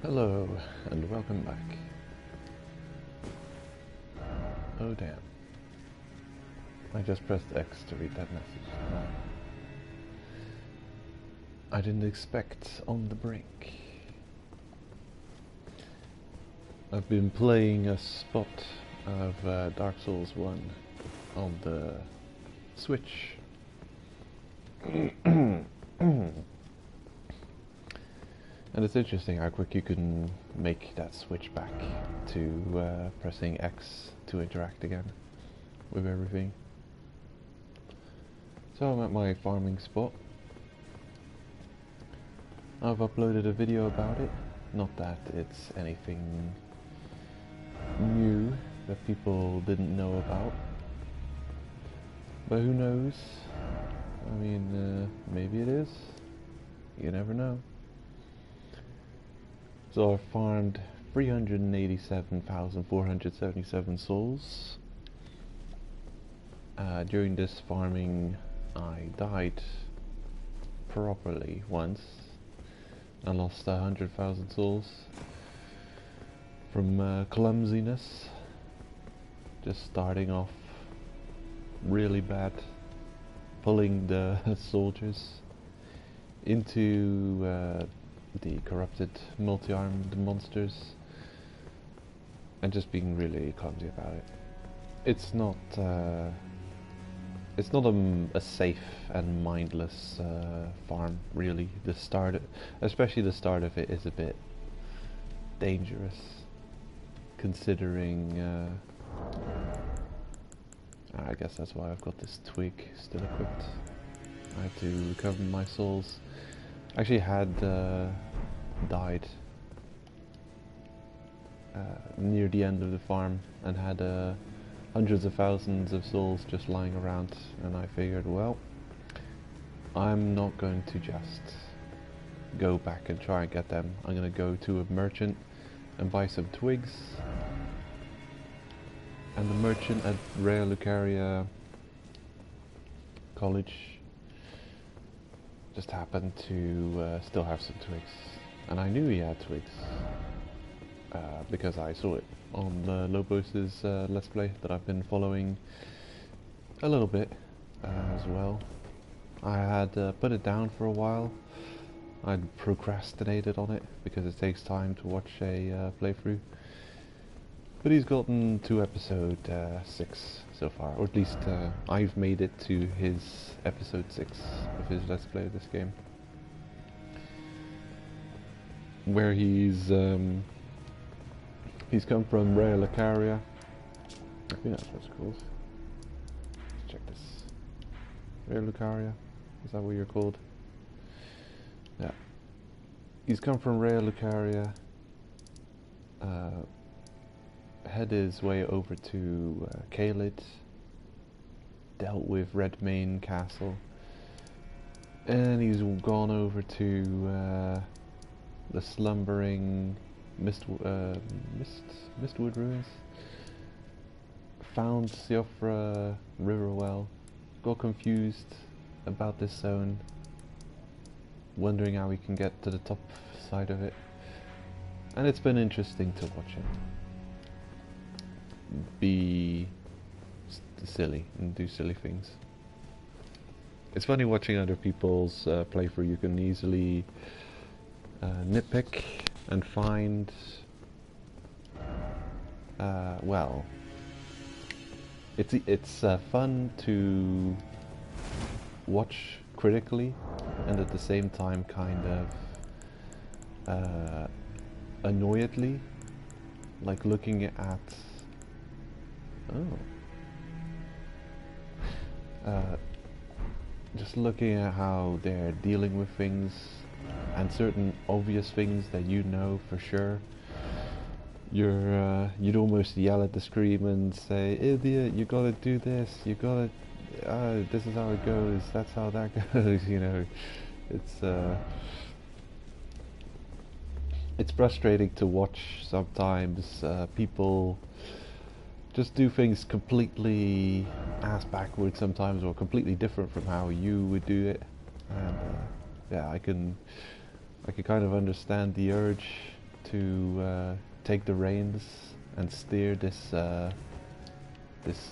Hello, and welcome back. Oh damn. I just pressed X to read that message. Wow. I didn't expect On the Brink. I've been playing a spot of Dark Souls 1 on the Switch. And it's interesting how quick you can make that switch back to pressing X to interact again with everything. So I'm at my farming spot. I've uploaded a video about it. Not that it's anything new that people didn't know about. But who knows? I mean, maybe it is. You never know. So I farmed 387,477 souls. During this farming I died properly once. I lost 100,000 souls from clumsiness. Just starting off really bad, pulling the soldiers into the corrupted multi-armed monsters and just being really clumsy about it. It's not a safe and mindless farm, really. Especially the start of it is a bit dangerous, considering I guess that's why I've got this twig still equipped. I had to recover my souls. Actually had died near the end of the farm and had hundreds of thousands of souls just lying around, and I figured, well, I'm not going to just go back and try and get them. I'm going to go to a merchant and buy some twigs. And the merchant at Rare Lucaria College just happened to still have some twigs, and I knew he had twigs because I saw it on Lobos's Let's Play that I've been following a little bit as well. I had put it down for a while. I'd procrastinated on it because it takes time to watch a playthrough. But he's gotten to episode 6 so far, or at least I've made it to his episode 6 of his Let's Play of this game, where he's come from Rare Lucaria. I think that's what it's called. Let's check this. Rare Lucaria, is that what you're called? Yeah. He's come from Rare Lucaria. Head his way over to Caelid, dealt with Redmane Castle, and he's gone over to the slumbering Mistwood ruins, found Siofra Riverwell, got confused about this zone, wondering how he can get to the top side of it, and it's been interesting to watch him be silly and do silly things. It's funny watching other people's playthrough. You can easily nitpick and find well, it's fun to watch critically and at the same time kind of annoyedly, like looking at just looking at how they're dealing with things and certain obvious things that you know for sure. You'd almost yell at the screen and say, "Idiot! You gotta do this. You gotta. This is how it goes. That's how that goes." You know, it's frustrating to watch sometimes. People just do things completely ass backwards sometimes, or completely different from how you would do it. And yeah, I can kind of understand the urge to take the reins and steer this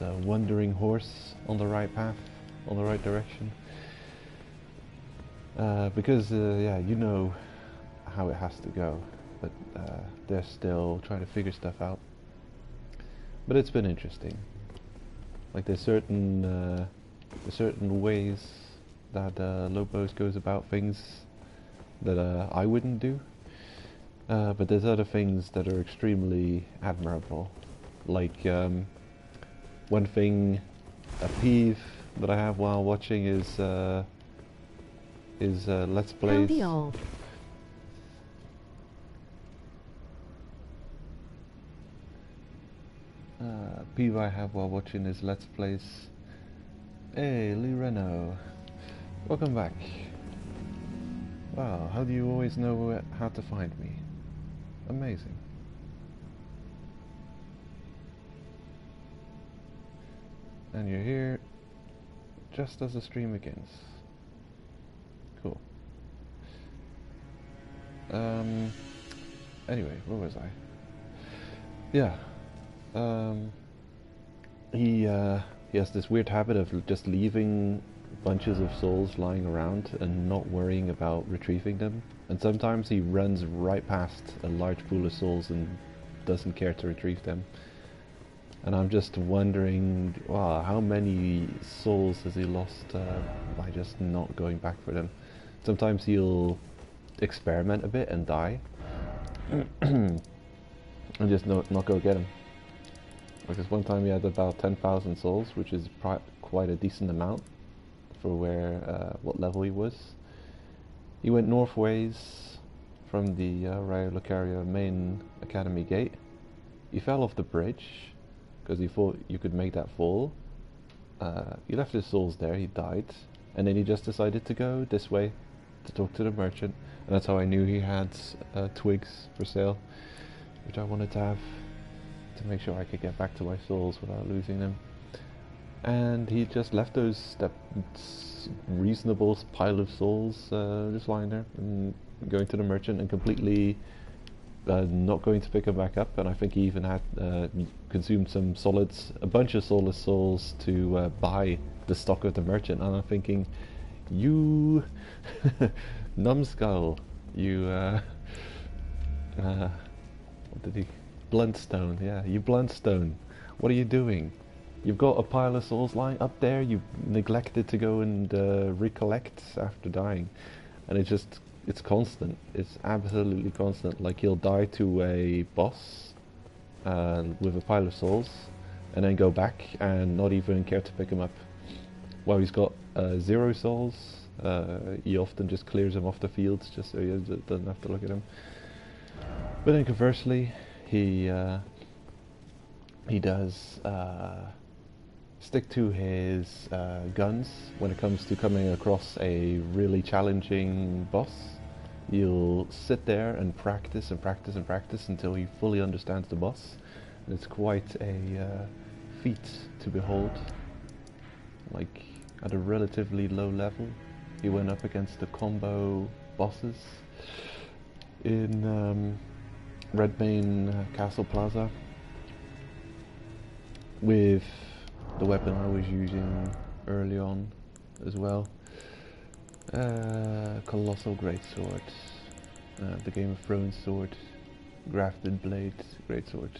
wandering horse on the right path, on the right direction. Because yeah, you know how it has to go, but they're still trying to figure stuff out. But it's been interesting. Like there's certain ways that Lobos goes about things that I wouldn't do. But there's other things that are extremely admirable. Like one thing, a peeve that I have while watching is Let's Plays. Howdy all. Peeve I have while watching is Let's Plays. Hey, Lee Reno. Welcome back. Wow, how do you always know how to find me? Amazing. And you're here just as the stream begins. Cool. Anyway, where was I? Yeah. He has this weird habit of just leaving bunches of souls lying around and not worrying about retrieving them. And sometimes he runs right past a large pool of souls and doesn't care to retrieve them. And I'm just wondering, wow, how many souls has he lost by just not going back for them? Sometimes he'll experiment a bit and die, and just not go get them. Because one time he had about 10,000 souls, which is quite a decent amount for what level he was. He went northways from the Rayo Lucaria main academy gate. He fell off the bridge because he thought you could make that fall. He left his souls there, he died, and then he just decided to go this way to talk to the merchant, and that's how I knew he had twigs for sale, which I wanted to have to make sure I could get back to my souls without losing them. And he just left that reasonable pile of souls just lying there, and going to the merchant and completely not going to pick them back up. And I think he even had consumed a bunch of soulless souls to buy the stock of the merchant. And I'm thinking, you numbskull, you what did he? Bluntstone, yeah, you Bluntstone. What are you doing? You've got a pile of souls lying up there. You neglected to go and recollect after dying, and it's constant. It's absolutely constant. Like he'll die to a boss with a pile of souls, and then go back and not even care to pick him up. While he's got 0 souls, he often just clears them off the fields just so he doesn't have to look at them. But then conversely, he does stick to his guns when it comes to coming across a really challenging boss. You'll sit there and practice and practice and practice until he fully understands the boss. And it's quite a feat to behold. Like at a relatively low level, he went up against the combo bosses in Redbane Castle Plaza with the weapon I was using early on as well. Colossal Greatsword, the Game of Thrones sword, grafted blade greatsword.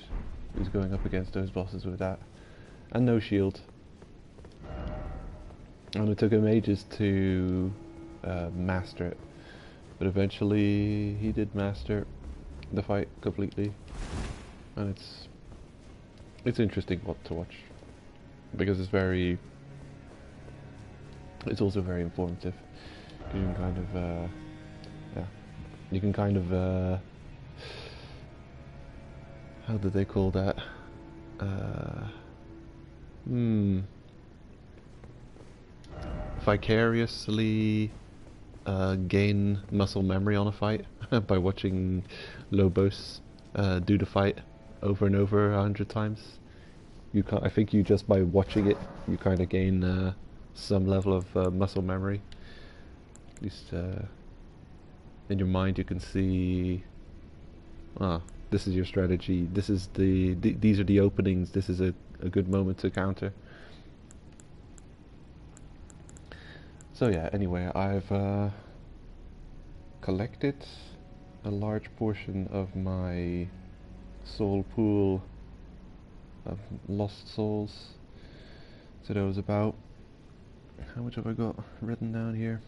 He was going up against those bosses with that, and no shield. And it took him ages to master it, but eventually he did master the fight completely, and it's interesting to watch because it's also very informative. You can kind of you can kind of how do they call that? Vicariously gain muscle memory on a fight by watching Lobos do the fight over and over 100 times. I think you just by watching it, you kind of gain some level of muscle memory. At least in your mind, you can see Ah, this is your strategy. This is these are the openings. This is a good moment to counter. So yeah, anyway, I've collected a large portion of my soul pool of lost souls. So there was about, how much have I got written down here?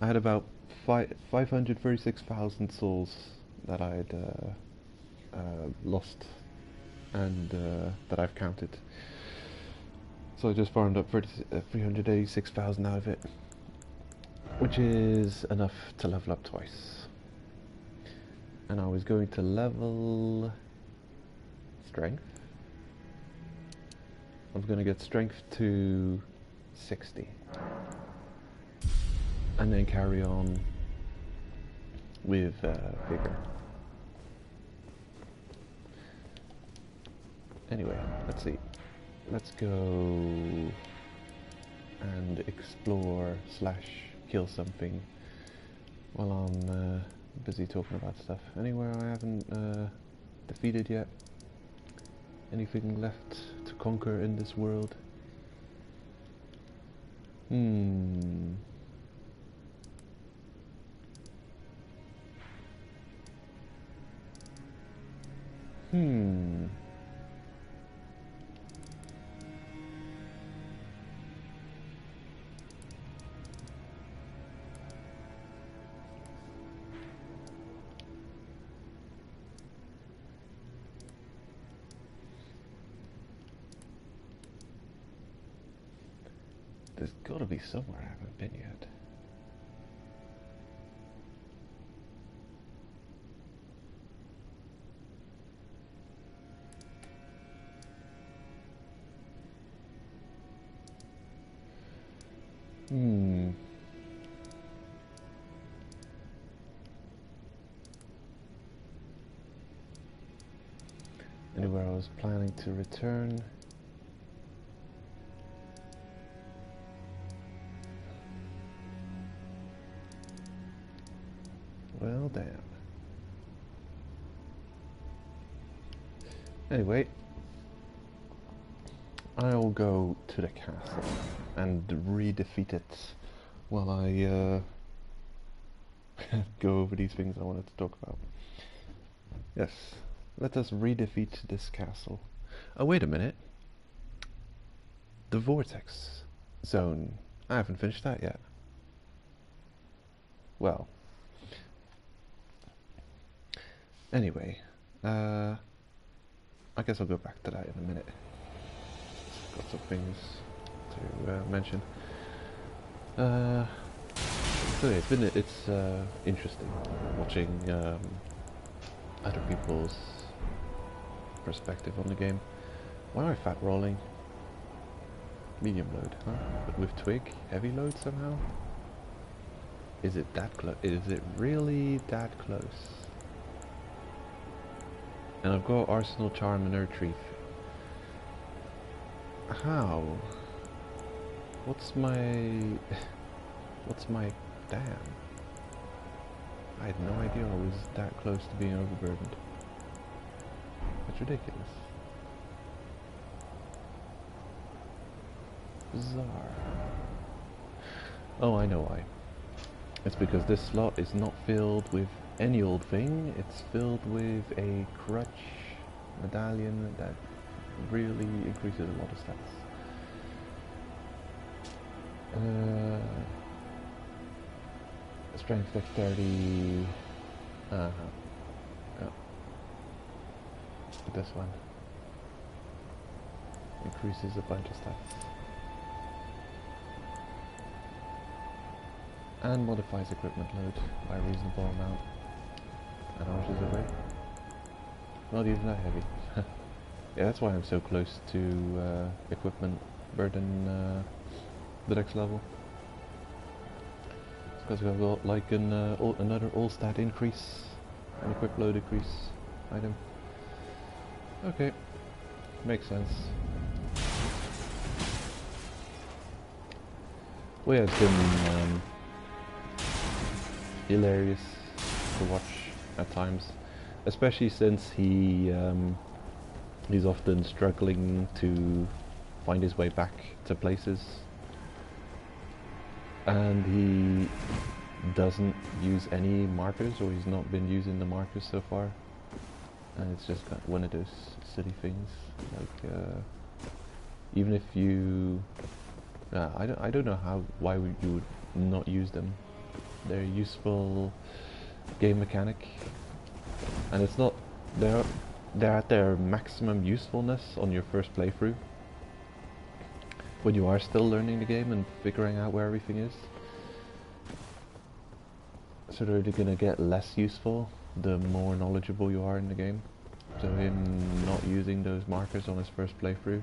I had about 536,000 souls that I'd lost and that I've counted. So I just farmed up 386,000 out of it, which is enough to level up twice. And I was going to level strength. I'm going to get strength to 60. And then carry on with vigor. Anyway, let's see. Let's go and explore / kill something while I'm busy talking about stuff. Anywhere I haven't defeated yet? Anything left to conquer in this world? Hmm. There's gotta be somewhere I haven't been yet. Anywhere I was planning to return. Well, damn. Anyway, I'll go to the castle and re-defeat it while I go over these things I wanted to talk about. Yes, let us re-defeat this castle. Oh, wait a minute. The Vortex Zone. I haven't finished that yet. Well. Anyway, I guess I'll go back to that in a minute. Got some things to mention. So yeah, it's interesting watching other people's perspective on the game. Why am I fat rolling? Medium load, huh? But with twig, heavy load somehow? Is it that close? Is it really that close? And I've got Arsenal, Charm, and Earthreef. How? What's my dam? I had no idea I was that close to being overburdened. That's ridiculous. Bizarre. Oh, I know why. It's because this slot is not filled with any old thing. It's filled with a crutch medallion that really increases a lot of stats. Strength, dexterity. Yeah. This one increases a bunch of stats. And modifies equipment load by a reasonable amount. And how much does it weigh? Not even that heavy. Yeah, that's why I'm so close to equipment burden the next level. It's because I've got like another all stat increase, an equip load increase item. Okay, makes sense. Well, yeah, it's been hilarious to watch at times. especially since he's often struggling to find his way back to places, and he doesn't use any markers, or he's not been using the markers so far, and it's just kind of one of those silly things. Like even if you, I don't know why you would not use them. They're a useful game mechanic, and it's not they're at their maximum usefulness on your first playthrough, when you are still learning the game and figuring out where everything is. So they're gonna get less useful the more knowledgeable you are in the game. So him not using those markers on his first playthrough.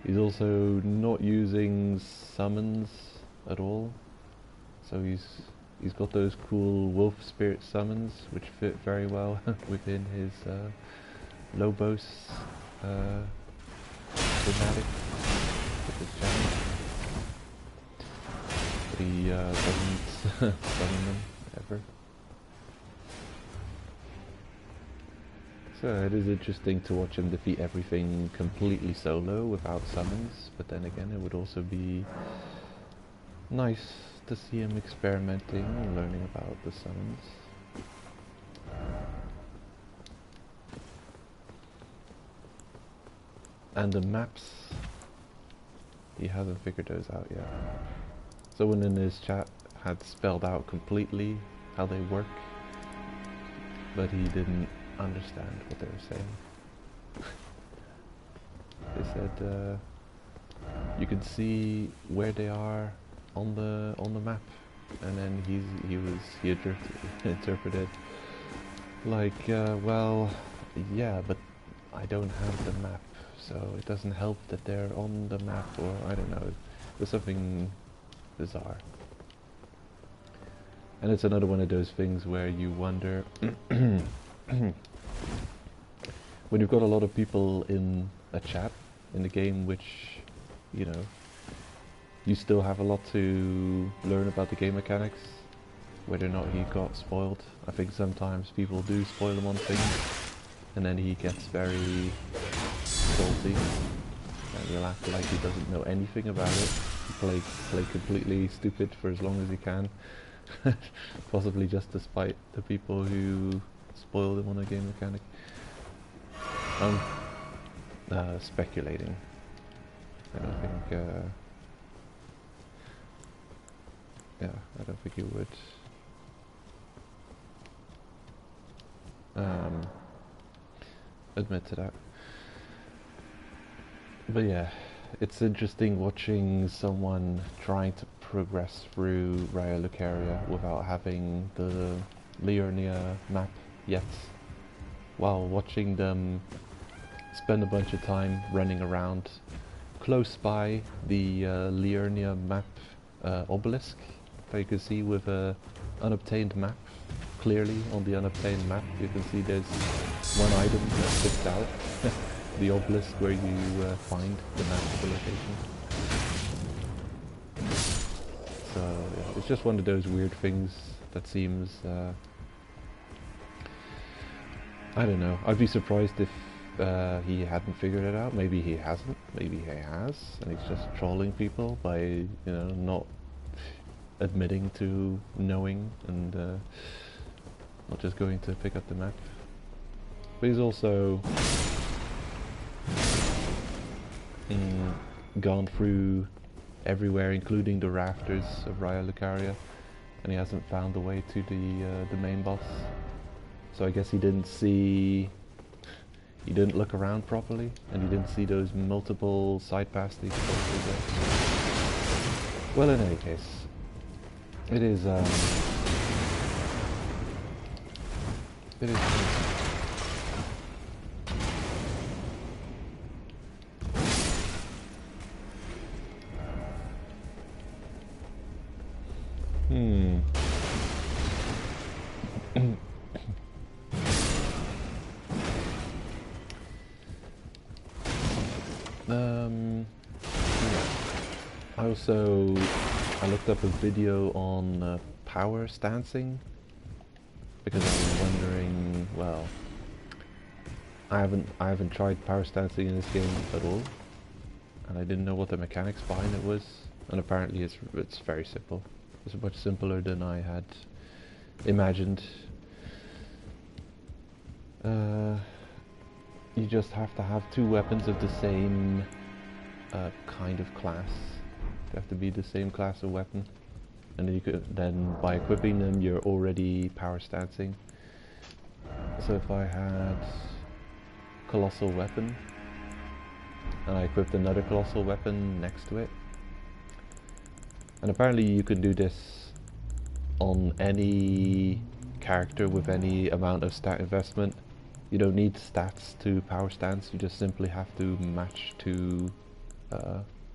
He's also not using summons at all. So he's got those cool wolf spirit summons, which fit very well within his Lobos thematic with his challenge. But he doesn't summon them ever. So it is interesting to watch him defeat everything completely solo without summons, but then again it would also be nice to see him experimenting and learning about the summons. And the maps, he hasn't figured those out yet. Someone in his chat had spelled out completely how they work, but he didn't understand what they were saying. They said you can see where they are on the map, and then he interpreted like, well, yeah, but I don't have the map, so it doesn't help that they're on the map, or I don't know. There's something bizarre. And it's another one of those things where you wonder when you've got a lot of people in a chat in the game, which, you know, you still have a lot to learn about the game mechanics, whether or not he got spoiled. I think sometimes people do spoil him on things, and then he gets very salty, and he'll act like he doesn't know anything about it. He play completely stupid for as long as he can, possibly just to spite the people who spoiled him on a game mechanic. I'm speculating. I don't think, yeah, I don't think he would admit to that. But yeah, it's interesting watching someone trying to progress through Raya Lucaria without having the Liurnia map yet, while watching them spend a bunch of time running around close by the Liurnia map obelisk that you can see with a unobtained map. Clearly on the unobtained map you can see there's one item that sticks out, the obelisk where you find the map of the location. So yeah, it's just one of those weird things that seems, I don't know, I'd be surprised if he hadn't figured it out. Maybe he hasn't, maybe he has, and he's just trolling people by, you know, not admitting to knowing and not just going to pick up the map. But he's also gone through everywhere, including the rafters of Raya Lucaria, and he hasn't found the way to the main boss. So I guess he didn't look around properly, and he didn't see those multiple side paths that he's supposed to get. Well, in any case, it is I looked up a video on power stancing, because I was wondering well, I haven't tried power stancing in this game at all, and I didn't know what the mechanics behind it was, and apparently it's very simple. It's much simpler than I had imagined. You just have to have two weapons of the same kind of class. They have to be the same class of weapon, and then by equipping them, you're already power stancing. So if I had colossal weapon, and I equipped another colossal weapon next to it, and apparently you can do this on any character with any amount of stat investment. You don't need stats to power stance, you just simply have to match two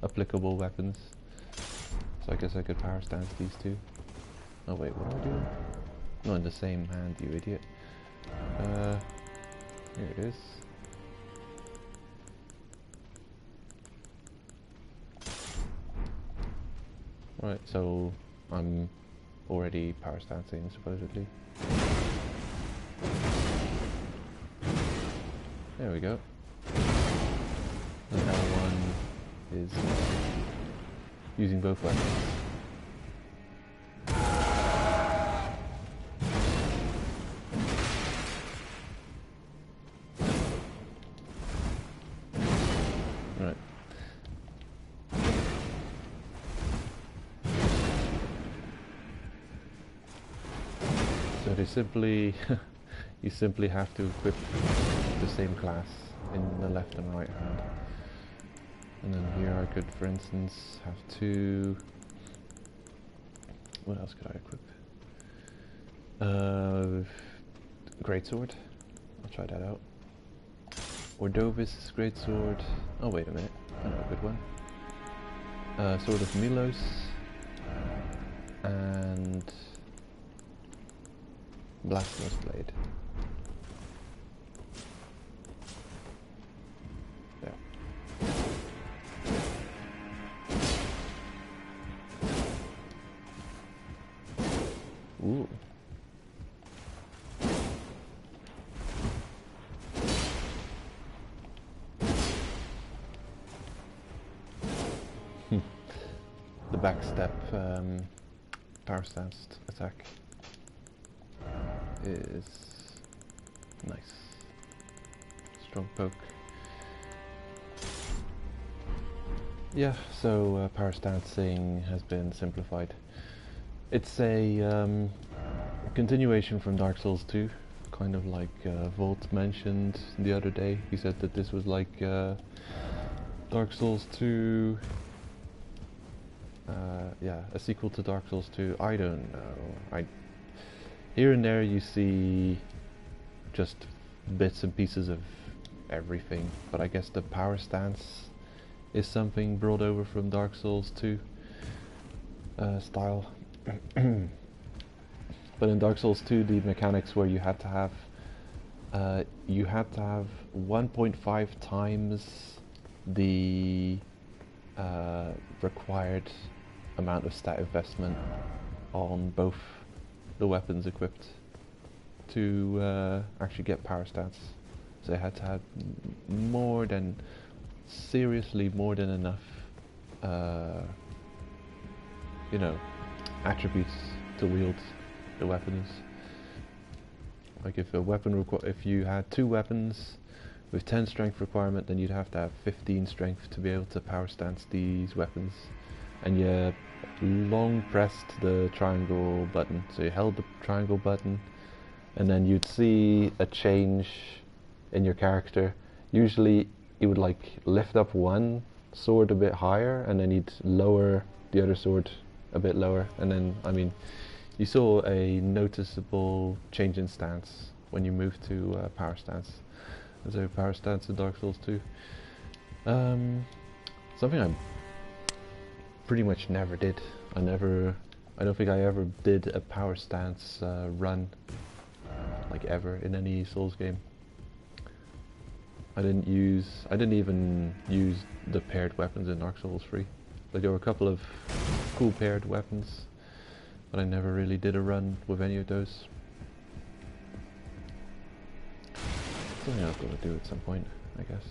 applicable weapons. So I guess I could power stance these two. Oh wait, what am I doing? No, in the same hand, you idiot. Here it is. Right, so I'm already power stancing supposedly. There we go. And L1 is using both weapons. Right. So they simply you simply have to equip the same class in the left and right hand. And then here I could, for instance, have two... What else could I equip? Greatsword. I'll try that out. Ordovis Greatsword. Oh wait a minute, I know a good one. Sword of Milos. And... Blasphemous Blade. There. Ooh. The backstep power stance attack is nice. Strong poke. Yeah, so power stancing has been simplified. It's a continuation from Dark Souls 2, kind of like Volt mentioned the other day. He said that this was like Dark Souls 2, yeah, a sequel to Dark Souls 2. I don't know. Here and there you see just bits and pieces of everything, but I guess the power stance is something brought over from Dark Souls 2 style. But in Dark Souls 2 the mechanics where you had to have 1.5 times the required amount of stat investment on both the weapons equipped to actually get power stats. So they had to have seriously more than enough you know, attributes to wield the weapons. Like if you had two weapons with 10 strength requirement, then you'd have to have 15 strength to be able to power stance these weapons. And you long pressed the triangle button. So you held the triangle button, and then you'd see a change in your character. Usually he would like lift up one sword a bit higher, and then he'd lower the other sword a bit lower, and then, I mean, you saw a noticeable change in stance when you moved to power stance. There's a power stance in Dark Souls 2. Something I pretty much never did. I don't think I ever did a power stance run, like ever, in any Souls game. I didn't even use the paired weapons in Dark Souls 3. Like there were a couple of cool paired weapons, but I never really did a run with any of those. Something I've got to do at some point, I guess.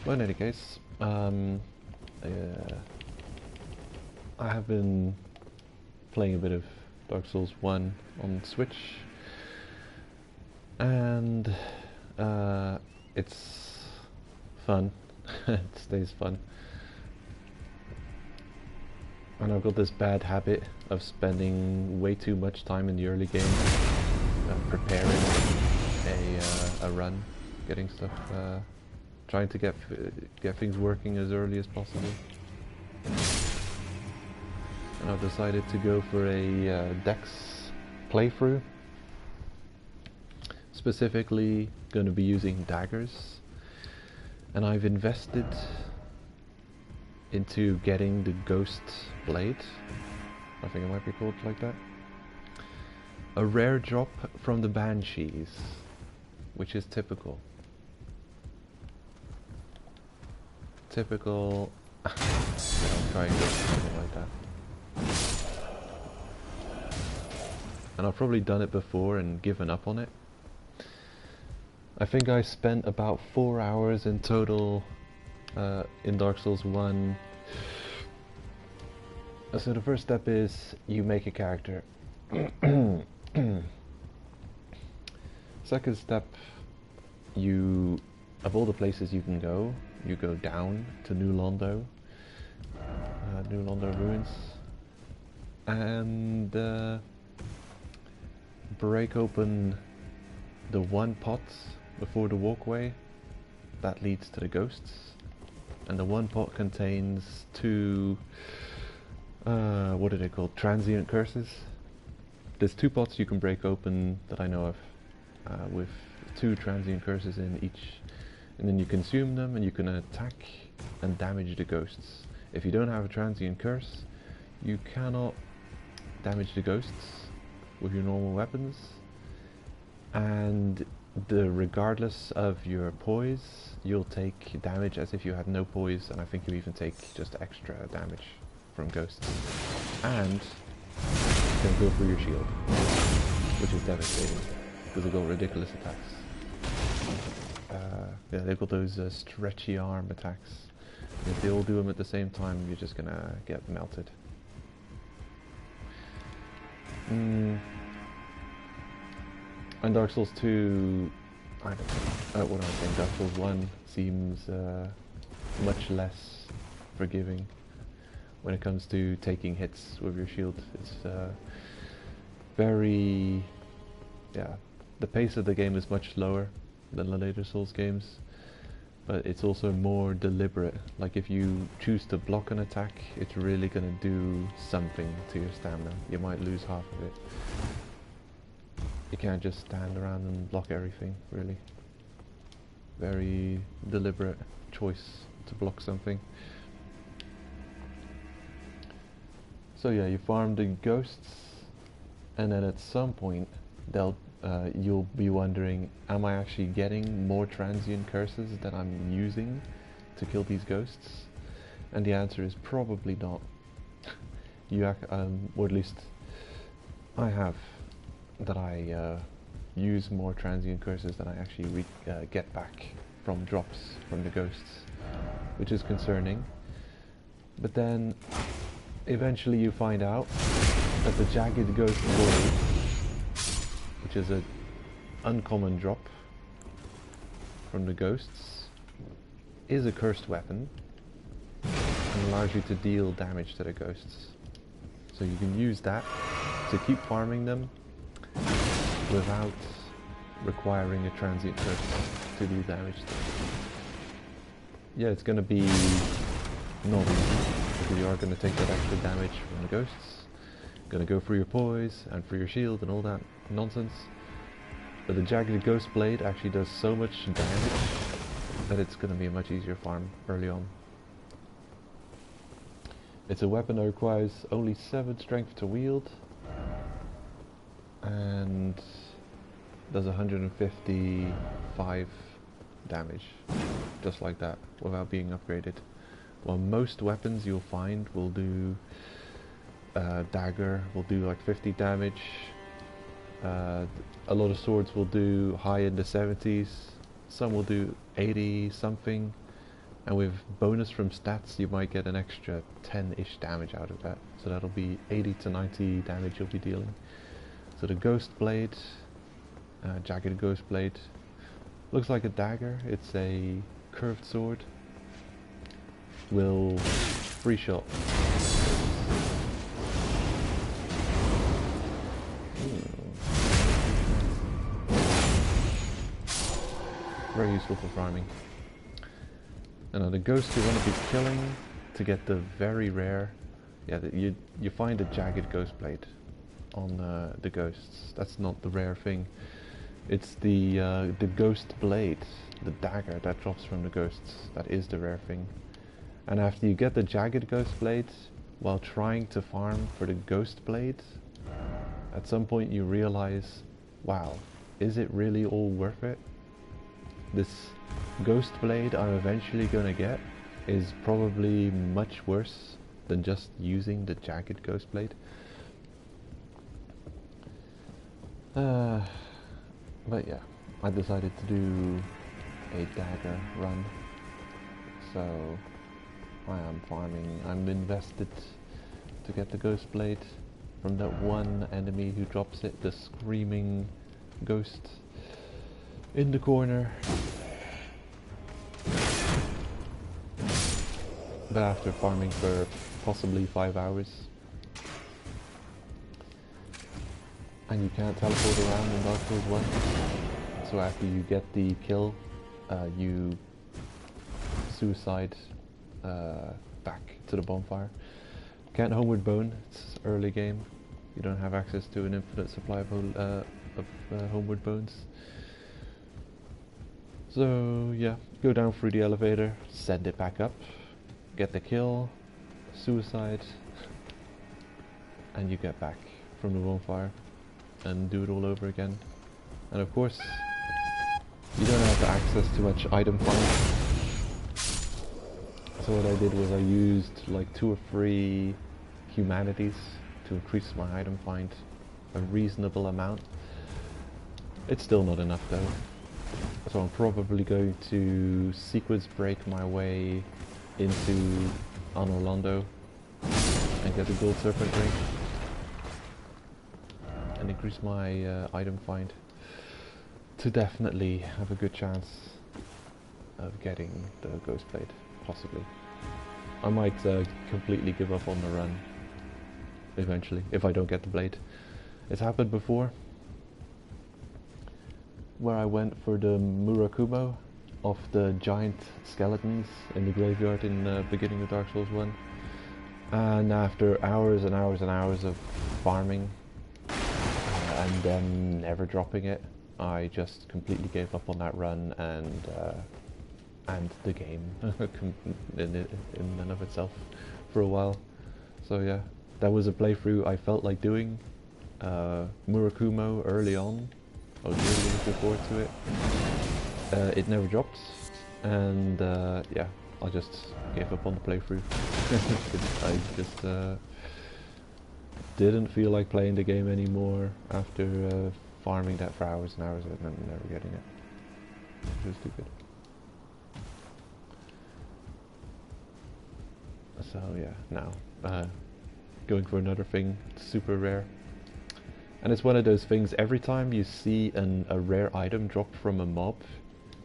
But in any case, I have been playing a bit of Dark Souls 1 on Switch, and it's fun. It stays fun. And I've got this bad habit of spending way too much time in the early game preparing a run, getting stuff, trying to get things working as early as possible. And I've decided to go for a Dex playthrough. Specifically going to be using daggers, and I've invested into getting the Ghost Blade, I think it might be called like that. A rare drop from the Banshees, which is typical. Typical. I'll try and go something like that. And I've probably done it before and given up on it. I think I spent about 4 hours in total in Dark Souls 1. So the first step is you make a character. Second step, of all the places you can go, you go down to New Londo Ruins, and break open the one pot before the walkway that leads to the ghosts. And the one pot contains two, what are they called? Transient curses. There's 2 pots you can break open that I know of, with 2 transient curses in each. And then you consume them and you can attack and damage the ghosts. If you don't have a transient curse, you cannot damage the ghosts with your normal weapons. And regardless of your poise, you'll take damage as if you had no poise, and I think you even take just extra damage from ghosts. And you can go for your shield, which is devastating because they've got ridiculous attacks. Yeah, they've got those stretchy arm attacks. And if they all do them at the same time, you're just gonna get melted. And Dark Souls 2, I don't know, what am I saying? Dark Souls 1 seems much less forgiving when it comes to taking hits with your shield. It's very, yeah, the pace of the game is much slower than the later Souls games, but it's also more deliberate. Like if you choose to block an attack, it's really going to do something to your stamina. You might lose half of it. You can't just stand around and block everything, really. Very deliberate choice to block something. So yeah, you farm the ghosts, and then at some point you'll be wondering, am I actually getting more transient curses than I'm using to kill these ghosts? And the answer is probably not. Or at least I have, that I use more transient curses than I actually get back from drops from the ghosts, which is concerning. But then eventually you find out that the Jagged Ghost Blade, which is an uncommon drop from the ghosts, is a cursed weapon and allows you to deal damage to the ghosts. So you can use that to keep farming them without requiring a transient curse to do damage to them. Yeah, it's going to be not easy, because you are going to take that extra damage from the ghosts, going to go for your poise and for your shield and all that nonsense. But the Jagged Ghost Blade actually does so much damage that it's going to be a much easier farm early on. It's a weapon that requires only 7 strength to wield and does 155 damage, just like that, without being upgraded. While most weapons you'll find will do, dagger will do like 50 damage, A lot of swords will do high in the 70s, some will do 80 something, and with bonus from stats you might get an extra 10-ish damage out of that. So that'll be 80 to 90 damage you'll be dealing. So the Ghost Blade, Jagged Ghost Blade, looks like a dagger. It's a curved sword. Will free shot. Very useful for farming. And the ghost you want to be killing to get the very rare, you find a Jagged Ghost Blade on the ghosts. That's not the rare thing. It's the Ghost Blade, the dagger that drops from the ghosts. That is the rare thing. And after you get the Jagged Ghost Blade, while trying to farm for the Ghost Blade, at some point you realize, wow, is it really all worth it? This Ghost Blade I'm eventually gonna get is probably much worse than just using the Jagged Ghost Blade. But yeah, I decided to do a dagger run, so I am farming. I'm invested to get the Ghost Blade from that one enemy who drops it, the screaming ghost in the corner. But after farming for possibly 5 hours, and you can't teleport around in Dark Souls 1, so after you get the kill, you suicide back to the bonfire. Can't homeward bone, it's early game. You don't have access to an infinite supply of homeward bones. So yeah, go down through the elevator, send it back up, get the kill, suicide, and you get back from the bonfire and do it all over again. And of course, you don't have access to much item find. So what I did was I used like 2 or 3 humanities to increase my item find a reasonable amount. It's still not enough though. So I'm probably going to sequence break my way into Orlando and get the Gold Serpent Ring and increase my item find to definitely have a good chance of getting the Ghost Blade, possibly. I might completely give up on the run eventually if I don't get the blade. It's happened before, where I went for the Murakumo of the giant skeletons in the graveyard in the beginning of Dark Souls 1, and after hours and hours and hours of farming and then never dropping it, I just completely gave up on that run and the game in and of itself for a while. So yeah, that was a playthrough I felt like doing. Murakumo early on, I was really looking forward to it. It never dropped, and yeah, I just gave up on the playthrough. I just didn't feel like playing the game anymore after farming that for hours and hours and never getting it. It was too good. So yeah, now going for another thing, super rare. And it's one of those things, every time you see a rare item drop from a mob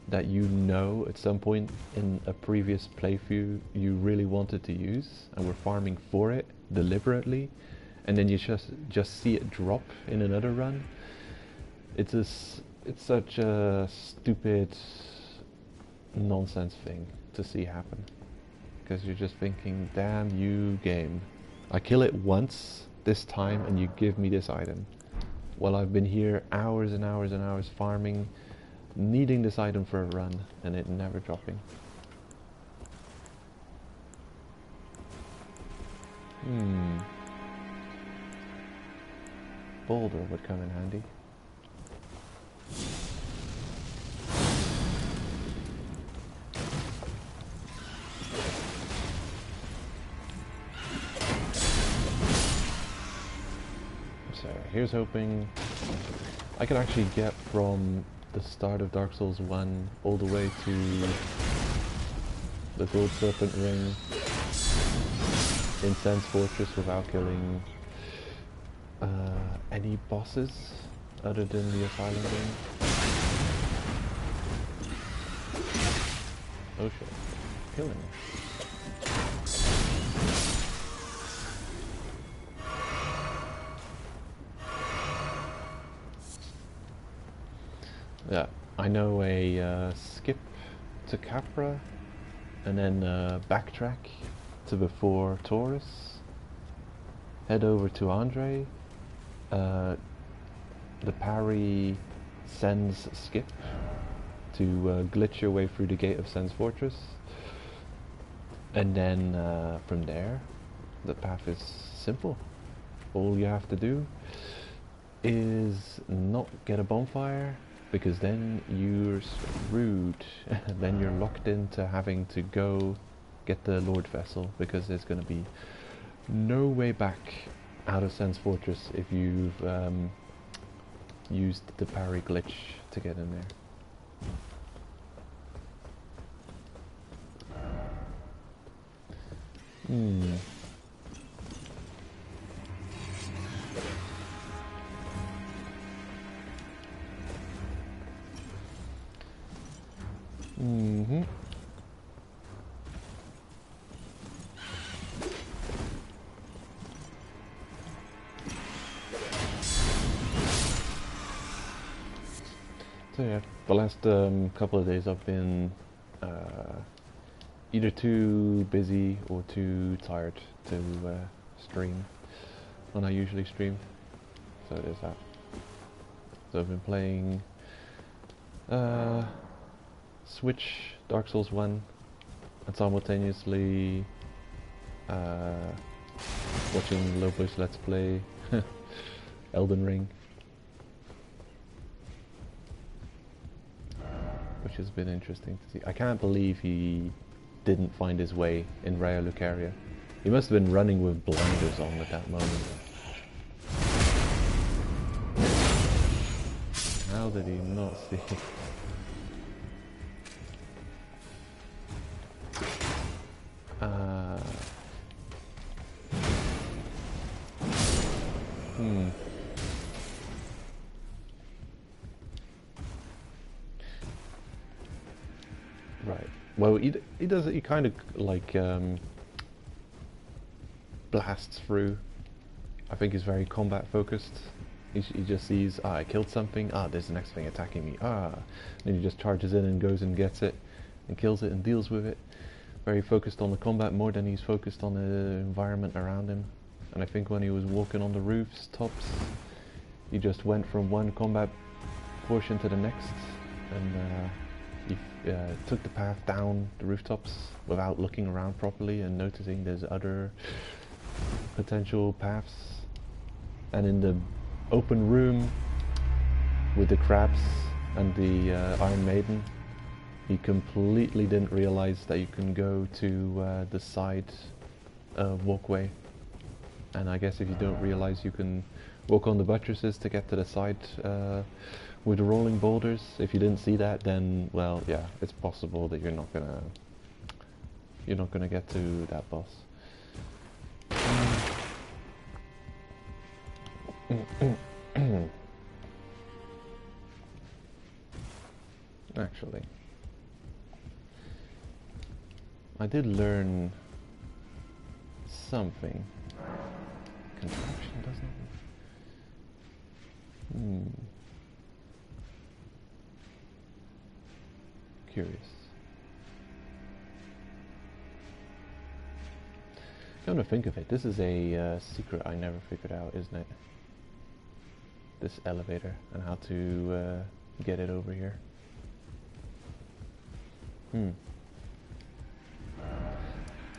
that you know at some point in a previous playthrough you really wanted to use and were farming for it deliberately, and then you just see it drop in another run, it's such a stupid nonsense thing to see happen. Because you're just thinking, damn you game, I kill it once this time and you give me this item. Well, I've been here hours and hours and hours farming, needing this item for a run, and it never dropping. Boulder would come in handy. So here's hoping I can actually get from the start of Dark Souls 1 all the way to the Gold Serpent Ring in Sen's Fortress without killing any bosses other than the Asylum Ring. Oh shit, killing me. Yeah, I know a skip to Capra and then backtrack to before Taurus, head over to Andre, the parry Sen's skip to glitch your way through the gate of Sen's Fortress, and then from there the path is simple. All you have to do is not get a bonfire, because then you're screwed. Then you're locked into having to go get the Lord Vessel, because there's going to be no way back out of Sen's Fortress if you've used the parry glitch to get in there. So yeah, the last couple of days I've been either too busy or too tired to stream when I usually stream. So there's that. So I've been playing Switch Dark Souls 1 and simultaneously watching Lobo's Let's Play Elden Ring, which has been interesting to see. I can't believe he didn't find his way in Raya Lucaria. He must have been running with blinders on at that moment. How did he not see? Right. Well, he does it. He kind of like blasts through. I think he's very combat focused. He just sees, I killed something. There's the next thing attacking me. Then he just charges in and goes and gets it, and kills it and deals with it. Very focused on the combat more than he's focused on the environment around him. And I think when he was walking on the roofs, tops, he just went from one combat portion to the next, and he took the path down the rooftops without looking around properly and noticing there's other potential paths. And in the open room with the crabs and the Iron Maiden, he completely didn't realize that you can go to the side walkway. And I guess if you don't realize you can walk on the buttresses to get to the side with the rolling boulders, if you didn't see that, then, well, yeah, it's possible that you're not gonna get to that boss. Actually, I did learn something. Contraption doesn't. Curious. Come to think of it, this is a secret I never figured out, isn't it? This elevator and how to get it over here.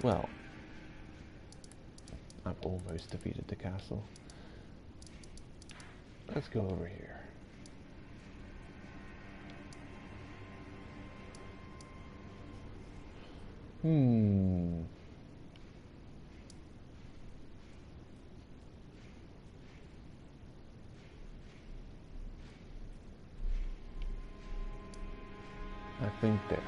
Well, I've almost defeated the castle. Let's go over here. I think there.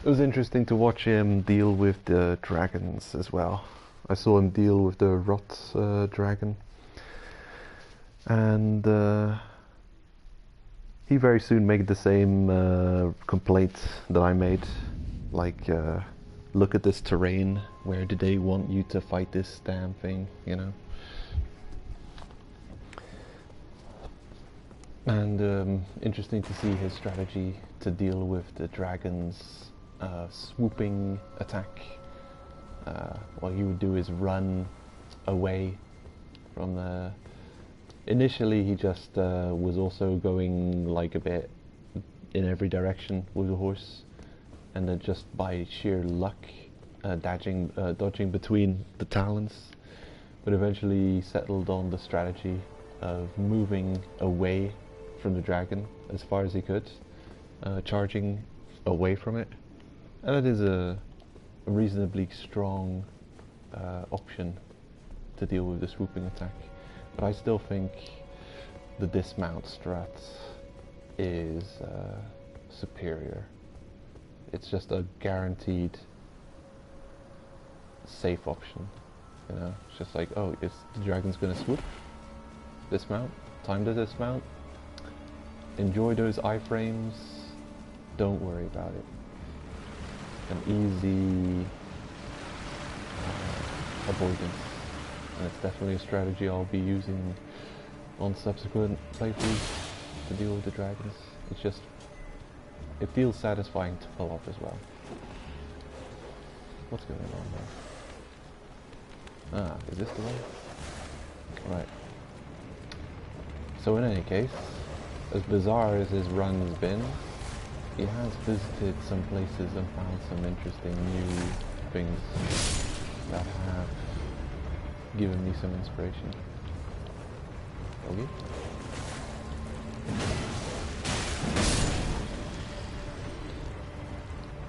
It was interesting to watch him deal with the dragons as well. I saw him deal with the rot dragon, and he very soon made the same complaint that I made, like, look at this terrain, where do they want you to fight this damn thing, you know? And interesting to see his strategy to deal with the dragon's swooping attack. What he would do is run away from the... Initially he just was also going like a bit in every direction with the horse, and then just by sheer luck dodging between the talons, but eventually settled on the strategy of moving away from the dragon as far as he could, charging away from it. And that is a reasonably strong option to deal with the swooping attack. But I still think the dismount strat is superior. It's just a guaranteed safe option, you know? It's just like, oh, is the dragon's gonna swoop? Dismount, time to dismount, enjoy those iframes, don't worry about it. An easy avoidance, and it's definitely a strategy I'll be using on subsequent playthroughs to deal with the dragons. It's just, it feels satisfying to pull off as well. What's going on there? Ah, is this the one? Right. So in any case, as bizarre as his run has been, he has visited some places and found some interesting new things that have given me some inspiration. Okay.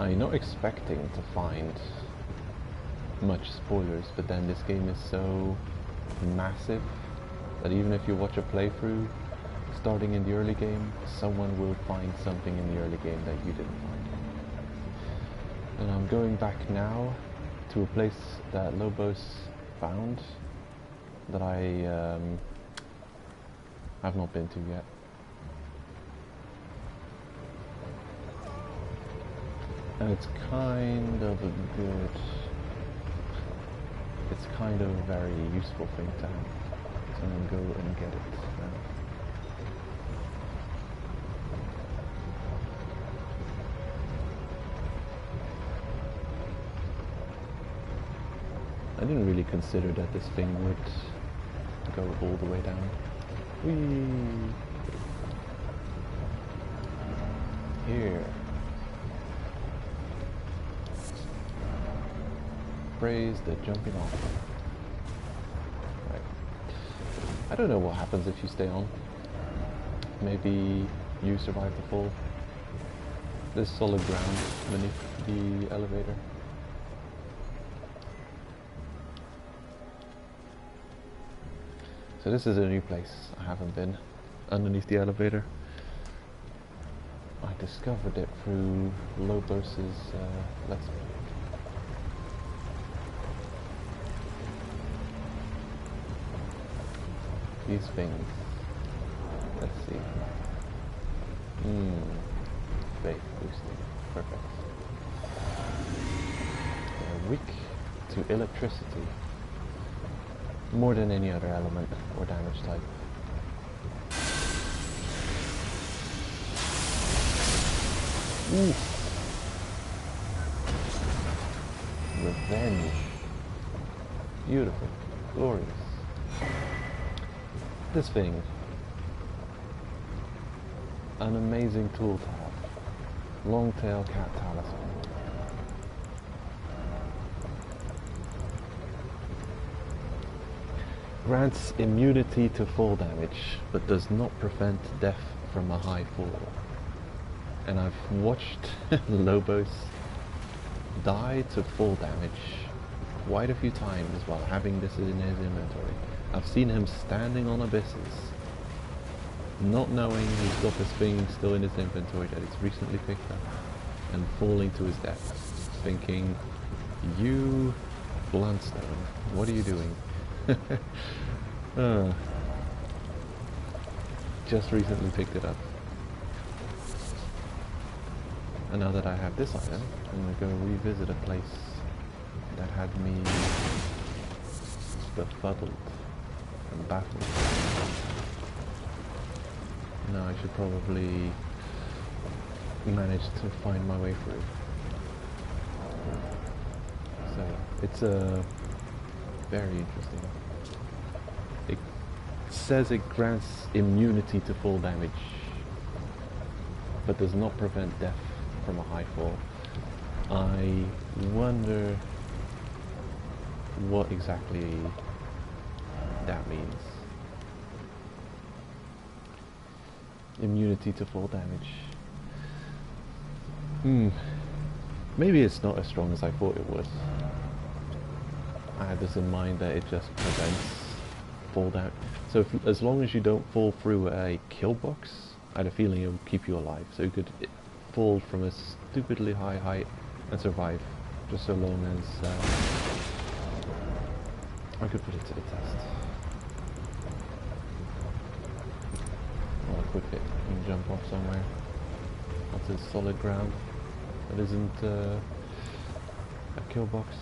I'm not expecting to find much spoilers, but then this game is so massive that even if you watch a playthrough starting in the early game, someone will find something in the early game that you didn't find. And I'm going back now to a place that Lobos found that I have not been to yet. And it's kind of a good, it's kind of a very useful thing to have. So I'm going to go and get it now. I didn't really consider that this thing would go all the way down. Whee! Here. Praise the jumping off. Right. I don't know what happens if you stay on. Maybe you survive the fall. There's solid ground beneath the elevator. So this is a new place I haven't been, underneath the elevator. I discovered it through Lobos's Let's Play. These things, let's see. Faith boosting, perfect. They're weak to electricity. More than any other element or damage type. Ooh. Revenge. Beautiful. Glorious. This thing. An amazing tool to have. Long-tail cat talisman. Grants immunity to fall damage, but does not prevent death from a high fall. And I've watched Lobos die to fall damage quite a few times while having this in his inventory. I've seen him standing on abysses, not knowing he's got this thing still in his inventory that he's recently picked up, and falling to his death, thinking, you Bluntstone, what are you doing? Just recently picked it up. And now that I have this item, I'm going to go revisit a place that had me befuddled and baffled. Now I should probably manage to find my way through. So, it's very interesting. It says it grants immunity to fall damage, but does not prevent death from a high fall. I wonder what exactly that means. Immunity to fall damage. Maybe it's not as strong as I thought it was. I had this in mind that it just prevents fall damage. So as long as you don't fall through a kill box, I had a feeling it would keep you alive. So you could fall from a stupidly high height and survive, just so long as I could put it to the test. I'll equip it and jump off somewhere onto solid ground that isn't a kill box.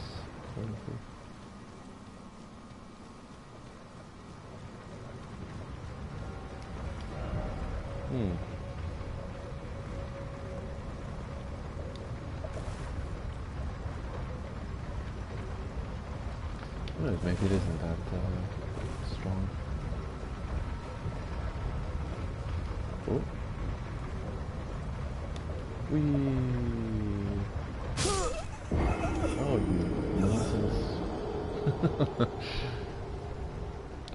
Who knows, maybe it isn't that strong. Oh. Oh, you nonsense.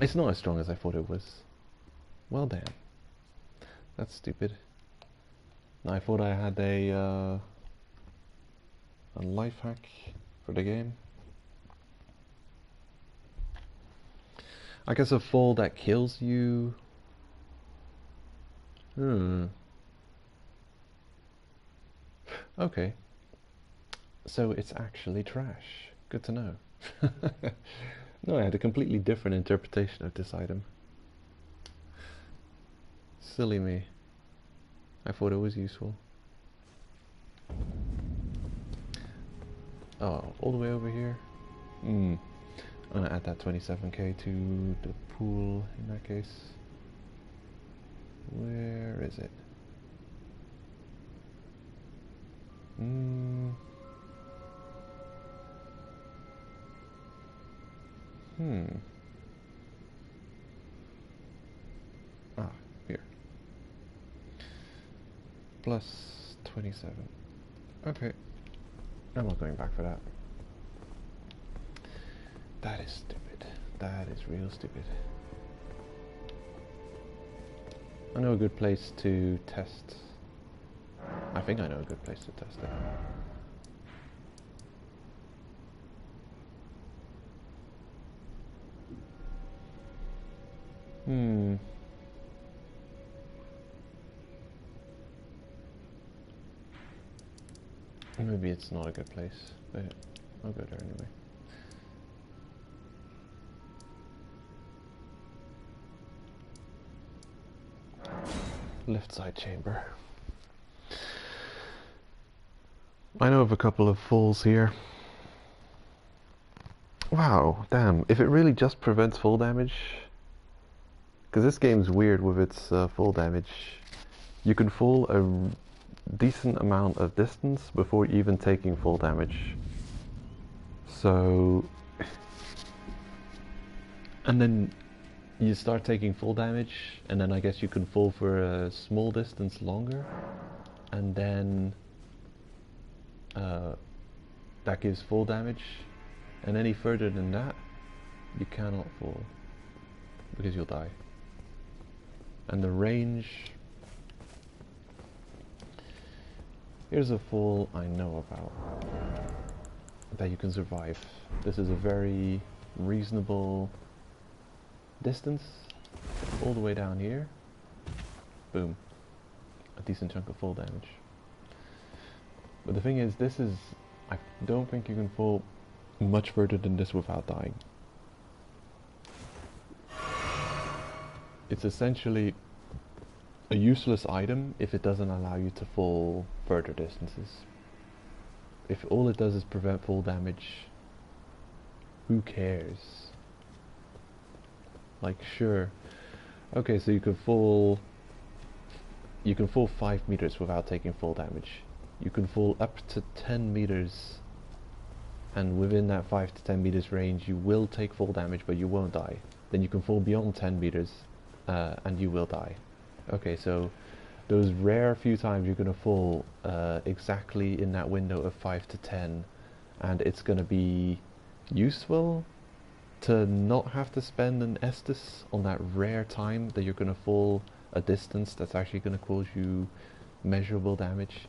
It's not as strong as I thought it was. Well, damn. That's stupid. I thought I had a life hack for the game. I guess a fall that kills you. Okay. So it's actually trash. Good to know. No, I had a completely different interpretation of this item. Silly me. I thought it was useful. Oh, all the way over here? I'm gonna add that 27k to the pool in that case. Where is it? Ah, here. Plus 27. Okay. I'm not going back for that. That is stupid. That is real stupid. I know a good place to test. I think I know a good place to test it. Maybe it's not a good place, but I'll go there anyway. Left side chamber. I know of a couple of falls here. Wow, damn, if it really just prevents fall damage, because this game's weird with its fall damage, you can fall a decent amount of distance before even taking fall damage. So, and then you start taking full damage, and then I guess you can fall for a small distance longer, and then that gives full damage, and any further than that you cannot fall. because you'll die. And the range... Here's a fall I know about that you can survive. This is a very reasonable distance, all the way down here. Boom. A decent chunk of fall damage. But the thing is, this is... I don't think you can fall much further than this without dying. It's essentially a useless item if it doesn't allow you to fall further distances. If all it does is prevent fall damage, who cares? Like, sure, okay, so you can fall 5 meters without taking fall damage. You can fall up to 10 meters, and within that 5 to 10 meters range you will take fall damage, but you won't die. Then you can fall beyond 10 meters and you will die. Okay, so those rare few times you're going to fall exactly in that window of 5 to 10, and it's going to be useful to not have to spend an Estus on that rare time that you're going to fall a distance that's actually going to cause you measurable damage.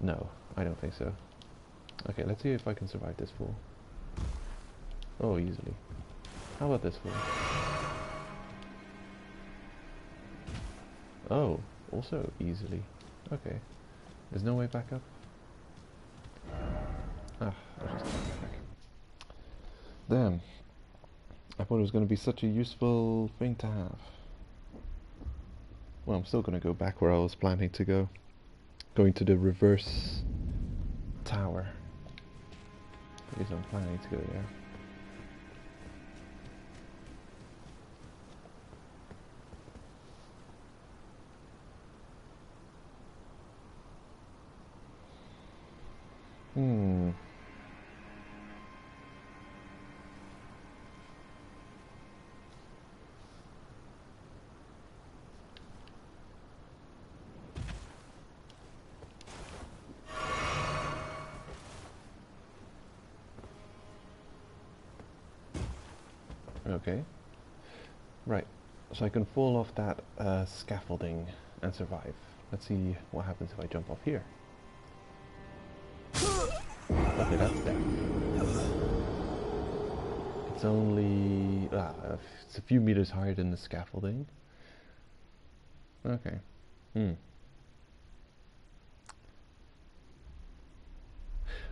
No, I don't think so. Okay, let's see if I can survive this fall. Oh, easily. How about this fall? Oh, also easily. Okay. There's no way back up? Ah, I'll just go back. Damn. I thought it was going to be such a useful thing to have. Well, I'm still going to go back where I was planning to go. Going to the reverse tower. At least I'm planning to go there. Okay. Right. So I can fall off that scaffolding and survive. Let's see what happens if I jump off here. Okay, that's death. It's only... it's a few meters higher than the scaffolding. Okay. I'm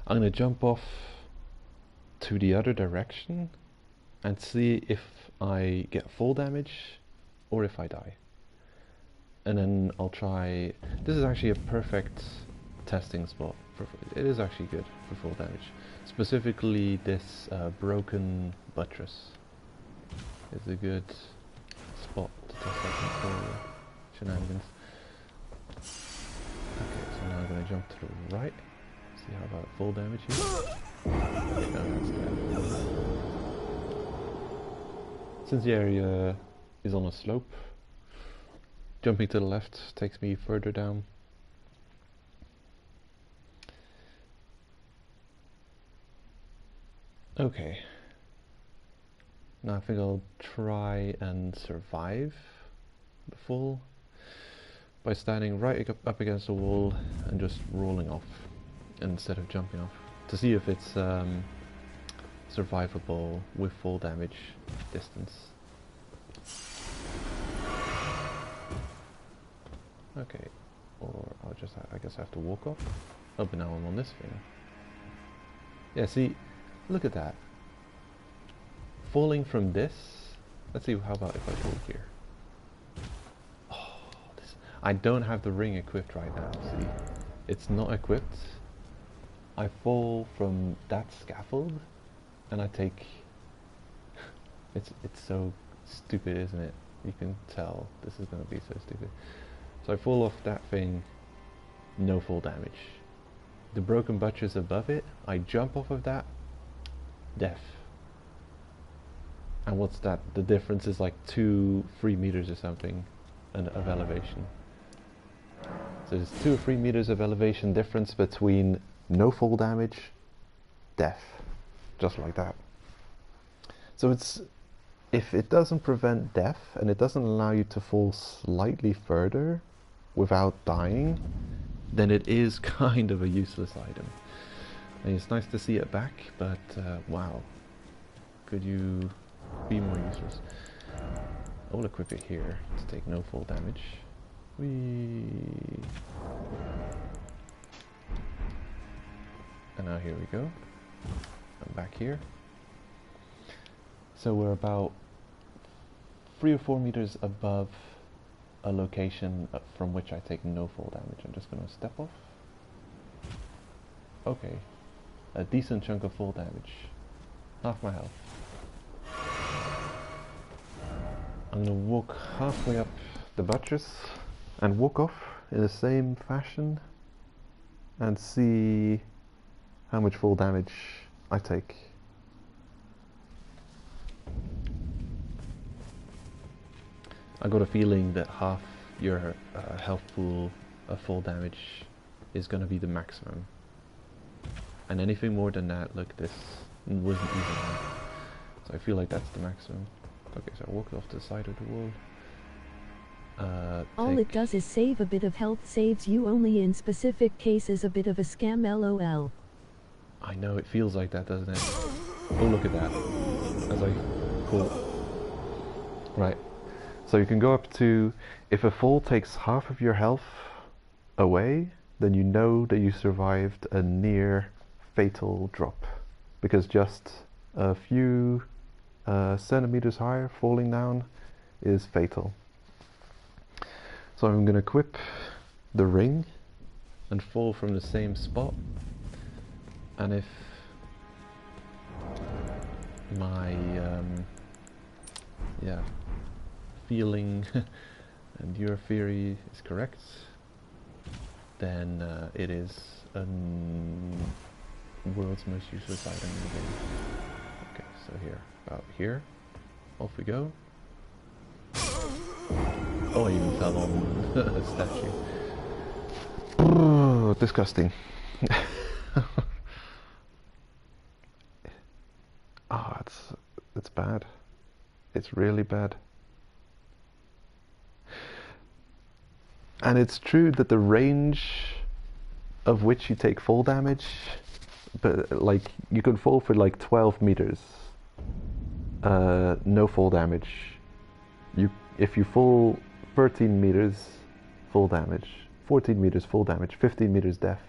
gonna jump off to the other direction and see if I get fall damage or if I die. And then I'll try... This is actually a perfect testing spot. It is actually good for fall damage. Specifically this broken buttress is a good spot to test out fall shenanigans. Okay, so now I'm going to jump to the right. See how about fall damage here. Okay, no, that's dead. Since the area is on a slope, jumping to the left takes me further down. Okay. Now I think I'll try and survive the fall by standing right up against the wall and just rolling off instead of jumping off to see if it's survivable with fall damage distance. Okay, or I'll just I guess I have to walk off. Oh, but now I'm on this thing. Yeah, see, look at that. Falling from this. Let's see, how about if I fall here? Oh, I don't have the ring equipped right now, see. It's not equipped. I fall from that scaffold and I take... it's so stupid, isn't it? You can tell this is going to be so stupid. So I fall off that thing, no fall damage. The broken buttress above it, I jump off of that, death. And what's that? The difference is like 2-3 meters or something of elevation. So there's 2 or 3 meters of elevation difference between no fall damage, death. Just like that. So it's if it doesn't prevent death and it doesn't allow you to fall slightly further without dying, then it is kind of a useless item. I mean, it's nice to see it back, but wow, could you be more useless? I will equip it here to take no fall damage. Whee! And now here we go. I'm back here. So we're about 3 or 4 meters above a location from which I take no fall damage. I'm just gonna step off. Okay, a decent chunk of fall damage. Half my health. I'm gonna walk halfway up the buttress and walk off in the same fashion and see how much fall damage I take. I got a feeling that half your health pool of fall damage is going to be the maximum. And anything more than that, look, this wasn't even on. So I feel like that's the maximum. Okay, so I walked off to the side of the wall. All it does is save a bit of health, saves you only in specific cases, a bit of a scam, lol. I know, it feels like that, doesn't it? Oh, look at that. As I pull. Right. So you can go up to, if a fall takes half of your health away, then you know that you survived a near fatal drop. Because just a few centimeters higher, falling down, is fatal. So I'm going to equip the ring and fall from the same spot. And if my feeling and your theory is correct, then it is world's most useless item in the game. Okay, so here, about here, off we go. Oh, I even fell on a statue. Oh, disgusting. Ah, it's bad. It's really bad. And it's true that the range of which you take fall damage, but like you can fall for like 12 meters, no fall damage. If you fall 13 meters, full damage. 14 meters, full damage. 15 meters, death.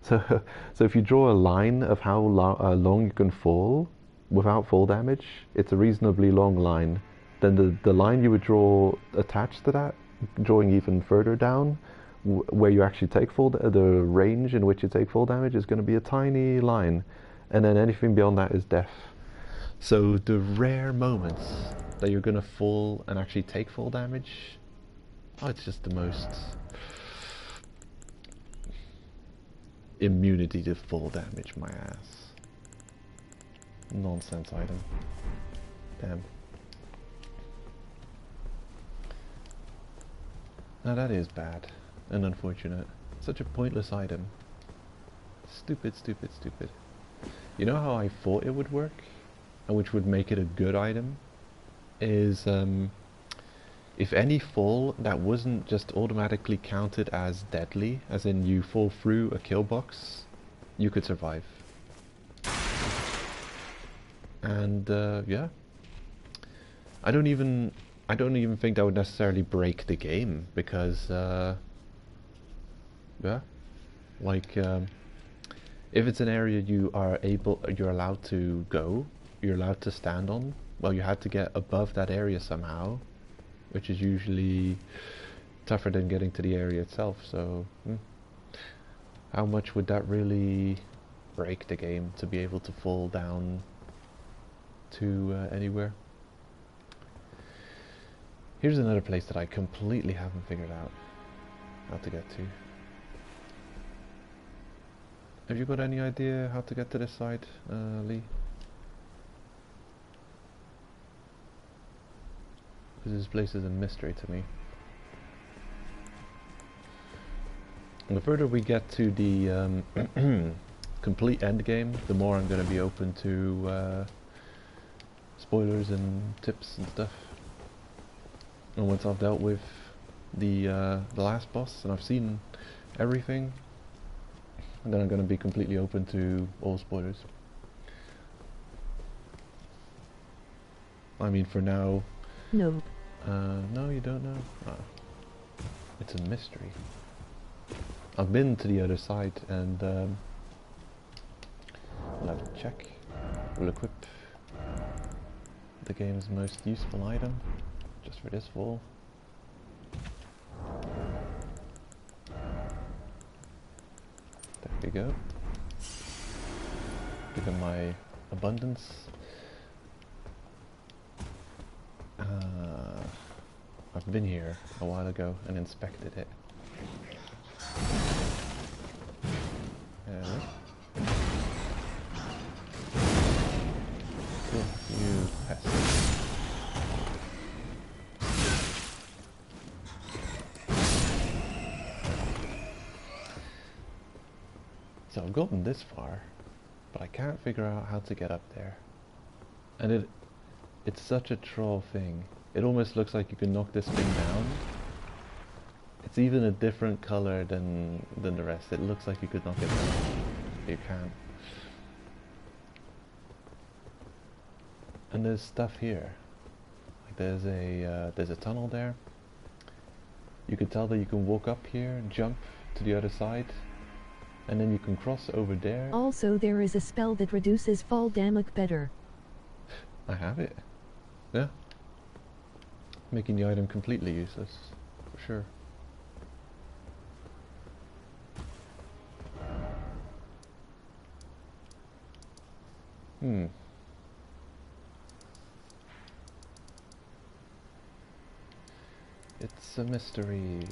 So if you draw a line of how long you can fall without fall damage, it's a reasonably long line. Then the line you would draw attached to that, drawing even further down, where you actually take the range in which you take fall damage is going to be a tiny line, and then anything beyond that is death. So the rare moments that you're going to fall and actually take fall damage, oh, it's just the most immunity to fall damage, my ass. Nonsense item. Damn. Now that is bad and unfortunate. Such a pointless item. Stupid, stupid, stupid. You know how I thought it would work? And which would make it a good item? Is if any fall that wasn't just automatically counted as deadly, as in you fall through a kill box, you could survive. And yeah. I don't even think that would necessarily break the game, because yeah, like if it's an area you're allowed to go, you're allowed to stand on, well, you had to get above that area somehow, which is usually tougher than getting to the area itself. So how much would that really break the game to be able to fall down to anywhere? Here's another place that I completely haven't figured out how to get to. Have you got any idea how to get to this side, Lee? Because this place is a mystery to me. And the further we get to the complete end game, the more I'm going to be open to spoilers and tips and stuff. And once I've dealt with the last boss and I've seen everything, then I'm going to be completely open to all spoilers. I mean, for now... No. No, you don't know? Oh. It's a mystery. I've been to the other side and we'll have to check. We'll equip the game's most useful item just for this fall. There we go. Look at my abundance. I've been here a while ago and inspected it. Cool, you pest. So I've gotten this far, but I can't figure out how to get up there. And it's such a troll thing. It almost looks like you can knock this thing down. It's even a different color than the rest. It looks like you could knock it down. You can't. And there's stuff here. Like there's a tunnel there. You could tell that you can walk up here, jump to the other side, and then you can cross over there. Also, there is a spell that reduces fall damage better. I have it. Yeah. Making the item completely useless, for sure. It's a mystery.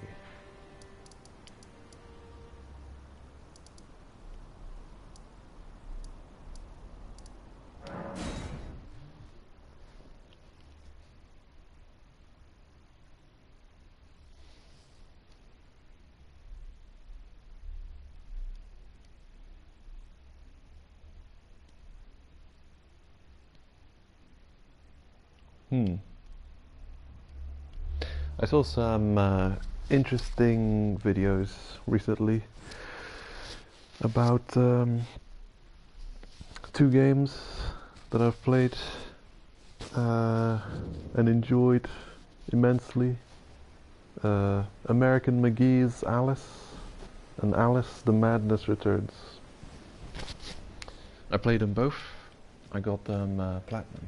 I saw some interesting videos recently about 2 games that I've played and enjoyed immensely. American McGee's Alice and Alice the Madness Returns. I played them both. I got them platinum.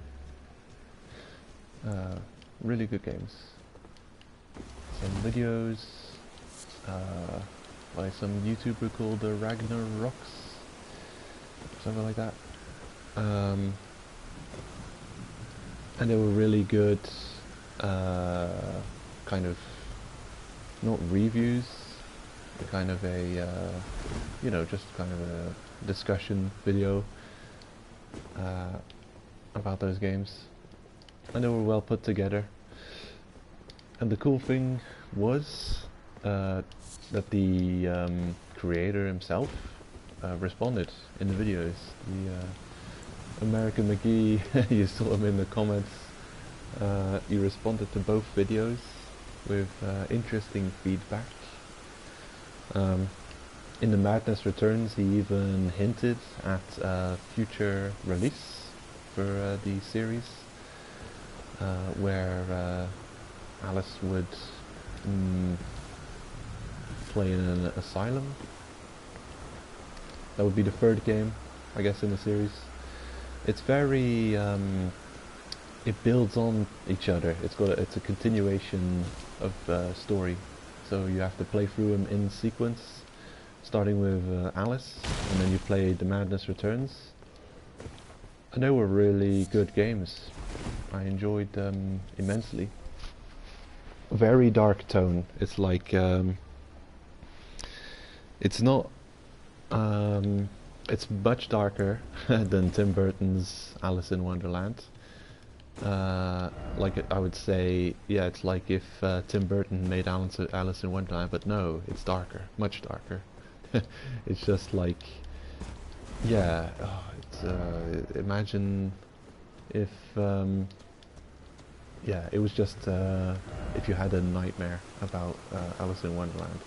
Really good games. Some videos by some YouTuber called Ragnar Rocks, something like that. And they were really good, kind of, not reviews, but kind of a, you know, just kind of a discussion video about those games. And they were well put together. And the cool thing was that the creator himself responded in the videos. The American McGee, you saw him in the comments, he responded to both videos with interesting feedback. In the Madness Returns, he even hinted at a future release for the series, where Alice would play in an asylum. That would be the 3rd game, I guess, in the series. It's very, it builds on each other. It's a continuation of story. So you have to play through them in sequence, starting with Alice, and then you play The Madness Returns. And they were really good games. I enjoyed them immensely. Very dark tone. It's like it's not it's much darker than Tim Burton's Alice in Wonderland. Like I would say, yeah, it's like if Tim Burton made Alice in Wonderland, but no, it's darker, much darker. It's just like, yeah, it's imagine if yeah, it was just if you had a nightmare about Alice in Wonderland,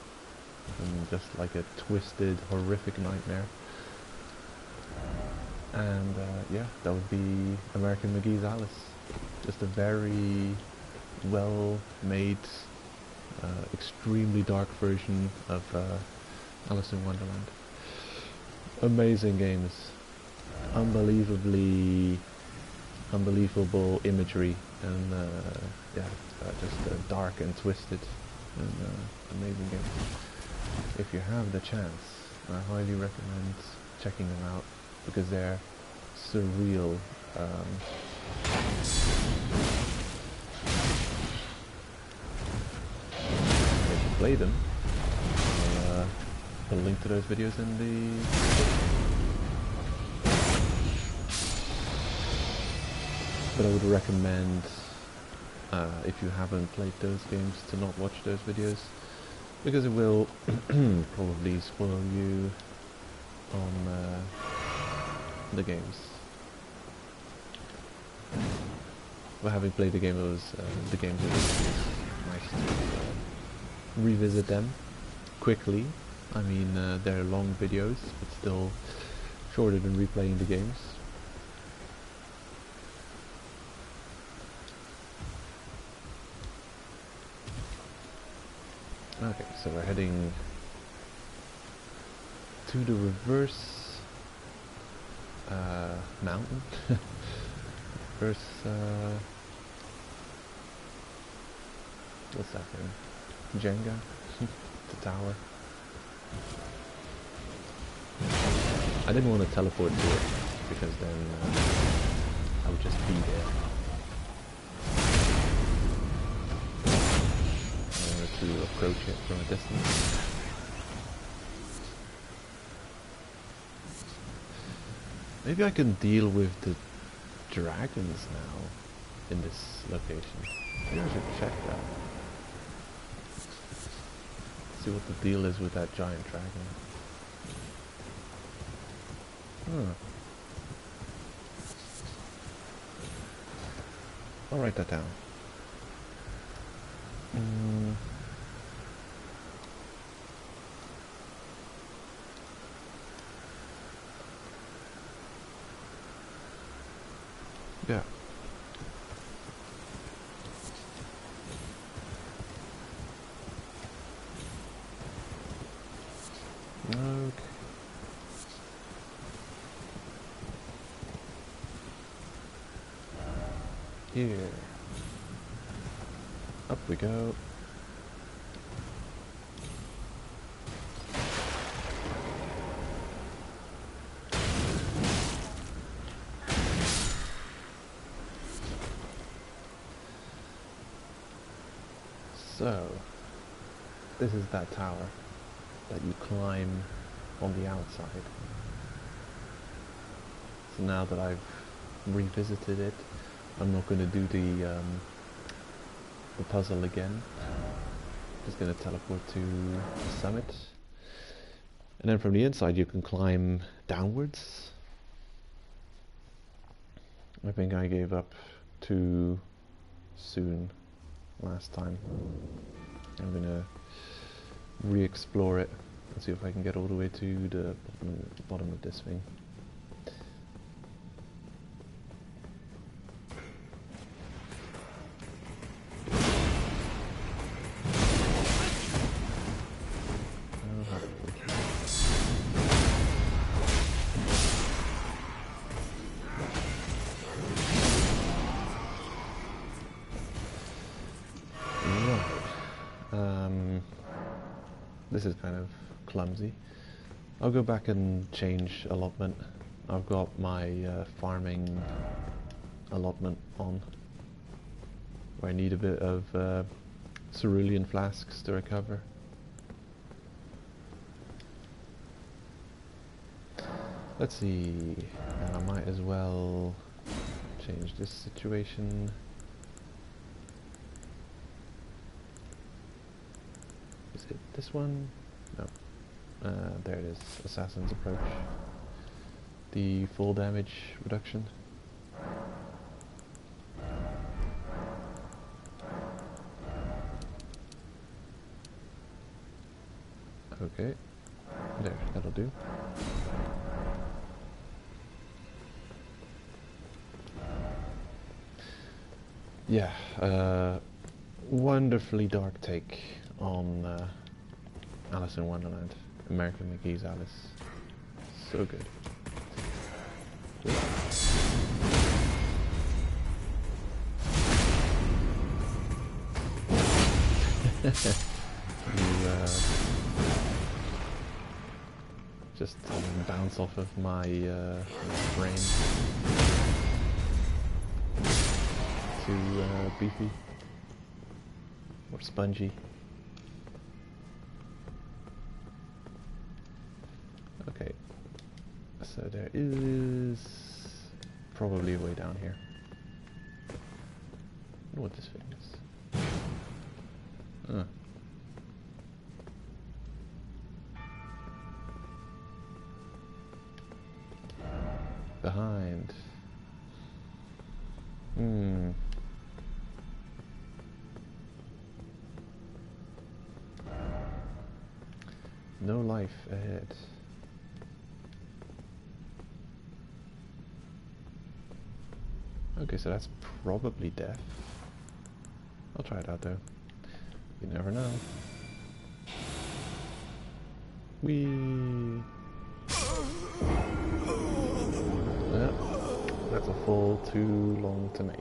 and just like a twisted, horrific nightmare, and yeah, that would be American McGee's Alice. Just a very well-made, extremely dark version of Alice in Wonderland. Amazing games, unbelievable imagery, and yeah, just dark and twisted, and amazing games. If you have the chance, I highly recommend checking them out because they're surreal. If you play them, I'll put a link to those videos in the description. But I would recommend, if you haven't played those games, to not watch those videos, because it will probably spoil you on the games. But having played the game, it was the games, it was nice to revisit them quickly. I mean, they're long videos, but still shorter than replaying the games. Okay, so we're heading to the reverse mountain. Reverse, what's that thing? Jenga? The tower. I didn't want to teleport to it, because then I would just be there. To approach it from a distance. Maybe I can deal with the dragons now in this location. Maybe I should check that. See what the deal is with that giant dragon. I'll write that down. Yeah. Okay. Here. Up we go. So, this is that tower that you climb on the outside. So now that I've revisited it, I'm not going to do the puzzle again. Just going to teleport to the summit. And then from the inside you can climb downwards. I think I gave up too soon last time. I'm gonna re-explore it and see if I can get all the way to the bottom of this thing. This is kind of clumsy. I'll go back and change allotment. I've got my farming allotment on, where I need a bit of cerulean flasks to recover. Let's see, and I might as well change this situation. Is it this one? No. There it is. Assassin's Approach. The full damage reduction. Okay, there, that'll do. Yeah, wonderfully dark take on Alice in Wonderland. American McGee's Alice. So good. You just bounce off of my brain. Too beefy or spongy. Okay, so there is probably a way down here. I wonder what this thing is. Behind. No life ahead. Okay, so that's probably death. I'll try it out though. You never know. Whee! Yep, that's a fall too long to make.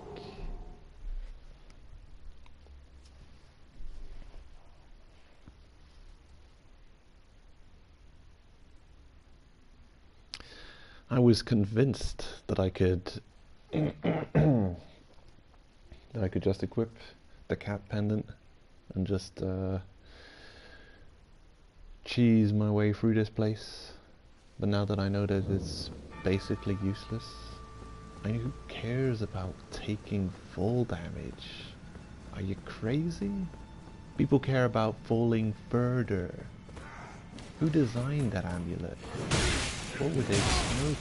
I was convinced that I could just equip the cat pendant and just cheese my way through this place, but now that I know that it's basically useless, I mean, who cares about taking fall damage? Are you crazy? People care about falling further. Who designed that amulet? What were they smoking?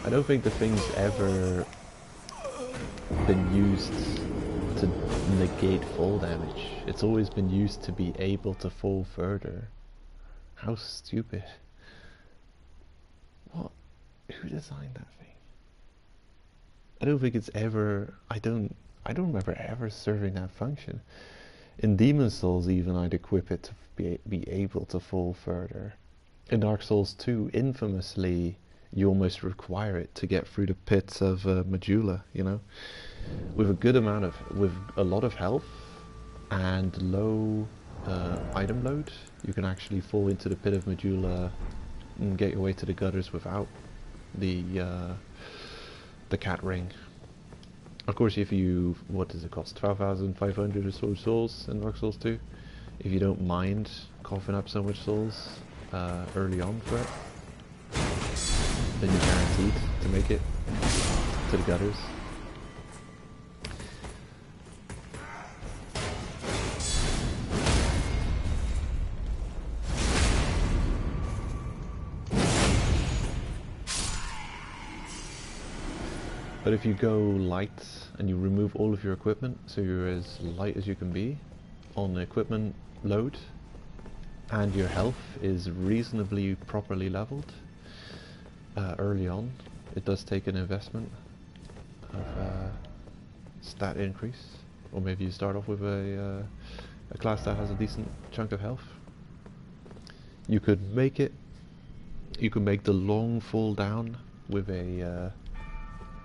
I don't think the thing's ever been used to negate fall damage. It's always been used to be able to fall further. How stupid. What? Who designed that thing? I don't think it's ever... I don't remember ever serving that function. In Demon Souls even I'd equip it to be able to fall further. In Dark Souls 2, infamously, you almost require it to get through the pits of Majula, you know? With a lot of health and low item load, you can actually fall into the pit of Majula and get your way to the gutters without the cat ring. Of course, if you, what does it cost? 12,500 or so souls in Dark Souls 2. If you don't mind coughing up so much souls early on for it, then you're guaranteed to make it to the gutters. But if you go light and you remove all of your equipment, so you're as light as you can be on the equipment load, and your health is reasonably properly leveled early on, it does take an investment of stat increase, or maybe you start off with a class that has a decent chunk of health. You could make it. You could make the long fall down with a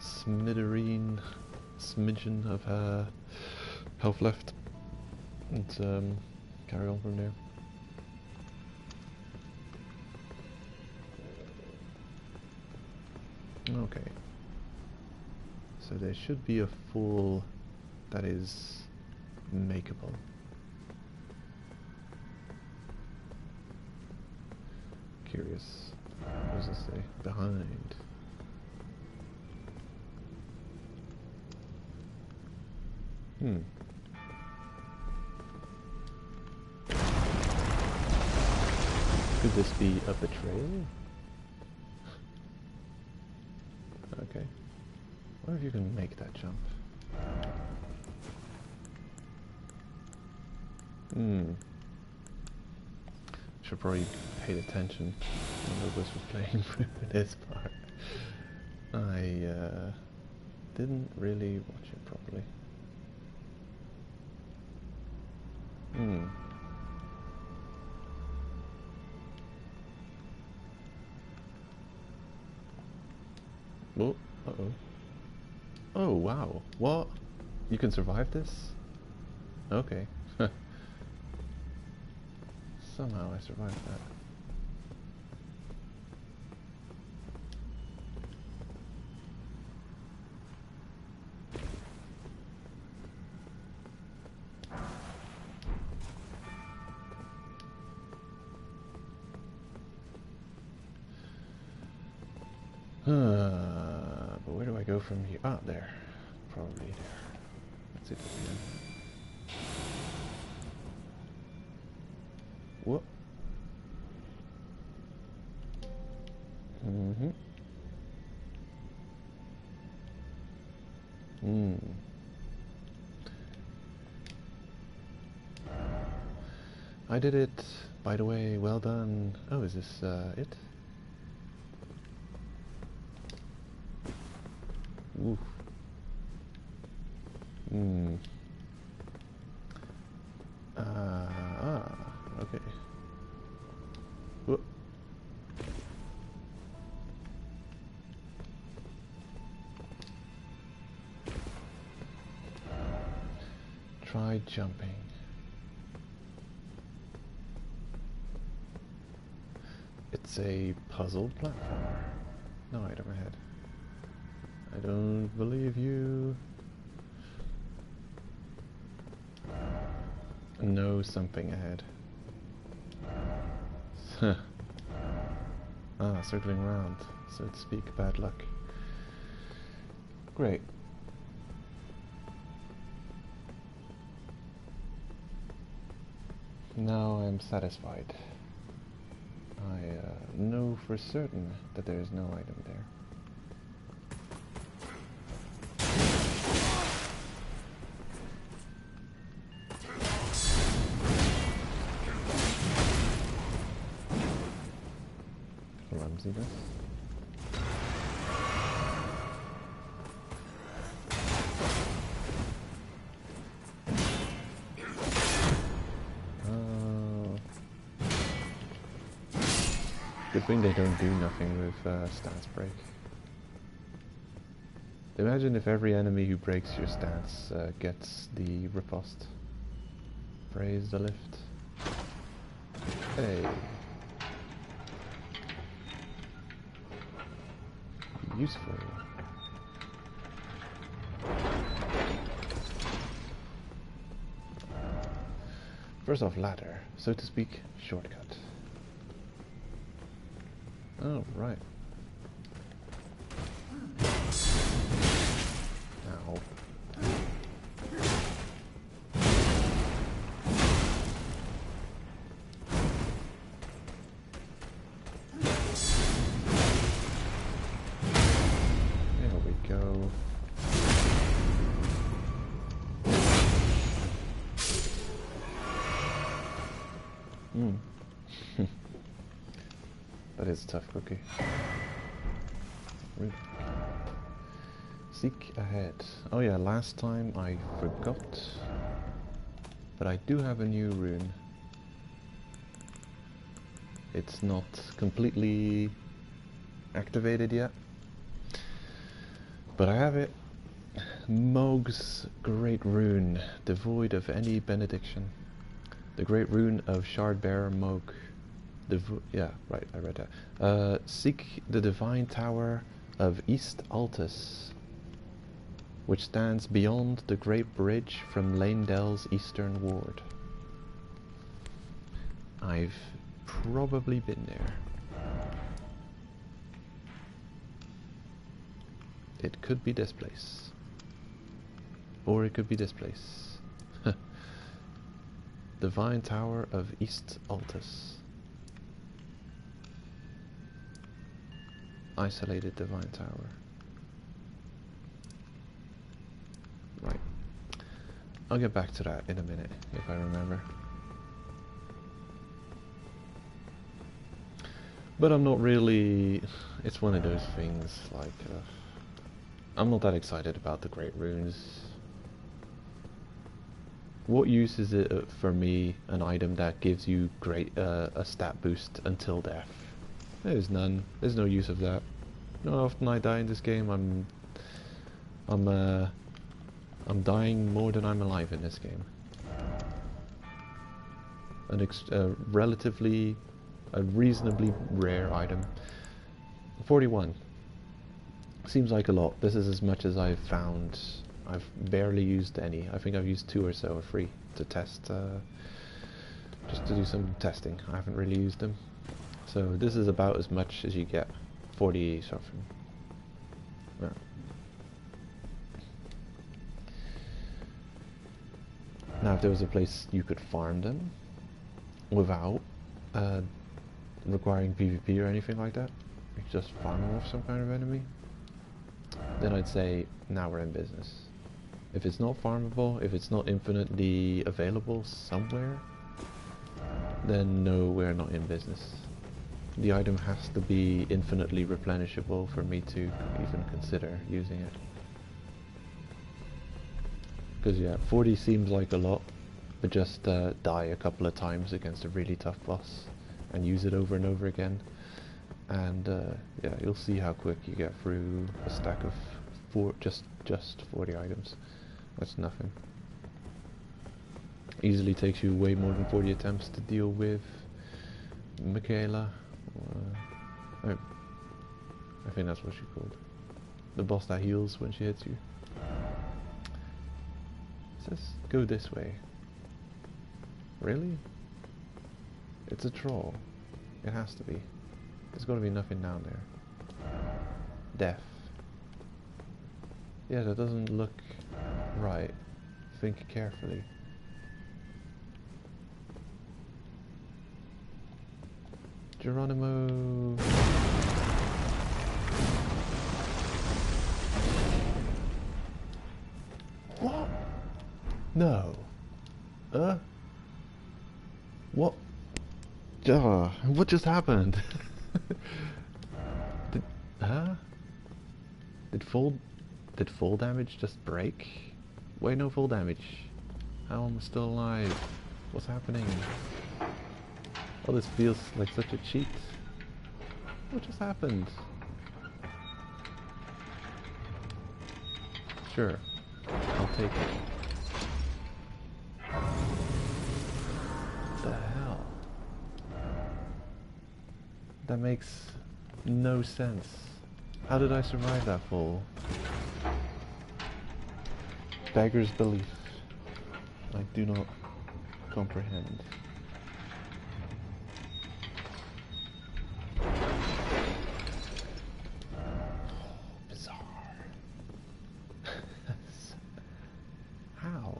smidgen of health left, and carry on from there. Okay, so there should be a fall that is makeable. Curious. What does it say? Behind. Could this be a betrayal? Okay. I wonder if you can make that jump. should probably paid attention when Lobos was playing through this part. I didn't really watch it properly. Oh, uh-oh. Oh, wow. What? You can survive this? Okay. Somehow I survived that. But where do I go from here? Ah, there. Probably there. That's it again. Whoop. I did it, by the way, well done. Oh, is this it? Oof. Okay. Whoop. Try jumping. It's a puzzle platformer. No item ahead. I don't believe you. No something ahead. Circling around, so to speak. Bad luck. Great. Now I'm satisfied. I know for certain that there is no item there. Clumsiness. Good thing they don't do nothing with stance break. Imagine if every enemy who breaks your stance gets the riposte. Praise the lift. Hey. Useful. First off, ladder, so to speak, shortcut. Oh, right. Ow. There we go. That is a tough cookie. Really. Seek ahead. Oh yeah, last time I forgot. But I do have a new rune. It's not completely activated yet. But I have it. Mog's Great Rune, devoid of any benediction. The Great Rune of Shardbearer Mog. Yeah, right, I read that. Seek the Divine Tower of East Altus, which stands beyond the Great Bridge from Lanedell's eastern ward. I've probably been there. It could be this place. Or it could be this place. Divine Tower of East Altus. Isolated Divine Tower. Right. I'll get back to that in a minute, if I remember. But I'm not really... It's one of those things, like... I'm not that excited about the Great Runes. What use is it for me, an item that gives you a stat boost until death? There's none. There's no use of that. You know how often I die in this game? I'm dying more than I'm alive in this game. A reasonably rare item. 41. Seems like a lot. This is as much as I've found. I've barely used any. I think I've used 2 or so free to test, just to do some testing. I haven't really used them. So this is about as much as you get. 40 something. Yeah. Now if there was a place you could farm them without requiring PvP or anything like that, you just farm them off some kind of enemy, then I'd say now we're in business. If it's not farmable, if it's not infinitely available somewhere, then no, we're not in business. The item has to be infinitely replenishable for me to even consider using it. Because yeah, 40 seems like a lot, but just die a couple of times against a really tough boss and use it over and over again, and yeah, you'll see how quick you get through a stack of just 40 items. That's nothing. Easily takes you way more than 40 attempts to deal with Michaela. I think that's what she's called. The boss that heals when she hits you. It says go this way. Really? It's a troll. It has to be. There's got to be nothing down there. Death. Yeah, that doesn't look right. Think carefully. Geronimo. What? No. What? What just happened? Did full damage just break? Wait, no full damage. How am I still alive? What's happening? Oh, this feels like such a cheat. What just happened? Sure, I'll take it. What the hell? That makes no sense. How did I survive that fall? Beggar's belief. I do not comprehend. Bizarre. How?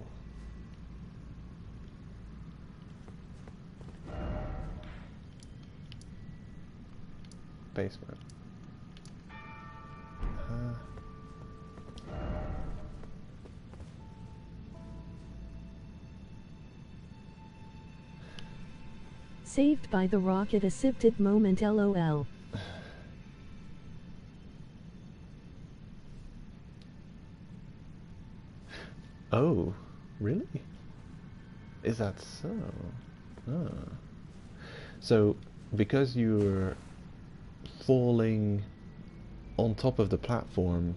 Basement. Saved by the rock at a sifted moment, LOL. Oh, really? Is that so? Oh. So, because you're falling on top of the platform's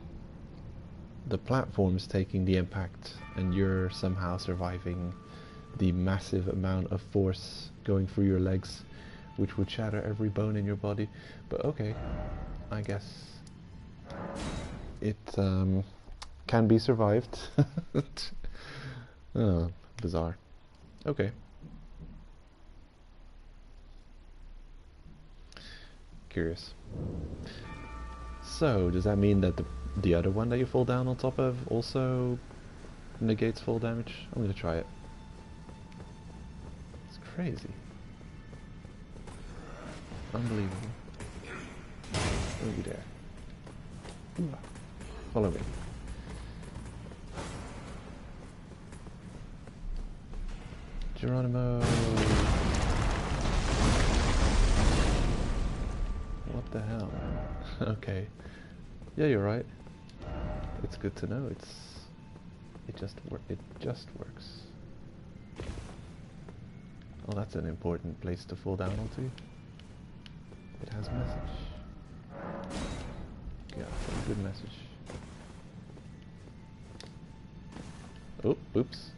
taking the impact, and you're somehow surviving the massive amount of force going through your legs, which would shatter every bone in your body. But okay, I guess it can be survived. Oh, bizarre. Okay. Curious. So, does that mean that the other one that you fall down on top of also negates full damage? I'm gonna try it. It's crazy. Unbelievable. Don't be there. Ooh. Follow me. Geronimo. What the hell, man? Okay. Yeah, you're right. It's good to know. It just works. Oh, that's an important place to fall down onto. It has message. Yeah, a good message. Oh, oops.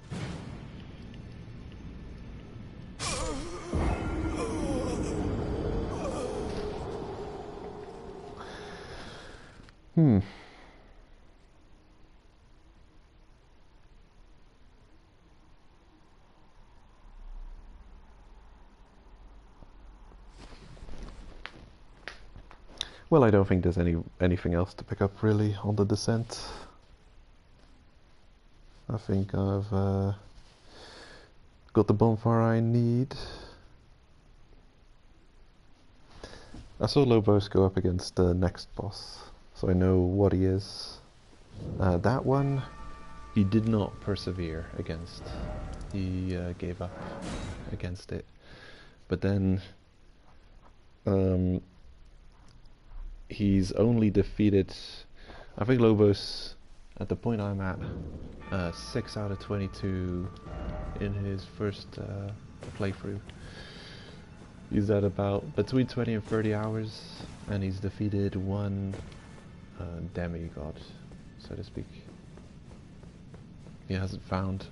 Well, I don't think there's anything else to pick up really on the descent. I think I've got the bonfire I need. I saw Lobos go up against the next boss, so I know what he is. That one, he did not persevere against. He gave up against it. But then, he's only defeated, I think Lobos, at the point I'm at, 6 out of 22 in his first playthrough. He's at about between 20 and 30 hours, and he's defeated one demigod, so to speak. He hasn't found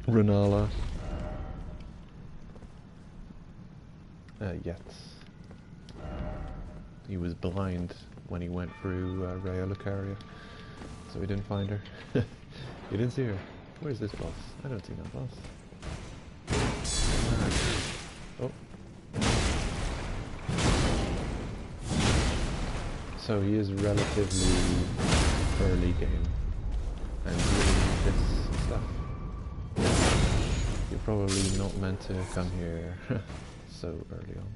Renala yet. He was blind when he went through Rhea Lucaria, so he didn't find her. He didn't see her. Where's this boss? I don't see no boss. Oh. So he is relatively early game, and doing this stuff. You're probably not meant to come here so early on.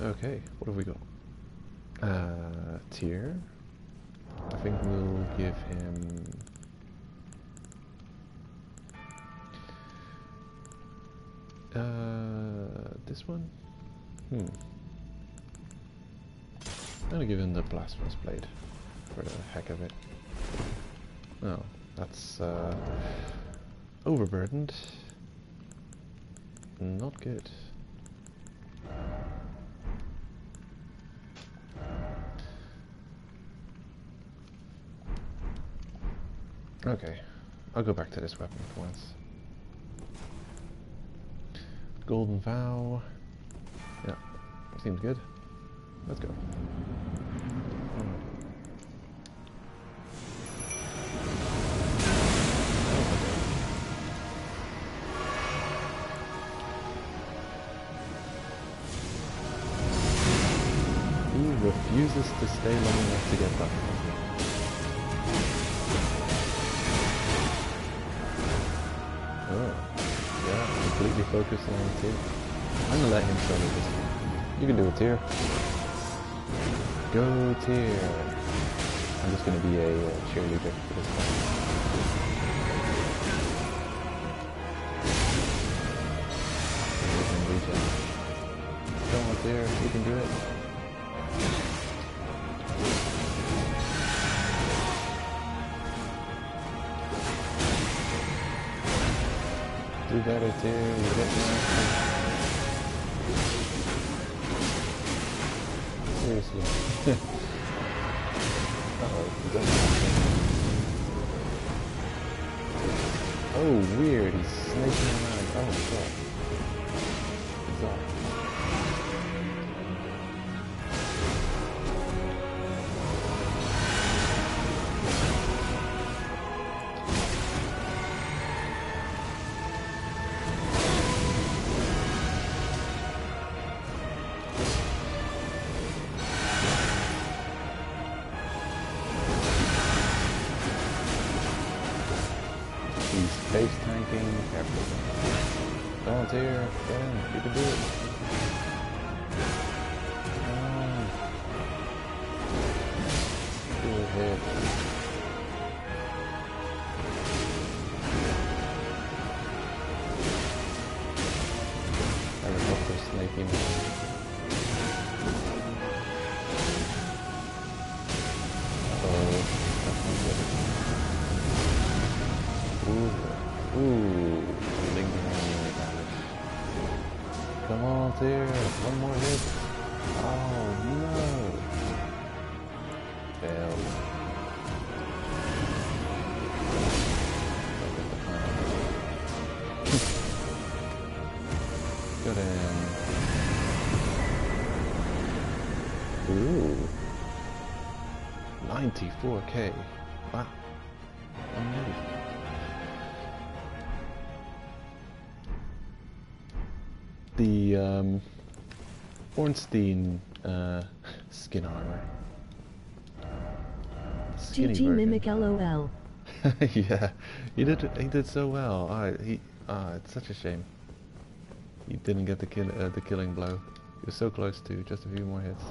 Okay, what have we got? Tier. I think we'll give him... this one? I'm gonna give him the Blasphemous Blade, for the heck of it. Oh, that's overburdened. Not good. Okay, I'll go back to this weapon for once. Golden Vow. Yeah, seems good. Let's go. He refuses to stay long enough to get back. Oh, yeah, completely focused on it too. I'm gonna let him solo this time. You can do it, Tyr. Go, Tyr. I'm just gonna be a cheerleader for this one. Come on, Tyr, you can do it. Do better, Tyr. You're getting there. Seriously. Oh, weird. He's snaking around. Oh my god. Bizarre. Base tanking, everything. Volunteer, go in, you can do it. Go ahead. Ooh, lingering damage. Come on, Tyr, one more hit. Oh no! Failed. Got him. Ooh. 94k. Wow. Amazing. The Ornstein skin armor. Skinny GG version. Mimic LOL. Yeah, he did so well. It's such a shame. He didn't get the killing blow. He was so close to just a few more hits.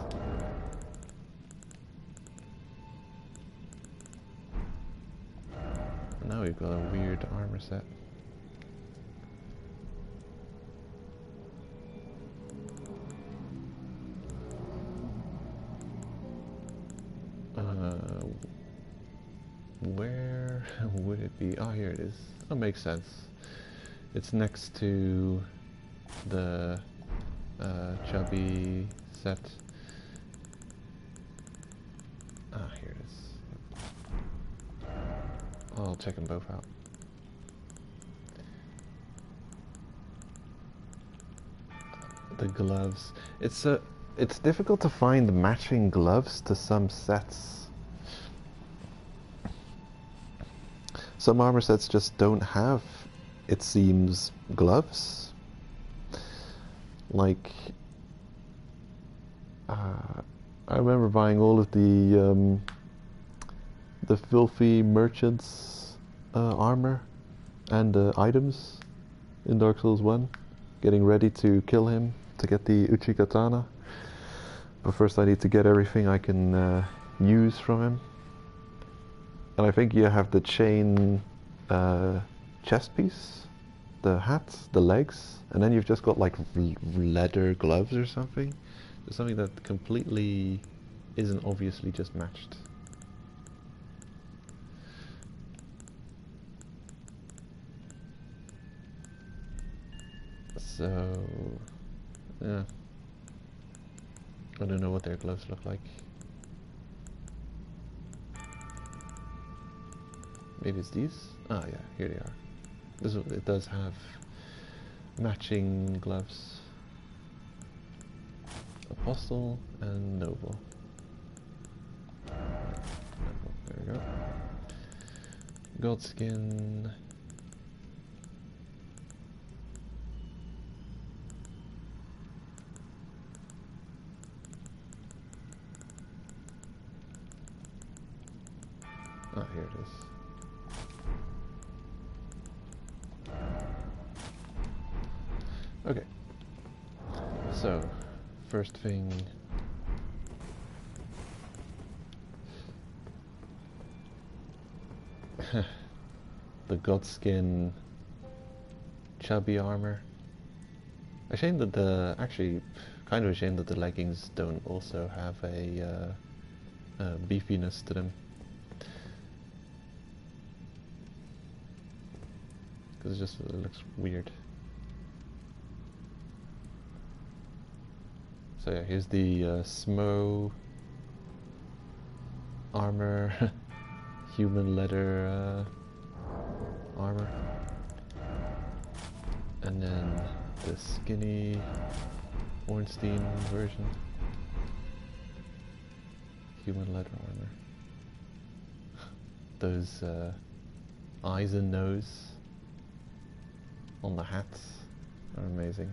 And now we've got a weird armor set. Where would it be? Oh, here it is. That makes sense. It's next to the chubby set. Ah, here it is. I'll check them both out. The gloves. It's difficult to find matching gloves to some sets. Some armor sets just don't have, it seems, gloves. Like, I remember buying all of the filthy merchant's armor and items in Dark Souls 1, getting ready to kill him to get the Uchikatana. But first I need to get everything I can use from him. And I think you have the chain chest piece, the hat, the legs, and then you've just got like leather gloves or something. There's something that completely isn't obviously just matched. So, yeah. I don't know what their gloves look like. Maybe it's these? Ah, yeah, here they are. It does have matching gloves. Apostle and Noble. Noble, there we go. Godskin. Ah, here it is. Okay, so first thing, the Godskin chubby armor. Ashamed that actually kind of ashamed that the leggings don't also have a beefiness to them. Because it looks weird. So yeah, here's the Smo armor, human leather armor, and then the skinny Ornstein version, human leather armor. Those eyes and nose on the hats are amazing.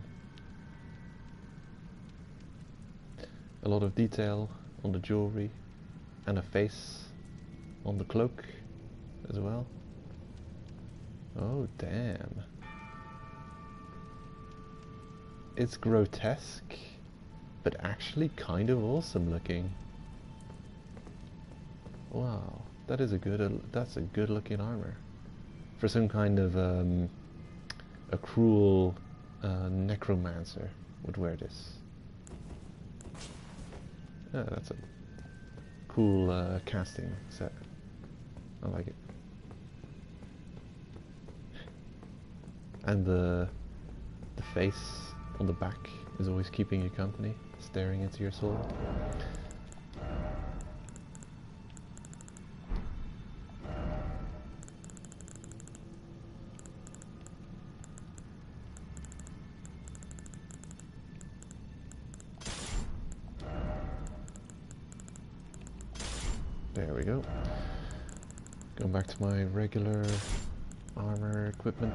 A lot of detail on the jewelry and a face on the cloak as well. Oh damn. It's grotesque, but actually kind of awesome looking. Wow, that's a good looking armor. For some kind of a cruel necromancer would wear this. Yeah, that's a cool casting set. I like it. And the face on the back is always keeping you company, staring into your soul. There we go. Going back to my regular armor equipment.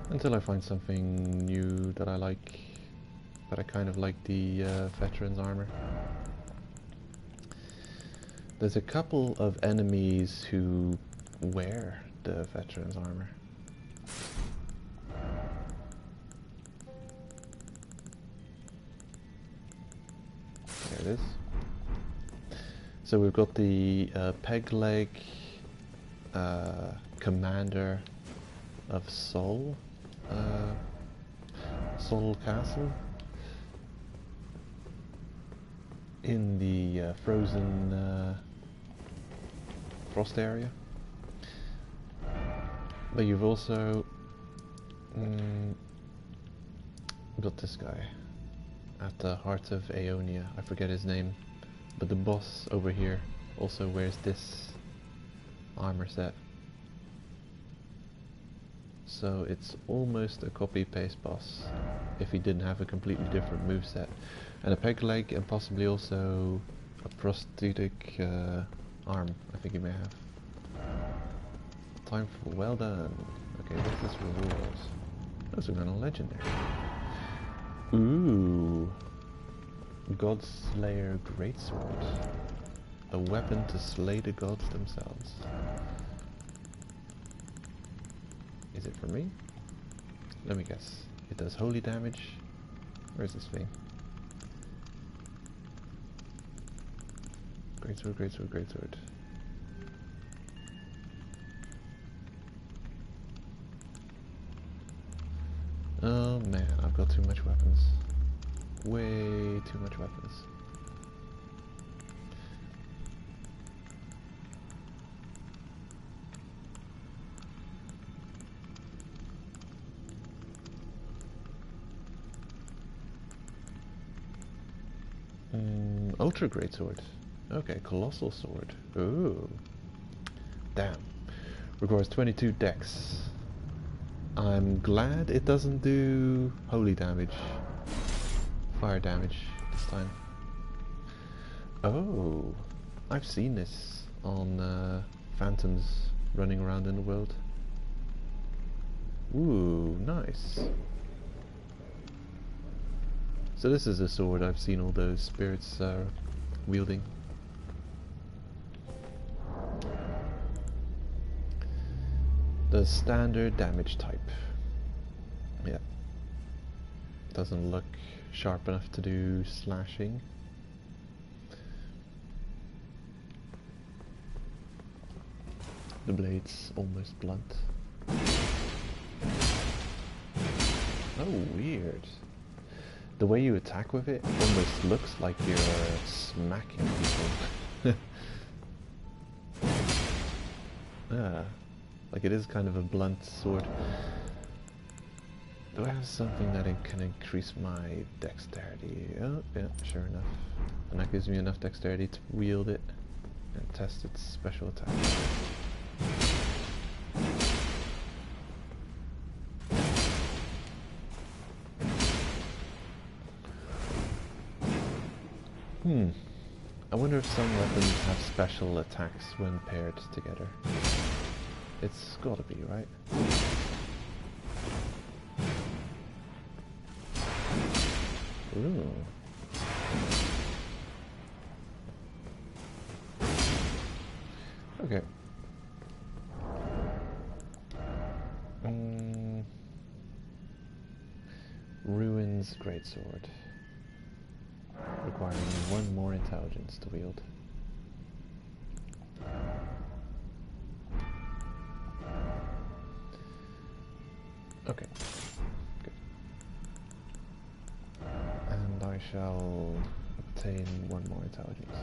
Until I find something new that I like. But I kind of like the veteran's armor. There's a couple of enemies who wear the veteran's armor. There it is. So we've got the peg leg commander of Sol Castle in the frozen frost area. But you've also got this guy at the heart of Aeonia. I forget his name, but the boss over here also wears this armor set. So it's almost a copy-paste boss if he didn't have a completely different moveset. And a peg leg and possibly also a prosthetic arm, I think he may have. Time for well done. Okay, what's this rewards? Oh, some kind of legendary. Ooh. Godslayer Greatsword. A weapon to slay the gods themselves. Is it for me? Let me guess. It does holy damage. Where's this thing? Greatsword, greatsword, greatsword. Oh man, I've got too much weapons. Way too much weapons. Ultra Greatsword. Okay, Colossal Sword. Ooh. Damn. Requires 22 dex. I'm glad it doesn't do holy damage. Fire damage this time. Oh. I've seen this on phantoms running around in the world. Ooh, nice. So this is a sword I've seen all those spirits wielding. The standard damage type. Yeah. Doesn't look sharp enough to do slashing. The blade's almost blunt. Oh, weird. The way you attack with it almost looks like you're smacking people. Like it is kind of a blunt sword. Do I have something that can increase my dexterity? Oh, yeah, sure enough. And that gives me enough dexterity to wield it and test its special attack. I wonder if some weapons have special attacks when paired together. It's gotta be, right? Ooh. Okay. Ruins Greatsword. Requiring one more intelligence to wield. Okay, good. And I shall obtain one more intelligence.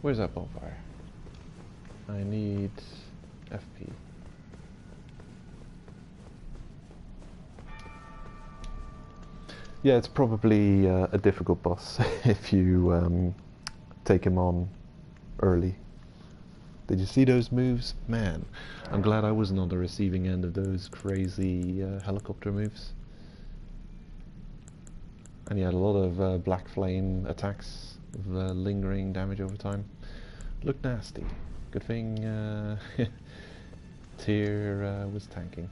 Where's that bonfire? I need FP. Yeah, it's probably a difficult boss if you take him on early. Did you see those moves? Man, I'm glad I wasn't on the receiving end of those crazy helicopter moves. And he had a lot of black flame attacks with lingering damage over time. Looked nasty. Good thing Tyr was tanking.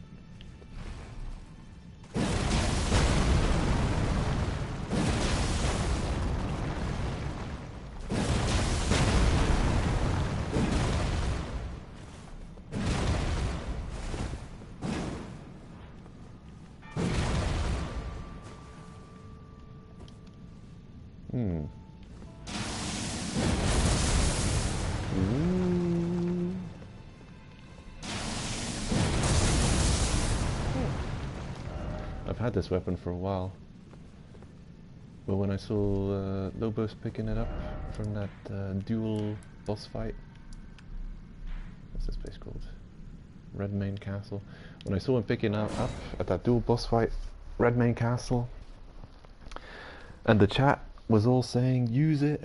Ooh. I've had this weapon for a while, but when I saw Lobos picking it up from that dual boss fight, what's this place called? Redmane Castle. When I saw him picking up at that dual boss fight, Redmane Castle, and the chat was all saying, use it,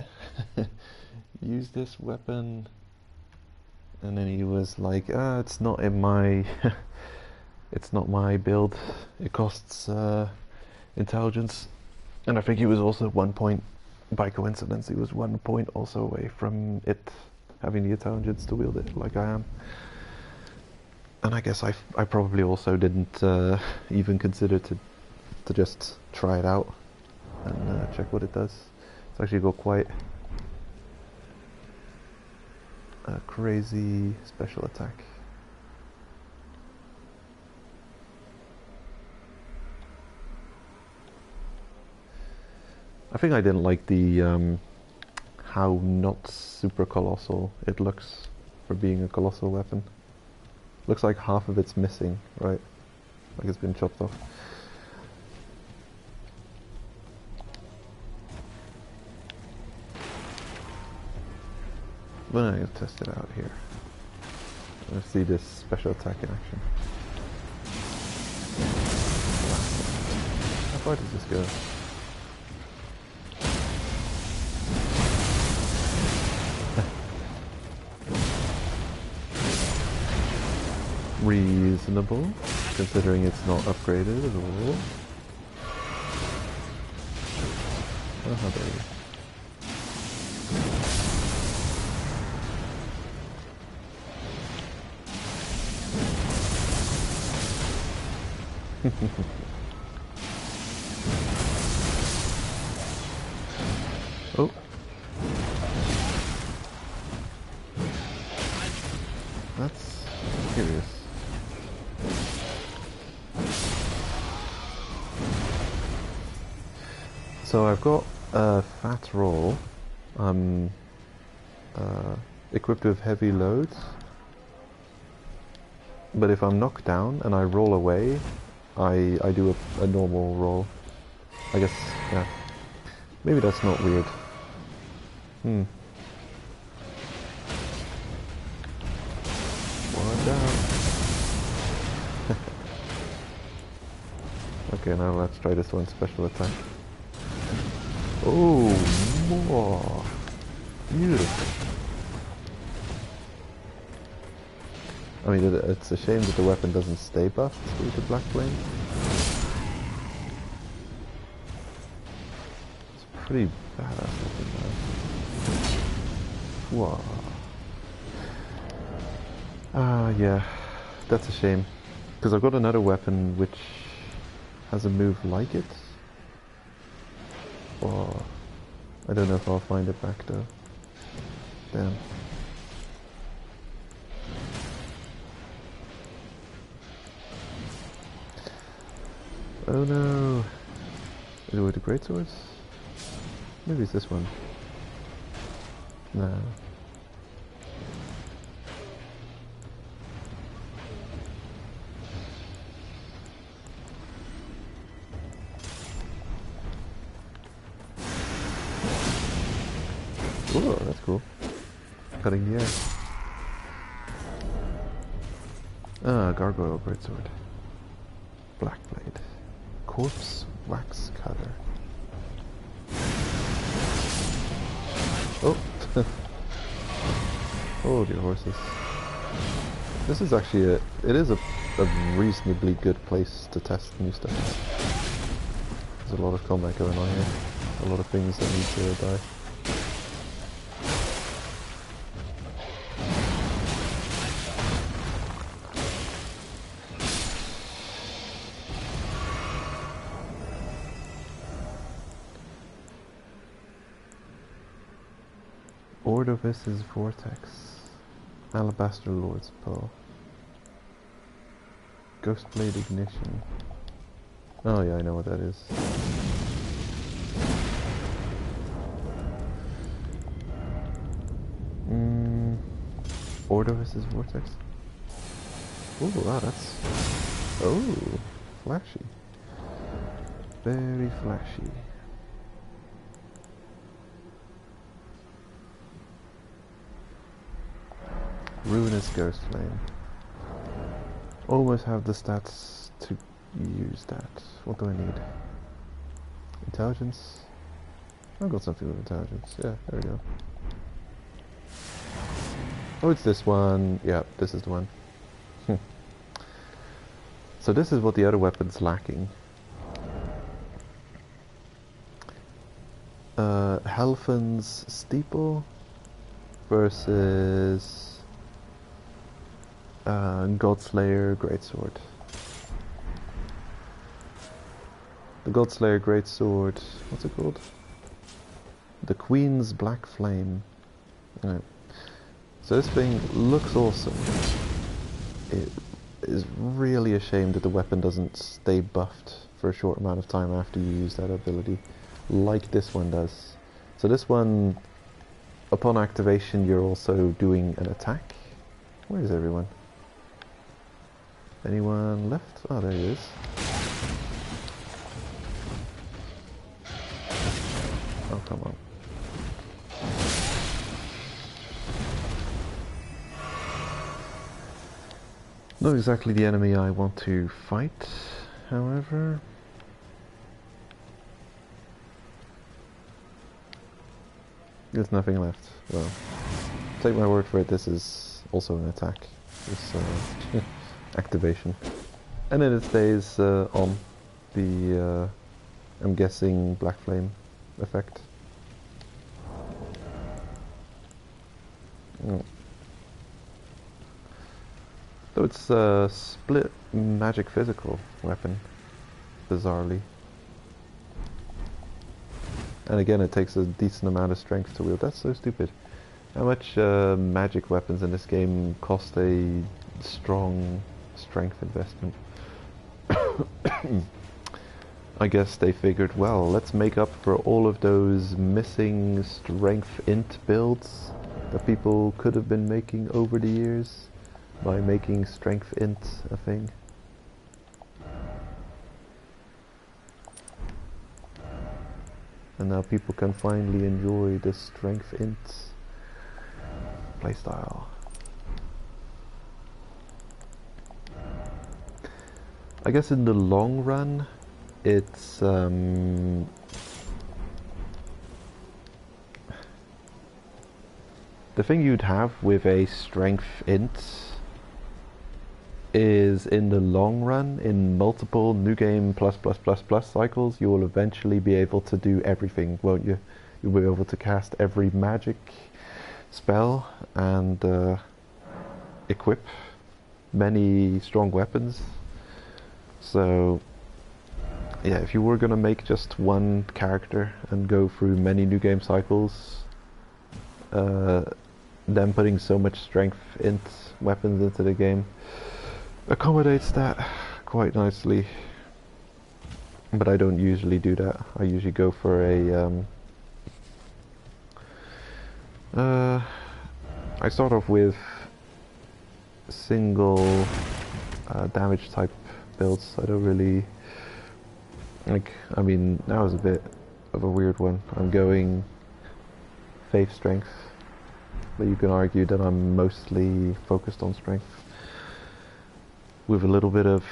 use this weapon, and then he was like, it's not in my, it's not my build, it costs intelligence, and I think he was also at one point, by coincidence, he was 1 point also away from it having the intelligence to wield it like I am. And I guess I probably also didn't even consider to just try it out and check what it does. It's actually got quite a crazy special attack. I think I didn't like the how not super colossal it looks for being a colossal weapon. Looks like half of it's missing, right? Like it's been chopped off. But I'm gonna test it out here. Let's see this special attack in action. How far does this go? Reasonable, considering it's not upgraded at all. Oh, how dare you. Oh. That's curious. So I've got a fat roll, equipped with heavy loads, but if I'm knocked down and I roll away, I do a normal roll. I guess, yeah. Maybe that's not weird. One down. Okay, now let's try this one, special attack. Oh, more. Beautiful. I mean, it's a shame that the weapon doesn't stay buffed with the black flame. It's pretty badass looking now. Whoa. Yeah, that's a shame. Because I've got another weapon which has a move like it. Oh, I don't know if I'll find it back though. Damn. Oh no! Is it with the greatswords? Maybe it's this one. Nah. Oh, that's cool. cutting the air. Ah, gargoyle greatsword. Black blade. Corpse wax cutter. Oh! Hold your horses. This is actually it is a reasonably good place to test new stuff. There's a lot of combat going on here. A lot of things that need to die. Ordovis's Vortex. Alabaster Lord's Pearl. Ghostblade Ignition. Oh yeah, I know what that is. Ordovis's Vortex. Oh wow, that's... Oh, flashy. Very flashy. Ruinous Ghost Flame. Almost have the stats to use that. What do I need? Intelligence? I've got something with intelligence. Yeah, there we go. Oh, it's this one. Yeah, this is the one. So this is what the other weapon's lacking. Helfen's Steeple versus Godslayer Greatsword. The Godslayer Greatsword, what's it called? The Queen's Black Flame. Right. So this thing looks awesome. It is really a shame that the weapon doesn't stay buffed for a short amount of time after you use that ability, like this one does. So this one, upon activation, you're also doing an attack. Where is everyone? Anyone left? Oh, there he is. Oh, come on. Not exactly the enemy I want to fight, however. There's nothing left. Well, take my word for it, this is also an attack. This activation. And then it stays on the, I'm guessing, Black Flame effect. Oh. So it's a split magic physical weapon, bizarrely. And again, it takes a decent amount of strength to wield. That's so stupid. How much magic weapons in this game cost a strong strength investment? I guess they figured, well, let's make up for all of those missing strength int builds that people could have been making over the years by making strength int a thing. And now people can finally enjoy the strength int playstyle. I guess in the long run, it's the thing you'd have with a strength int is in the long run, in multiple New Game plus cycles, you will eventually be able to do everything, won't you? You'll be able to cast every magic spell and equip many strong weapons. So yeah, if you were gonna make just one character and go through many New Game cycles, them putting so much strength int weapons into the game accommodates that quite nicely. But I don't usually do that. I usually go for a I start off with single damage type builds. I don't really like, I mean, that was a bit of a weird one. I'm going faith strength but you can argue that I'm mostly focused on strength, with a little bit of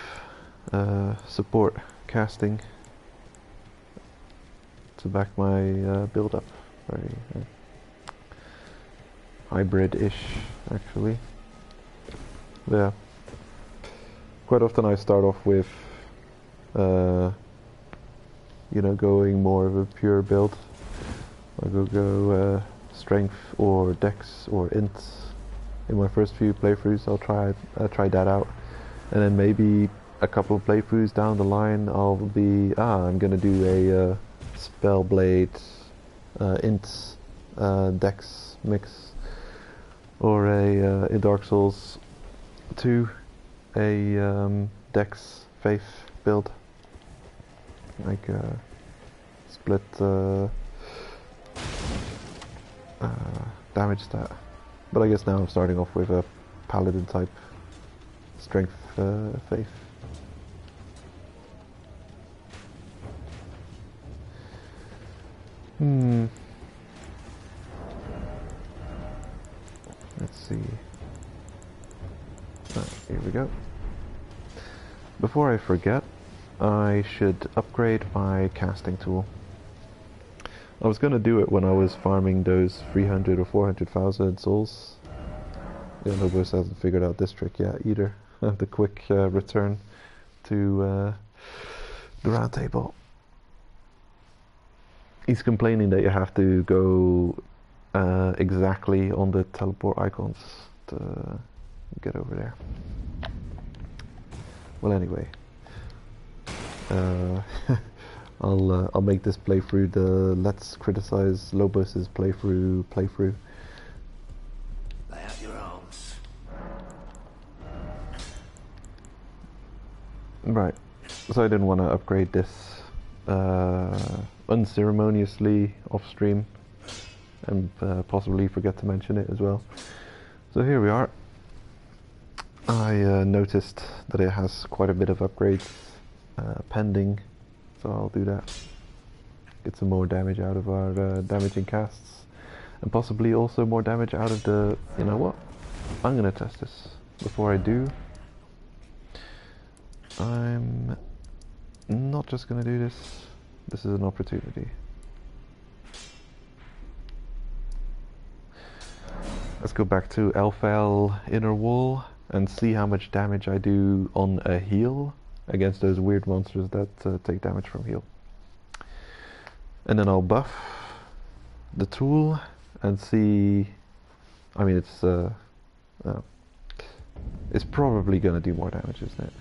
support casting to back my build up. Very hybrid-ish, actually. Yeah. Quite often I start off with, you know, going more of a pure build. I go strength or dex or ints. In my first few playthroughs, I'll try that out, and then maybe a couple of playthroughs down the line, I'll be I'm gonna do a spellblade, ints, dex mix, or a in Dark Souls 2, a dex faith build, like split damage stat. But I guess now I'm starting off with a paladin type strength faith. Let's see. Here we go. Before I forget, I should upgrade my casting tool. I was gonna do it when I was farming those 300 or 400,000 souls. Yeah, Lobos hasn't figured out this trick yet either. The quick return to the round table. He's complaining that you have to go exactly on the teleport icons to get over there. Well, anyway, I'll make this playthrough the Let's Criticize Lobos's playthrough. Lay out your arms. Right, so I didn't want to upgrade this unceremoniously off stream, and possibly forget to mention it as well. So here we are. I noticed that it has quite a bit of upgrades pending, so I'll do that. Get some more damage out of our damaging casts, and possibly also more damage out of the... You know what? I'm gonna test this. Before I do, I'm not just gonna do this. This is an opportunity. Let's go back to Elfal Inner Wall and see how much damage I do on a heal against those weird monsters that take damage from heal. And then I'll buff the tool and see... I mean, it's probably gonna do more damage, isn't it?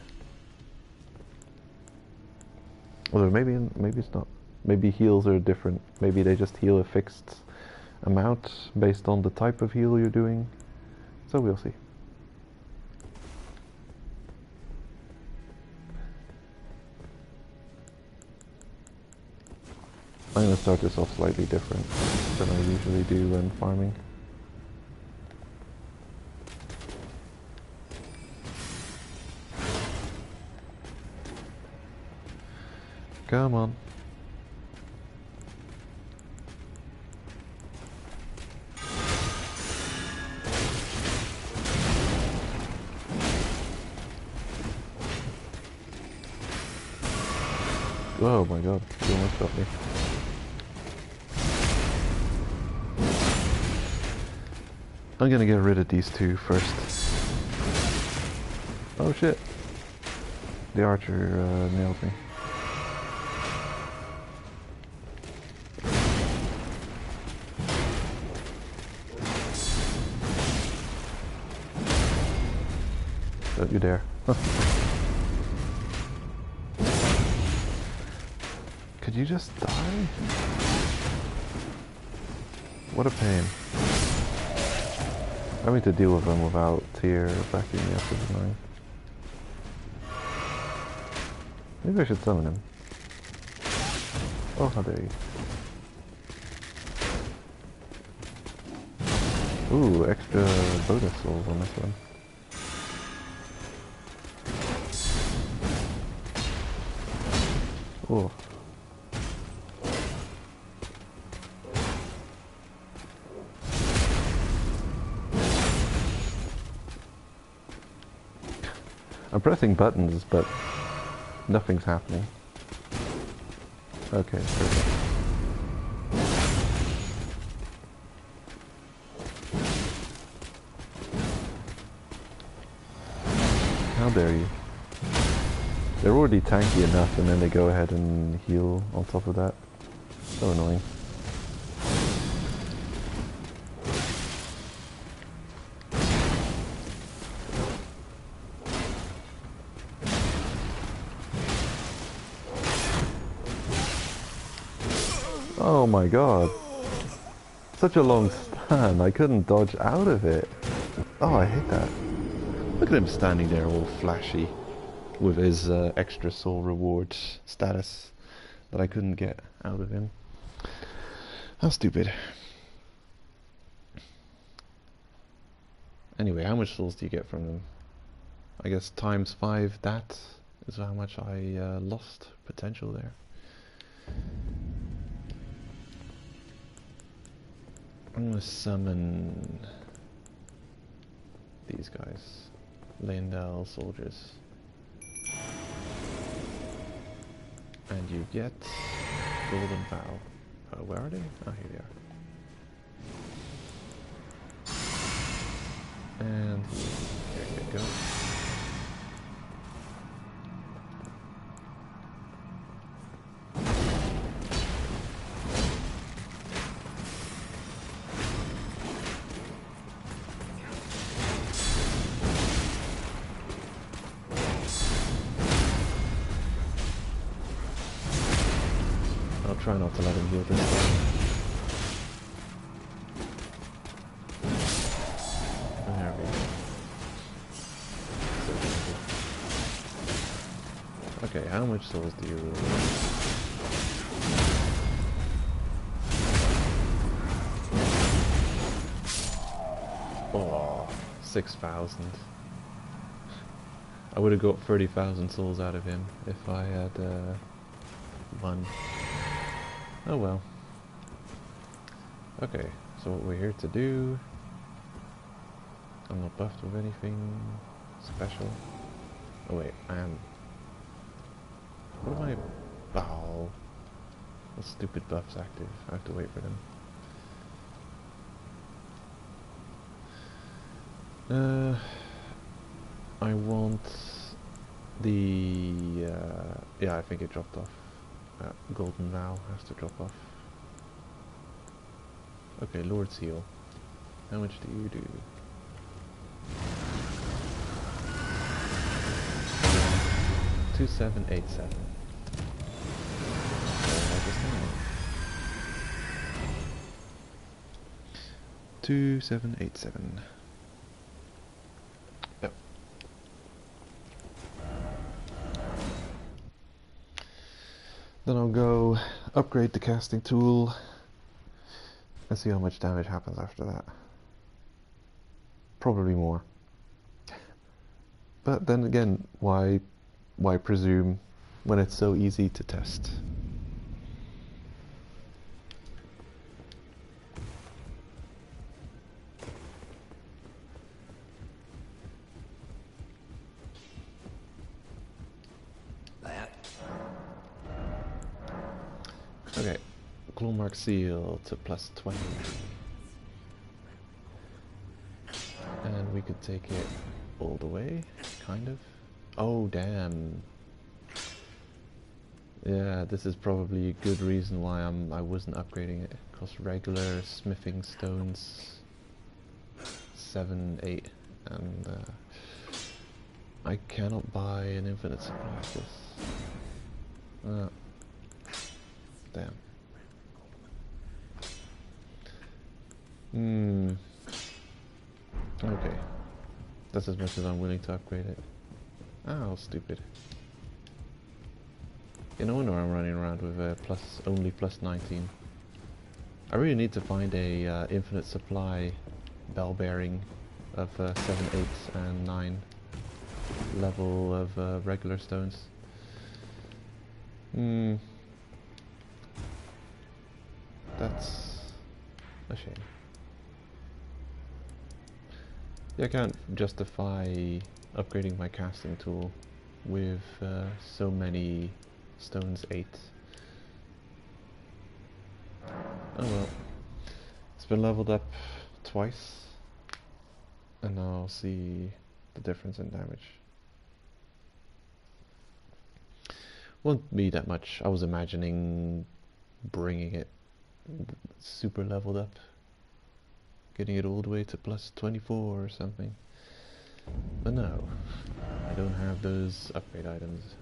Although maybe it's not. Maybe heals are different. Maybe they just heal a fixed amount based on the type of heal you're doing. So we'll see. I'm going to start this off slightly different than I usually do when farming. Come on. Oh my god, you almost got me. I'm gonna get rid of these two first. Oh shit. The archer nailed me. Don't you dare. Could you just die? What a pain. Having to deal with them without Tyr backing me up is annoying. Maybe I should summon him. Oh, how dare you. Ooh, extra bonus souls on this one. Oh. I'm pressing buttons, but nothing's happening. Okay, perfect. How dare you? They're already tanky enough and then they go ahead and heal on top of that. So annoying. Oh my god. Such a long stun, I couldn't dodge out of it. Oh, I hate that. Look at him standing there all flashy with his extra soul reward status that I couldn't get out of him. How stupid. Anyway, how much souls do you get from them? I guess times 5 that is how much I lost potential there. I'm gonna summon these guys. Leyndell soldiers. And you get Golden Vow. Where are they? Oh, here they are. And there you go. I'll try not to let him heal this time. There we go. So easy. Okay, how much souls do you really want? Oh, 6,000. I would have got 30,000 souls out of him if I had won. Oh well. Okay, so what we're here to do... I'm not buffed with anything special. Oh wait, I am. What am I... Oh. What stupid buff's active? I have to wait for them. I want the... yeah, I think it dropped off. Golden Vow has to drop off. Okay, Lord's Heal. How much do you do? Two 787. Two 787. Yep. Then I'll go upgrade the casting tool and see how much damage happens after that. Probably more. But then again, why presume when it's so easy to test? Okay, Clawmark Seal to plus 20. And we could take it all the way, kind of. Oh, damn. Yeah, this is probably a good reason why I wasn't upgrading it. Cost regular smithing stones 7, 8, and I cannot buy an infinite supply of this. Damn. Okay. That's as much as I'm willing to upgrade it. Oh, stupid. No wonder I'm running around with only plus 19. I really need to find a infinite supply bell bearing of 7, 8, and 9 level of regular stones. That's a shame. Yeah, I can't justify upgrading my casting tool with so many stones 8. Oh well. It's been leveled up twice, and now I'll see the difference in damage. Won't be that much. I was imagining bringing it super leveled up, getting it all the way to plus 24 or something. But no, I don't have those upgrade items.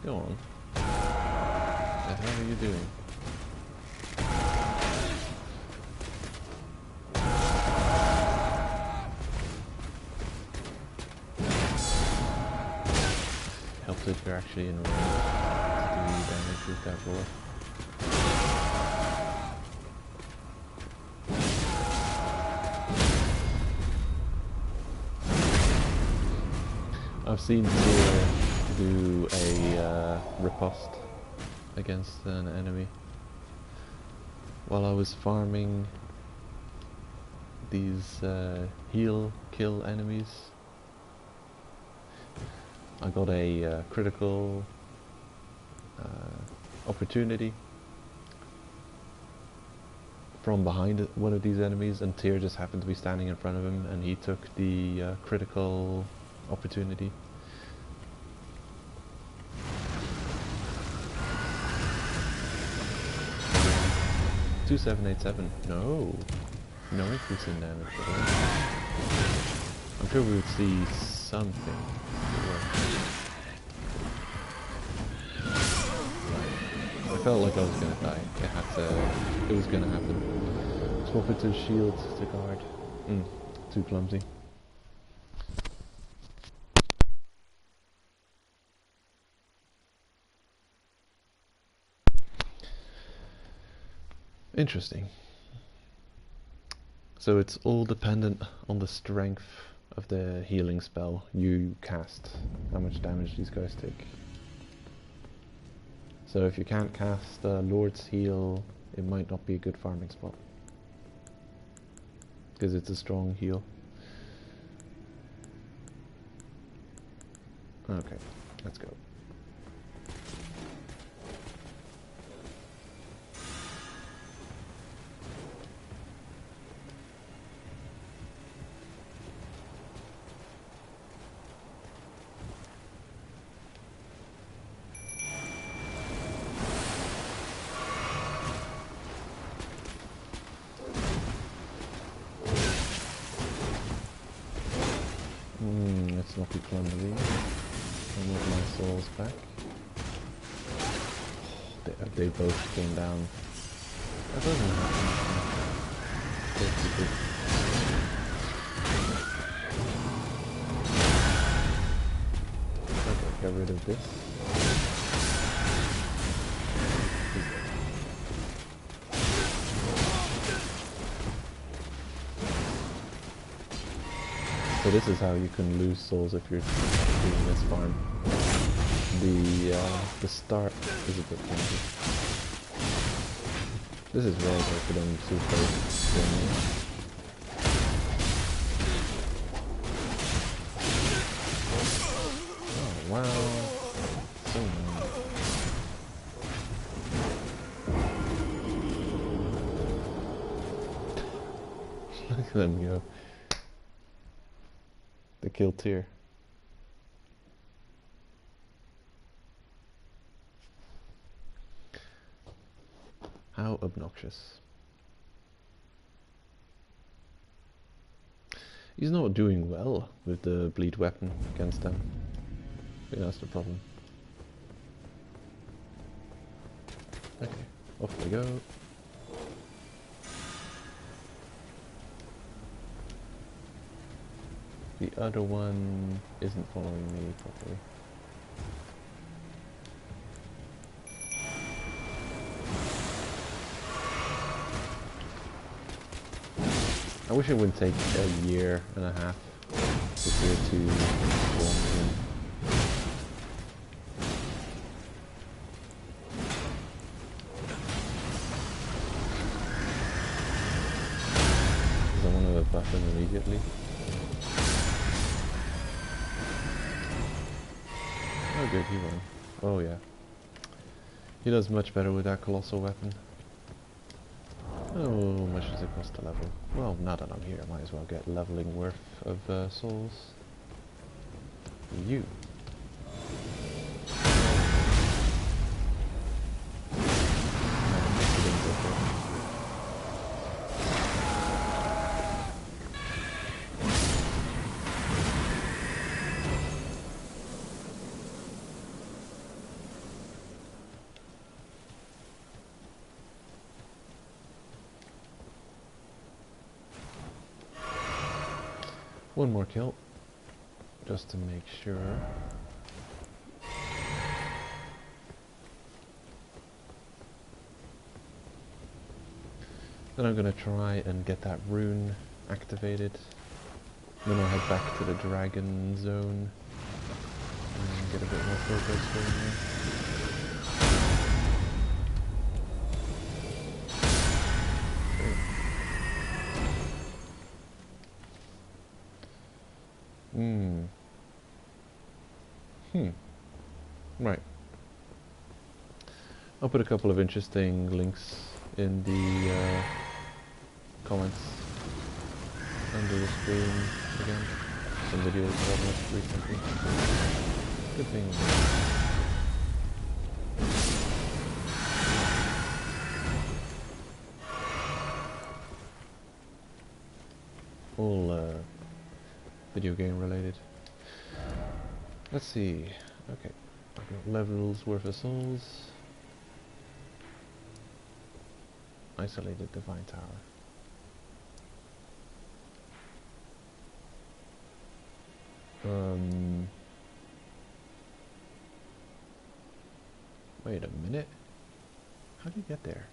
Go on. What the hell are you doing? Helps if you're actually in range to do damage with that roar. I've seen Tyr do a riposte against an enemy while I was farming these heal kill enemies. I got a critical opportunity from behind one of these enemies, and Tyr just happened to be standing in front of him, and he took the critical opportunity. $2,787. No increase in damage. I'm sure we would see something. I felt like I was gonna die. It was gonna happen. Swap it to shield to guard. Too clumsy. Interesting. So it's all dependent on the strength of the healing spell you cast, how much damage these guys take. So if you can't cast Lord's Heal, it might not be a good farming spot, because it's a strong heal. Okay, let's go. Let's not be clumsy. I want my souls back. They both came down. That doesn't happen. Okay, get rid of this. So this is how you can lose souls if you're doing this farm. The start is a bit clumsy. This is rare though for them to play. Oh wow. So nice. Look at them go. They killed Tyr. How obnoxious. He's not doing well with the bleed weapon against them. I think that's the problem. Okay, off we go. The other one isn't following me properly. I wish it wouldn't take a year and a half for tier 2 forms in. Because I want to buff him immediately. Oh good, he won. Oh yeah. He does much better with that colossal weapon. Oh, how much does it cost to level? Well, now that I'm here, I might as well get leveling worth of souls. You. One more kill, just to make sure. Then I'm gonna try and get that rune activated. Then I'll head back to the dragon zone and get a bit more progress going there. Right. I'll put a couple of interesting links in the comments under the screen again. Some videos that I've watched recently. Good thing. All video game related. Let's see. Okay. I've got levels worth of souls. Isolated Divine Tower. Wait a minute. How do you get there?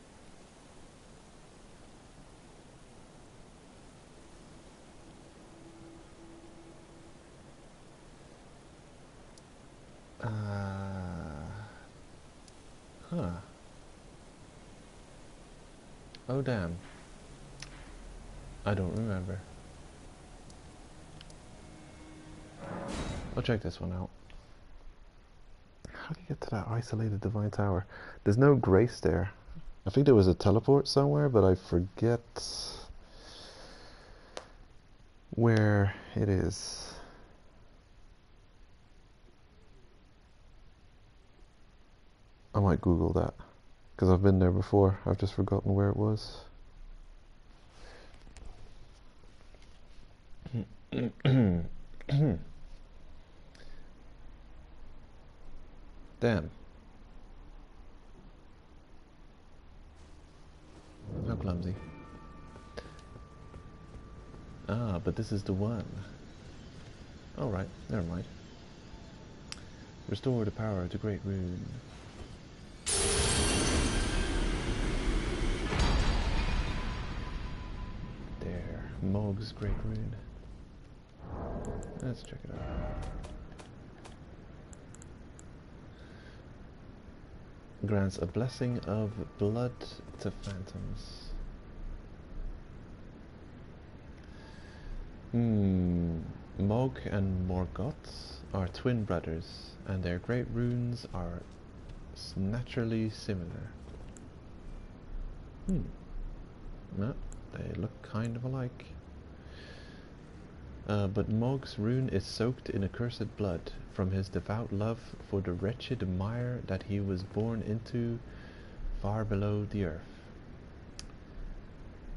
Huh. Oh damn. I don't remember. I'll check this one out. How do you get to that isolated Divine Tower? There's no grace there. I think there was a teleport somewhere, but I forget where it is. I might Google that, because I've been there before. I've just forgotten where it was. Damn. How clumsy. Ah, but this is the one. Alright, never mind. Restore the power to Great Rune. There, Mog's Great Rune. Let's check it out. Grants a blessing of blood to phantoms. Mog and Morgoth are twin brothers, and their great runes are naturally similar. No, they look kind of alike. But Mog's rune is soaked in accursed blood from his devout love for the wretched mire that he was born into far below the earth.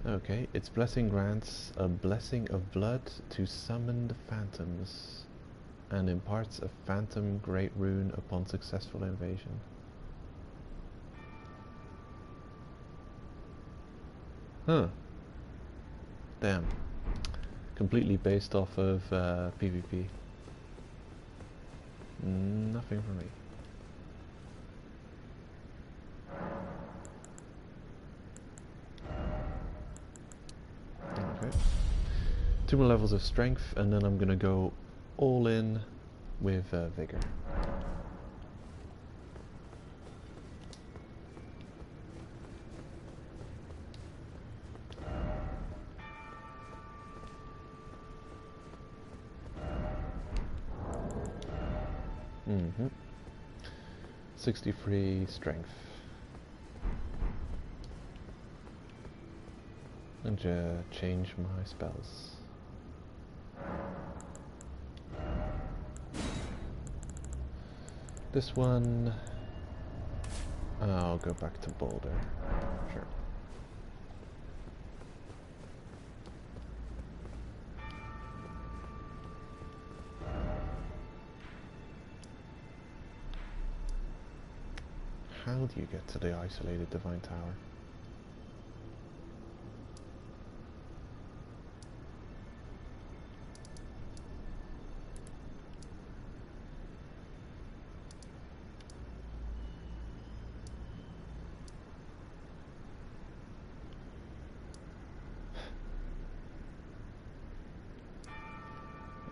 Okay, its blessing grants a blessing of blood to summoned phantoms and imparts a phantom great rune upon successful invasion. Huh. Damn. Completely based off of PvP. Nothing for me. Okay. 2 more levels of strength, and then I'm gonna go all in with vigor. Mm-hmm. 63 strength. And change my spells. This one, I'll go back to Boulder. Sure. How do you get to the isolated Divine Tower?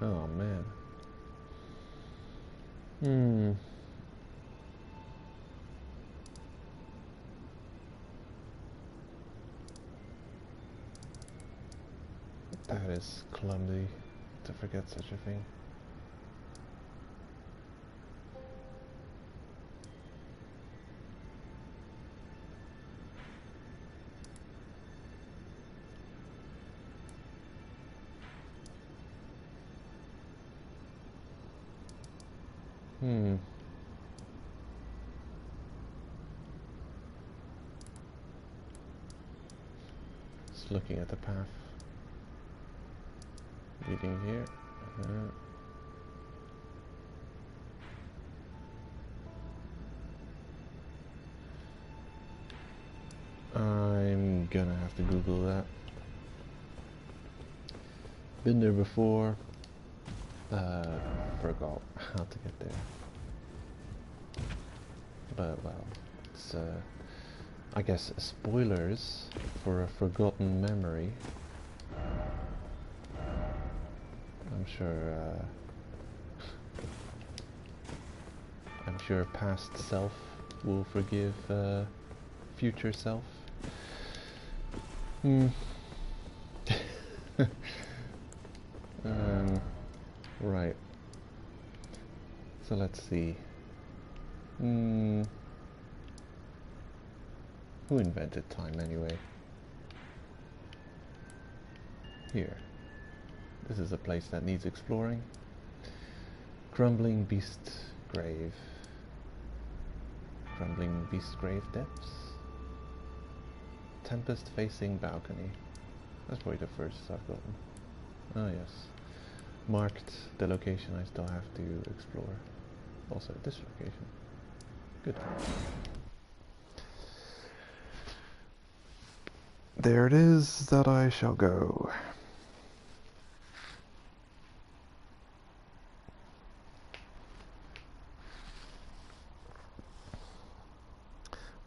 Oh man. That is clumsy to forget such a thing. Just looking at the path leading here. I'm gonna have to Google that. Been there before. Forgot how to get there. But well, it's I guess spoilers for a forgotten memory. I'm sure past self will forgive future self. Right. So let's see. Who invented time anyway? Here. This is a place that needs exploring. Crumbling Beast Grave. Crumbling Beast Grave Depths. Tempest Facing Balcony. That's probably the first I've gotten. Oh yes. Marked the location I still have to explore. Also this location. Good. There it is that I shall go.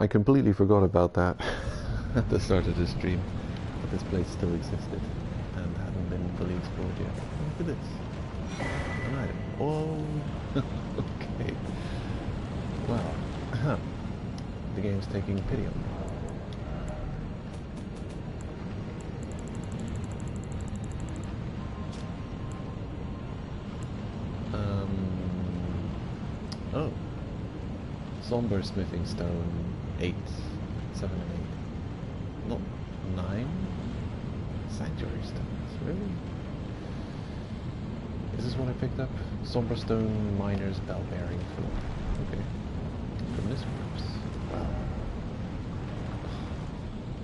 I completely forgot about that at the start of the stream, that this place still existed and hadn't been fully explored yet. Look at this. An item. Oh, okay. Wow. The game's taking pity on me. Oh. Somber Smithing Stone 8, 7 and 8. Not 9? Sanctuary Stones, really? Is this what I picked up? Somber Stone Miner's Bell Bearing 4. Okay. From this corpse. Wow.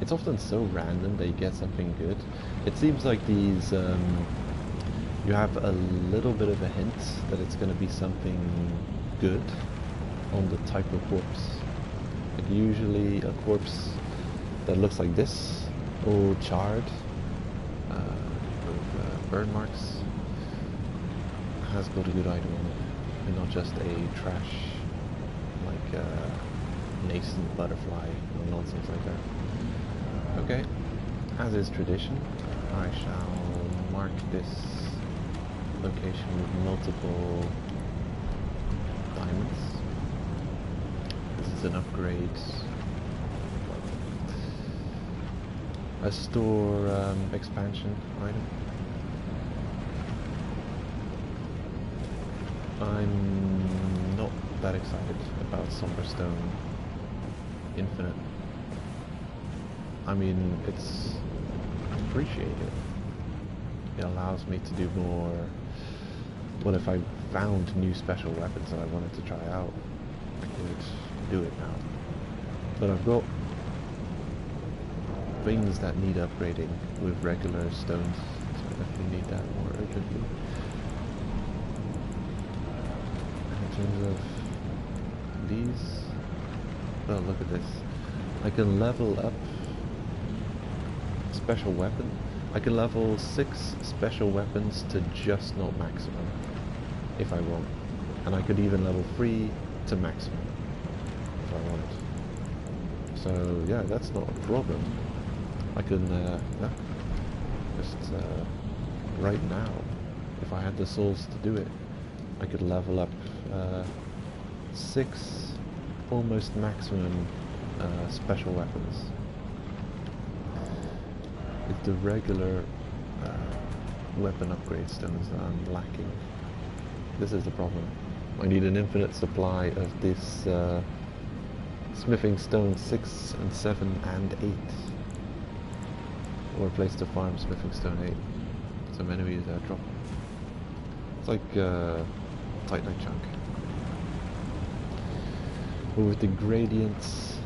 it's often so random that you get something good. It seems like these, you have a little bit of a hint that it's going to be something good on the type of corpse. Like usually a corpse that looks like this, all charred, with burn marks, has got a good item on it, and not just a trash, like nascent butterfly or nonsense like that. Okay, as is tradition, I shall mark this location with multiple diamonds. This is an upgrade, a store expansion item. I'm not that excited about Somberstone Infinite. I mean, it's appreciated. It allows me to do more. Well, if I found new special weapons that I wanted to try out, I could do it now. But I've got things that need upgrading with regular stones, so I definitely need that more urgently. In terms of these, oh, look at this. I can level up special weapon. I can level 6 special weapons to just not maximum if I want. And I could even level 3 to maximum if I want. So yeah, that's not a problem. I can just right now, if I had the souls to do it, I could level up 6 almost maximum special weapons. It's the regular weapon upgrade stones that I'm lacking. This is the problem. I need an infinite supply of this smithing stone 6 and 7 and 8. Or a place to farm smithing stone 8. Some enemies drop. It's like Titanite chunk. But with the gradients,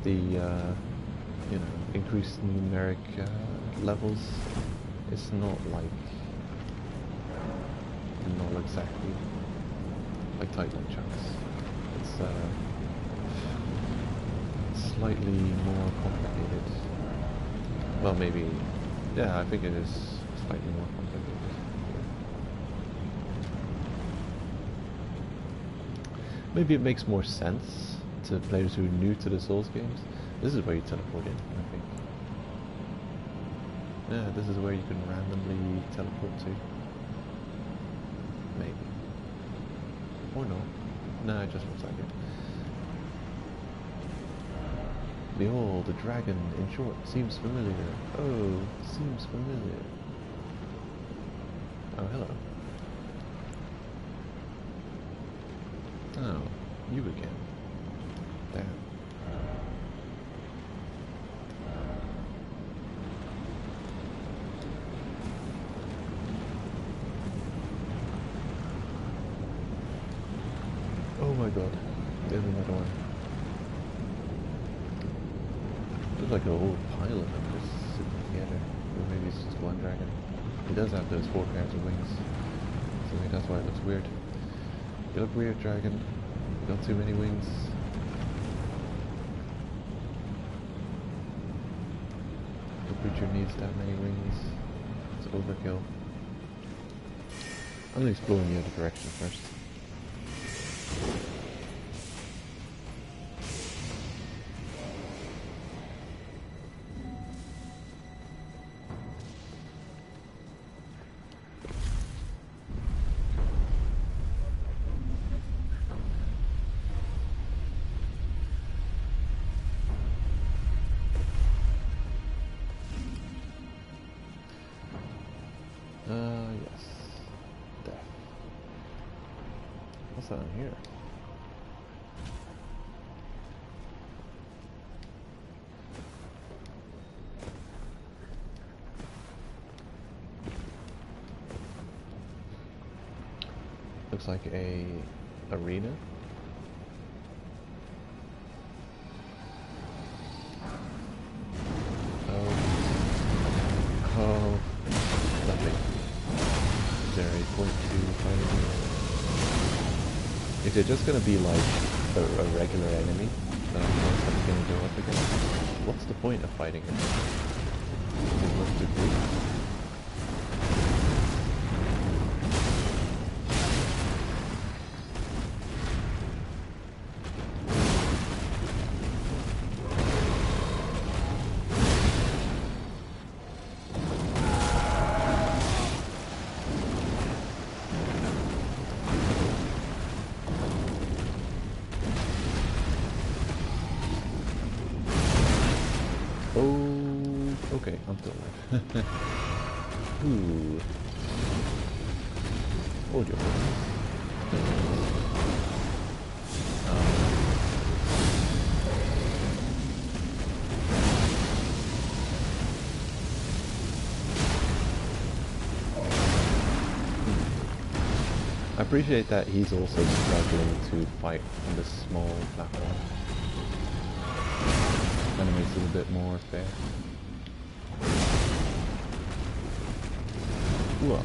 the you know, increased numeric levels, it's not exactly like Titanite chunks. It's slightly more complicated. Well, maybe, yeah, I think it is slightly more complicated. Maybe it makes more sense to players who are new to the Souls games. This is where you teleport in, I think. Yeah, this is where you can randomly teleport to. Maybe. Or not. No, it just looks like it. Behold, the dragon, in short, seems familiar. Oh, seems familiar. Oh, hello. Oh, you again. Damn. Oh my god, there's another one. Looks like a whole pile of them just sitting together. Or maybe it's just one dragon. He does have those 4 pairs of wings, so maybe that's why it looks weird. You look weird, dragon. You got too many wings. The creature needs that many wings. It's overkill. I'm gonna explore in the other direction first. Yes. Death. What's that in here? Looks like a arena. fighting him. If they're just gonna be like a regular enemy that I'm constantly gonna go up against, what's the point of fighting him? Is it worth the grief? Okay, I'm still alive. Ooh. Hold your horses. I appreciate that he's also struggling to fight on this small platform. Kind of makes it a bit more fair. Whoa.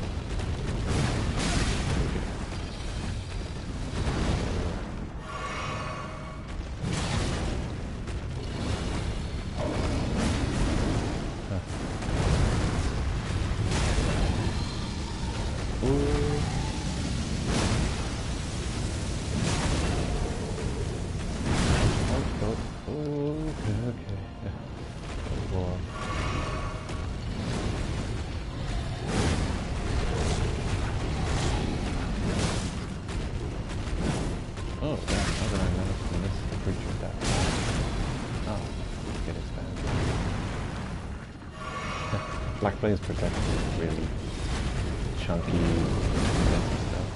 Black Flame's protected is really chunky defensive stuff.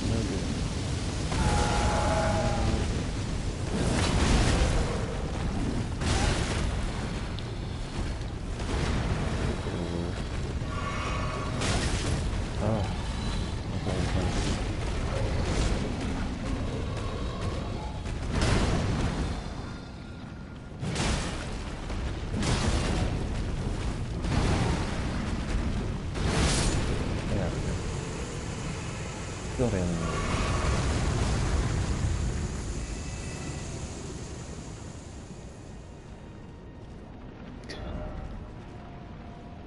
No good. Oh. Got him.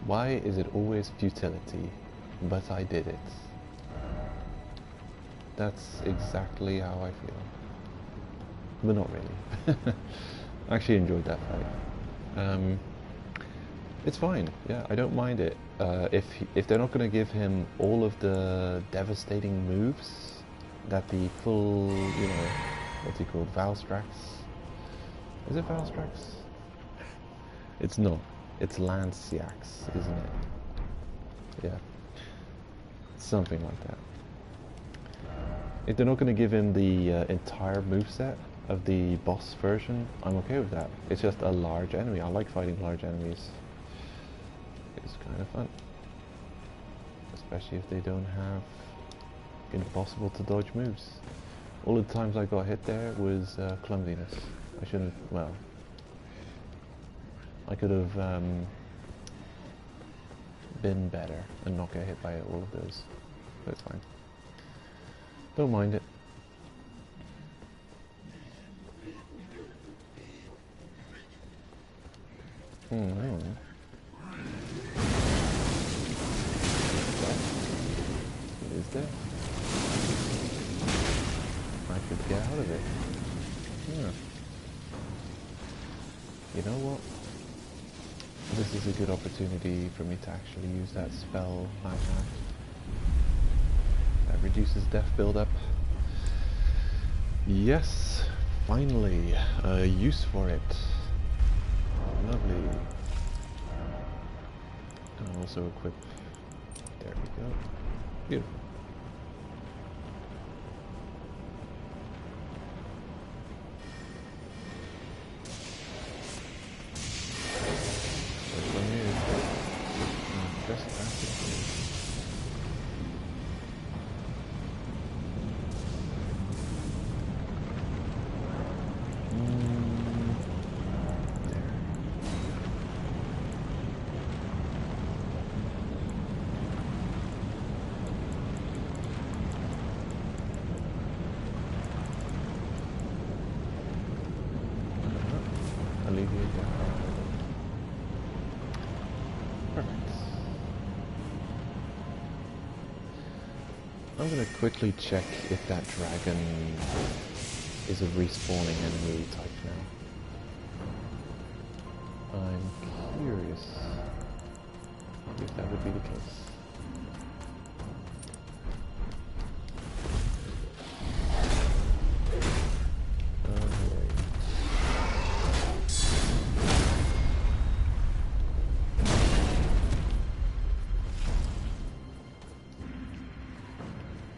Why is it always futility? But I did it. That's exactly how I feel. But not really. I actually enjoyed that fight. It's fine. Yeah, I don't mind it. If they're not going to give him all of the devastating moves that the full, you know, what's he called, Valstrax? Is it Valstrax? It's not. It's Lanciax, isn't it? Yeah. Something like that. If they're not going to give him the entire moveset of the boss version, I'm okay with that. It's just a large enemy. I like fighting large enemies. It's kind of fun. Especially if they don't have impossible to dodge moves. All the times I got hit there was clumsiness. I shouldn't, well, I could have been better and not get hit by all of those. But it's fine. Don't mind it. Is there? I should get out of it. Yeah. You know what? This is a good opportunity for me to actually use that spell I have. That reduces death buildup. Yes, finally, a use for it. Lovely. And I'll also equip. There we go. Beautiful. I'm gonna quickly check if that dragon is a respawning enemy type now. I'm curious if that would be the case.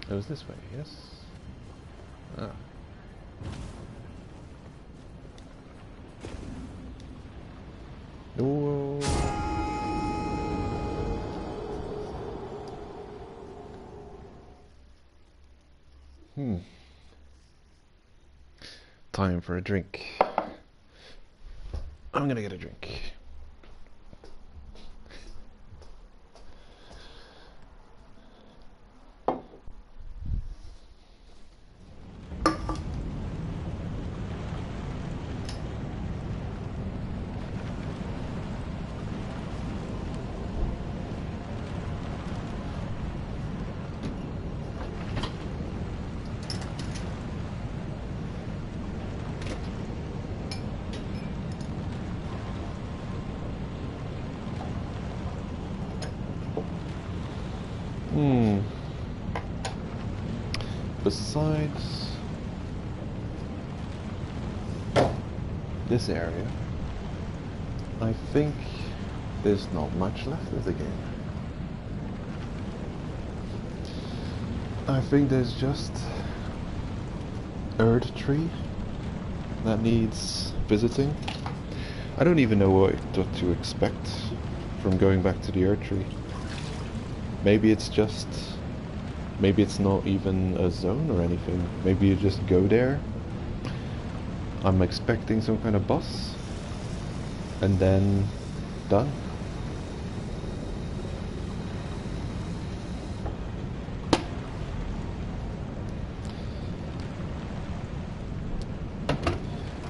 It was this way, yes? Ah. Oh. Time for a drink. I'm gonna get a drink. Besides this area, I think there's not much left of the game. I think there's just Erd Tree that needs visiting. I don't even know what to expect from going back to the Erd Tree. Maybe it's not even a zone or anything. Maybe you just go there. I'm expecting some kind of boss. And then done.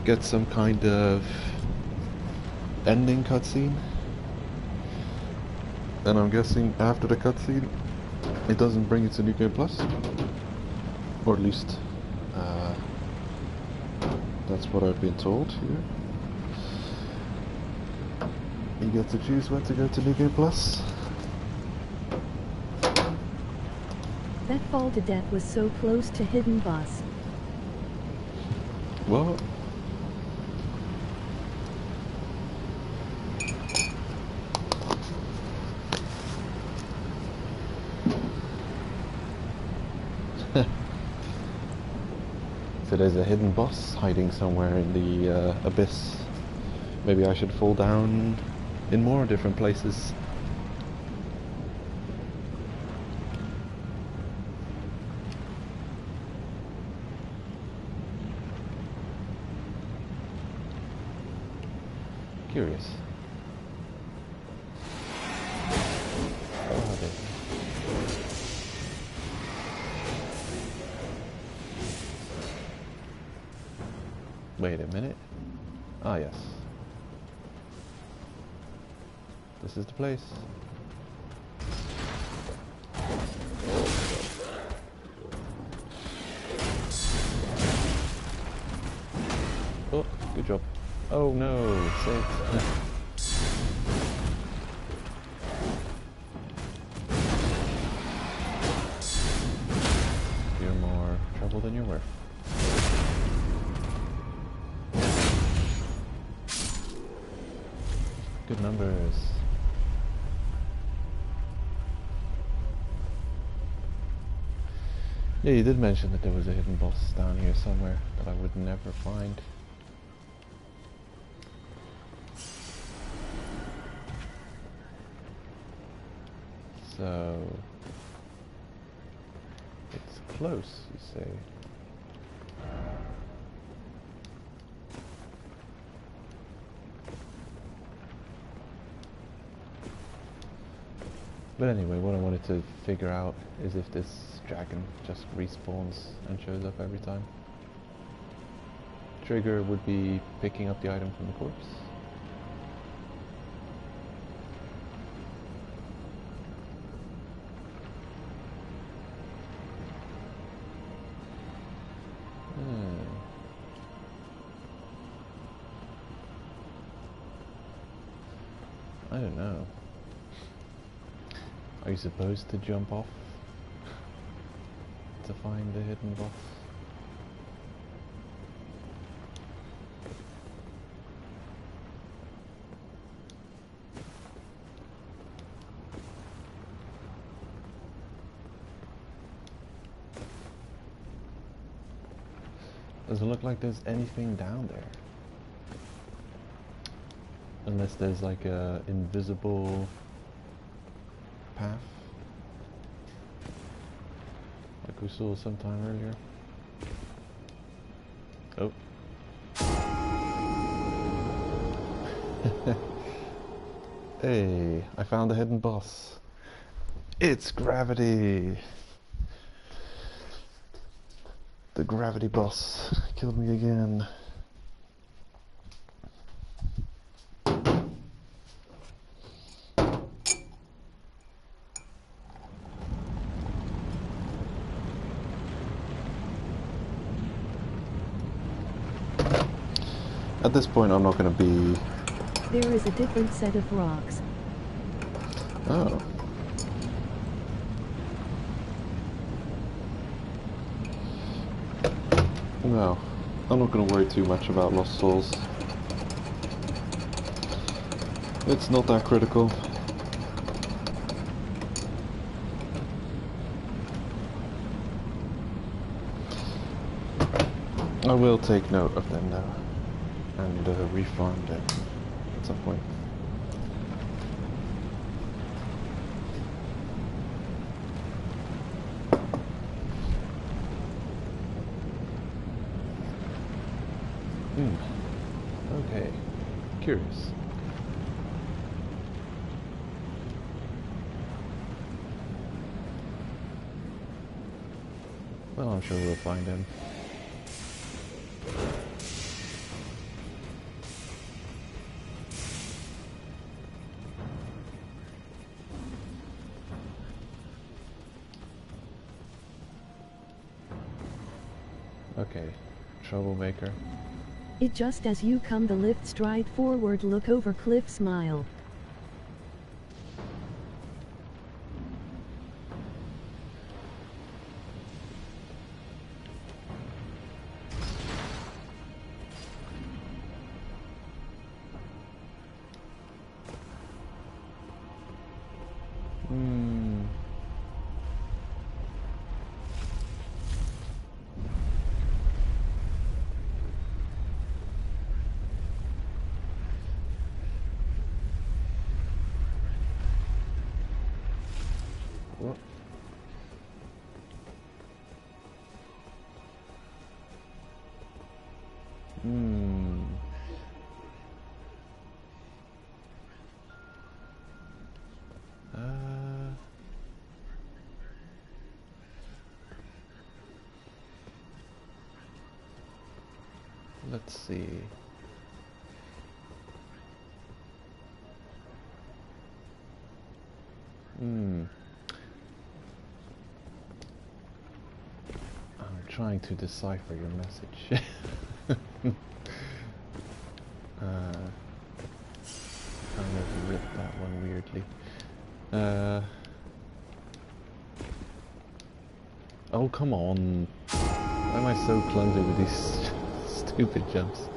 Get some kind of ending cutscene. And I'm guessing after the cutscene it doesn't bring it to New Game Plus, or at least that's what I've been told here. You get to choose when to go to New Game Plus. That fall to death was so close to hidden boss. What? So there's a hidden boss hiding somewhere in the abyss. Maybe I should fall down in more different places. Curious. What are they? Wait a minute. Ah, yes. This is the place. Oh, good job. Oh no, saved. You're more trouble than you're worth. Good numbers. Yeah, you did mention that there was a hidden boss down here somewhere that I would never find. So it's close, you say? But anyway, what I wanted to figure out is if this dragon just respawns and shows up every time. Trigger would be picking up the item from the corpse. I don't know. Are you supposed to jump off to find the hidden boss? Doesn't look like there's anything down there. Unless there's like a invisible path. Like we saw sometime earlier. Oh. Hey, I found a hidden boss. It's gravity. The gravity boss killed me again. At this point, I'm not going to be... There is a different set of rocks. Oh. No, I'm not going to worry too much about Lost Souls. It's not that critical. I will take note of them though, and refarm them at some point. Okay. Curious. Well, I'm sure we'll find him. Okay. Troublemaker. It just as you come the lift stride forward, look over cliff, smile. What? Let's see. I'm trying to decipher your message. Kind of ripped that one weirdly. Oh, come on. Why am I so clumsy with these stupid jumps?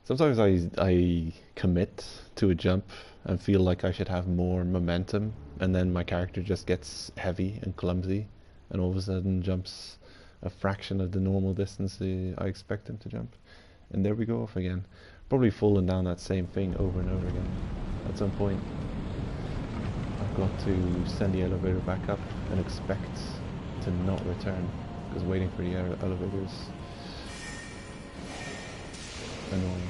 Sometimes I commit to a jump and feel like I should have more momentum, and then my character just gets heavy and clumsy and all of a sudden jumps a fraction of the normal distance I expect him to jump. And there we go off again. Probably falling down that same thing over and over again. At some point I've got to send the elevator back up and expect to not return, because waiting for the elevator is annoying.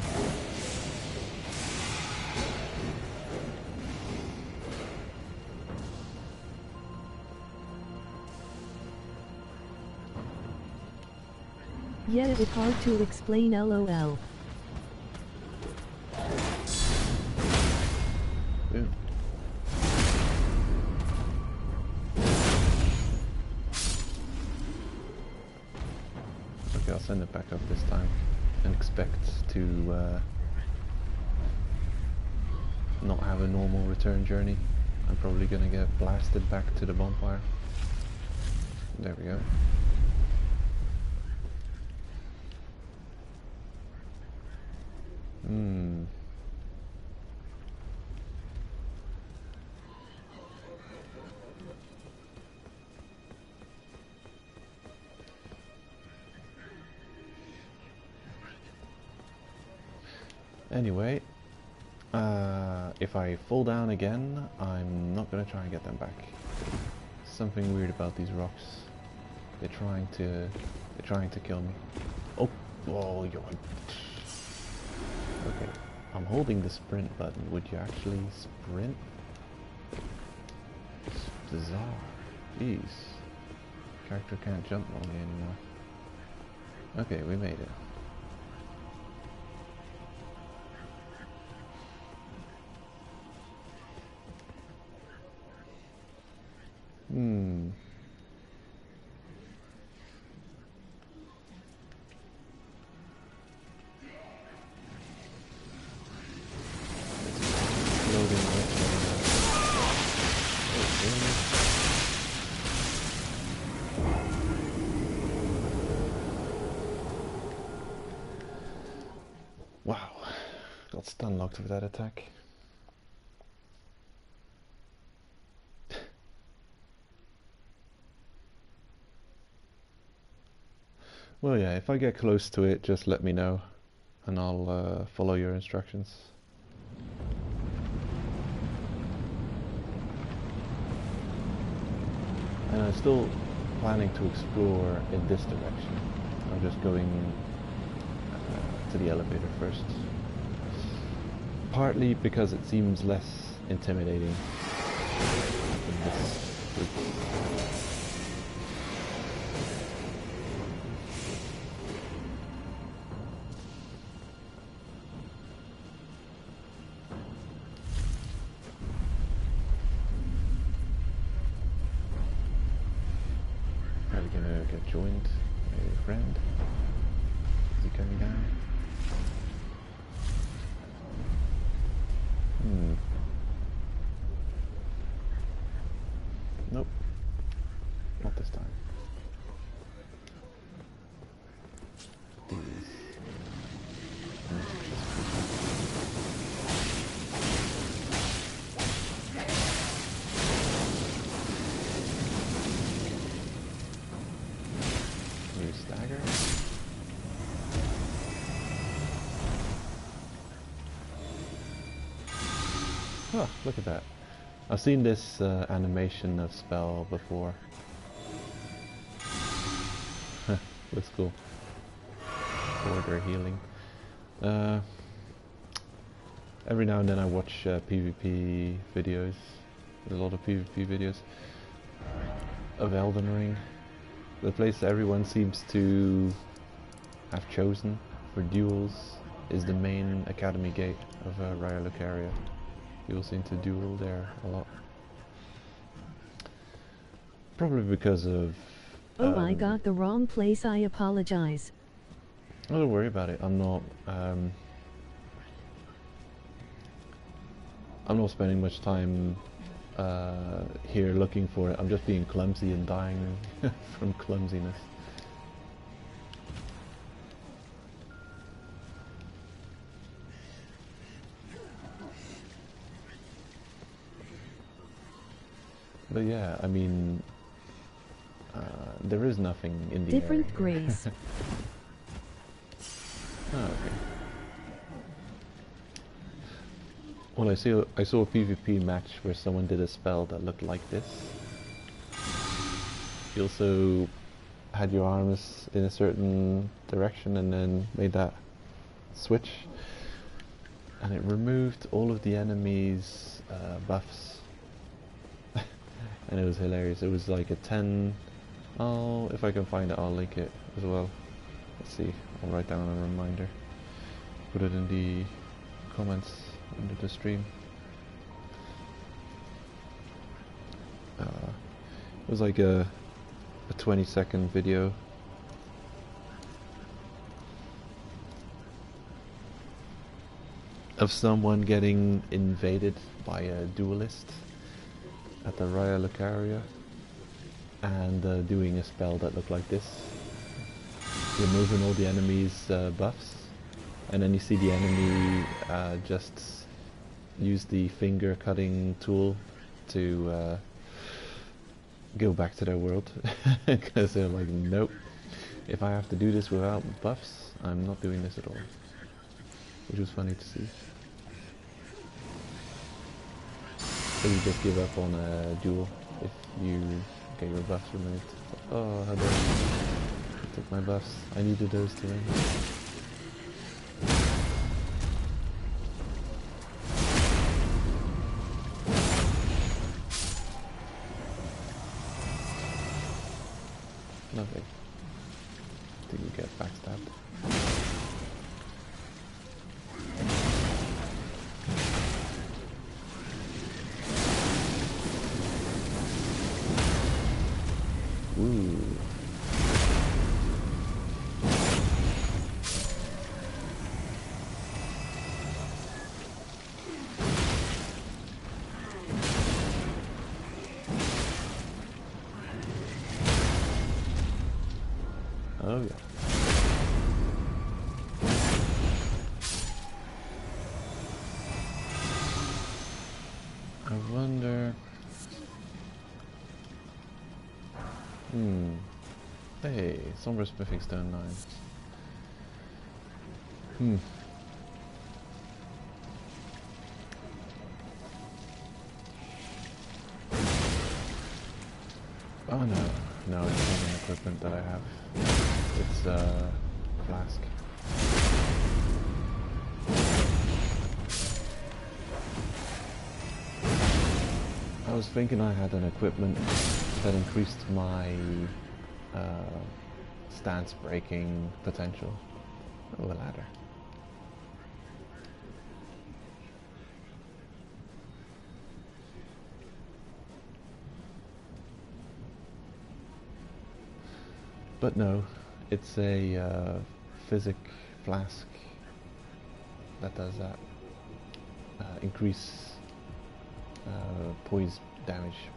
Yeah, it's hard to explain, lol. Yeah. Okay, I'll send it back up this time and expect to not have a normal return journey. I'm probably gonna get blasted back to the bonfire. There we go. Anyway, if I fall down again, I'm not gonna try and get them back. Something weird about these rocks. They're trying to kill me. Oh, whoa, yo. Okay, I'm holding the sprint button. Would you actually sprint? It's bizarre. Jeez. Character can't jump normally anymore. Okay, we made it. Wow, got stun locked with that attack. Well, yeah, if I get close to it, just let me know, and I'll follow your instructions. And I'm still planning to explore in this direction. I'm just going to the elevator first. Partly because it seems less intimidating than this route. Probably gonna get joined by a friend. Is he coming down? Nope. Not this time. These. New stagger. Oh, look at that. I've seen this animation of spell before. Looks cool. Order healing. Every now and then I watch PvP videos. There's a lot of PvP videos of Elden Ring. The place everyone seems to have chosen for duels is the main academy gate of Raya Lucaria. People seem to duel there a lot. Probably because of... Oh, I got the wrong place, I apologize. Oh, don't worry about it. I'm not spending much time here looking for it. I'm just being clumsy and dying from clumsiness. But yeah, I mean, there is nothing in the Different area. grace. Oh, okay. Well, I saw a PvP match where someone did a spell that looked like this. You also had your arms in a certain direction and then made that switch, and it removed all of the enemies' buffs. And it was hilarious. It was like a 10... Oh, if I can find it, I'll link it as well. Let's see. I'll write down a reminder. Put it in the comments under the stream. It was like a 20-second video. of someone getting invaded by a duelist at the Raya Lucaria and doing a spell that looked like this. Removing all the enemy's buffs, and then you see the enemy just use the finger cutting tool to go back to their world because they're like, nope, if I have to do this without buffs, I'm not doing this at all. Which was funny to see. So you just give up on a duel if you get your buffs removed. Oh, how dare you. I took my buffs. I needed those to win. Lovely. Did you get backstabbed? Ooh. Oh yeah. I wonder... Hey, Somber Smithing Stone 9. Oh no, it's not an equipment that I have. It's a flask. I was thinking I had an equipment that increased my stance breaking potential. Oh, a ladder. But no, it's a physic flask that does that. Increase poise damage.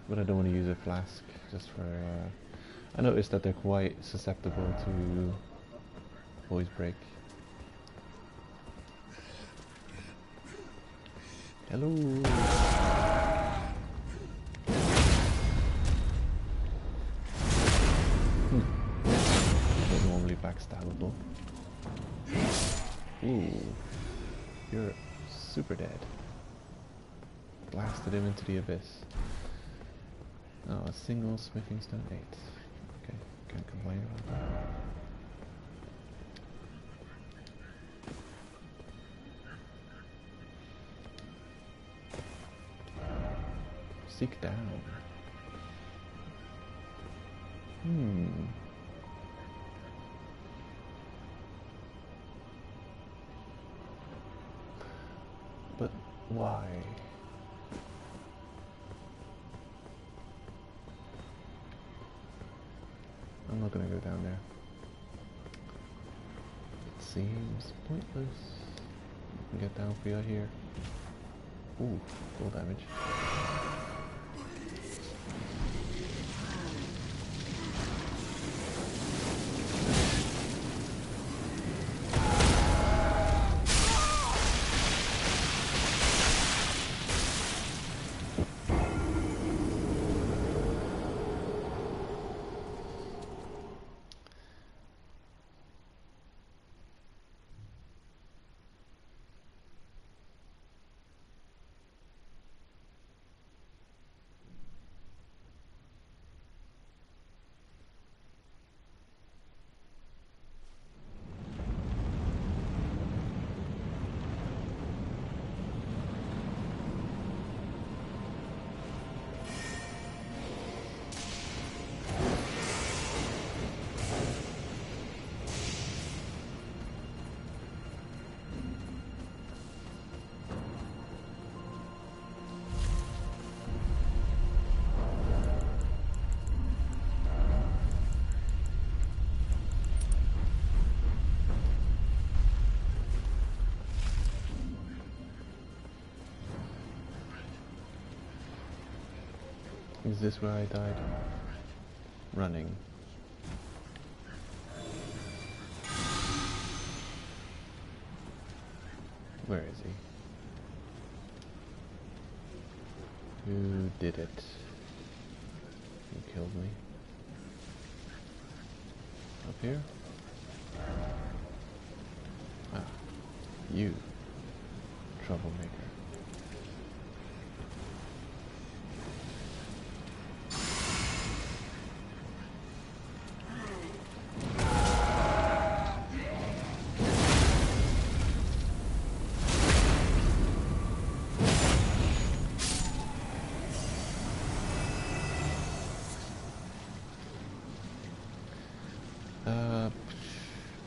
But I don't want to use a flask just for... I noticed that they're quite susceptible to poise break. Hello! Not normally backstabbable. Ooh, you're super dead. Blasted him into the abyss. Oh, a single smithing stone 8. Okay, can't complain about that. Seek down. But why? I'm not gonna go down there. It seems pointless. I can get down for you here. Ooh, full damage. Is this where I died? Running. Where is he? Who did it? Who killed me? Up here? Ah, you. Troublemaker.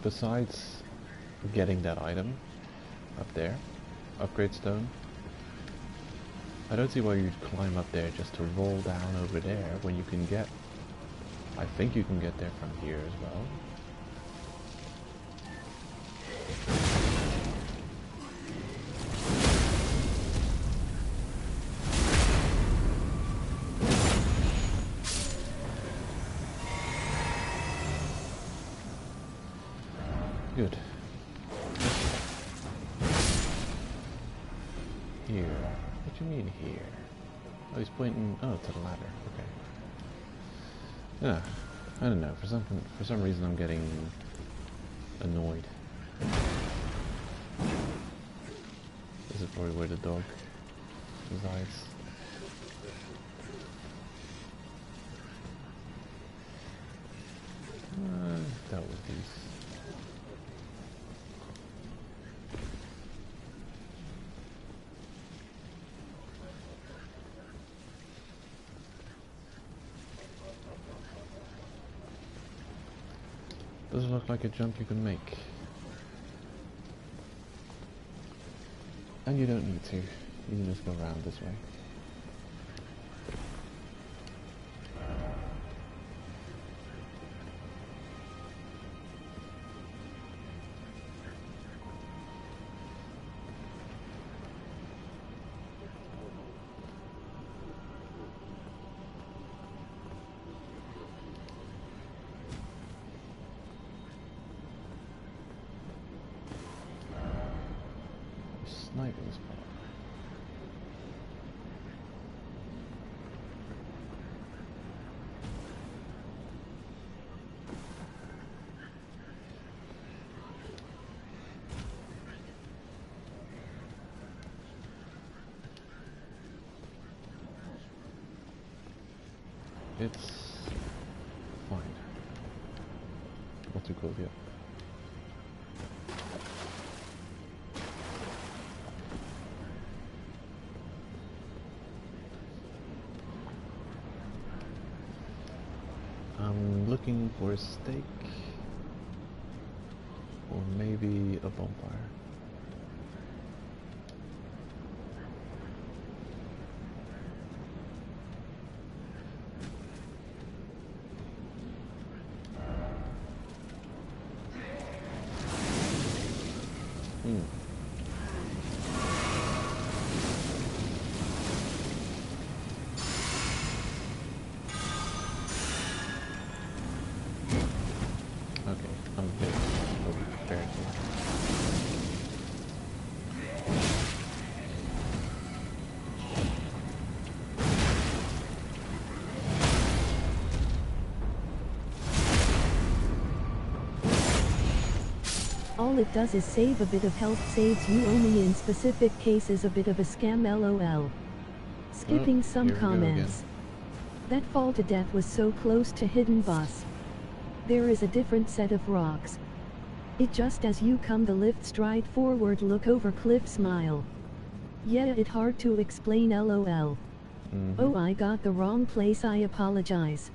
Besides getting that item up there, upgrade stone, I don't see why you'd climb up there just to roll down over there when you can get, I think you can get there from here as well. Good. Here. What do you mean here? Oh, he's pointing. Oh, to the ladder. Okay. Yeah. I don't know. For some reason, I'm getting annoyed. This is probably where the dog resides. Dealt with these. Doesn't look like a jump you can make. And you don't need to. You can just go around this way. Sniping spot. It's fine. Not too cold yet. I'm looking for a steak, or maybe a bonfire. All it does is save a bit of health, saves you only in specific cases, a bit of a scam, lol. Skipping some comments. That fall to death was so close to hidden boss. There is a different set of rocks. It just as you come the lift, stride forward, look over cliff, smile. Yeah, it hard to explain, lol. Oh, I got the wrong place, I apologize.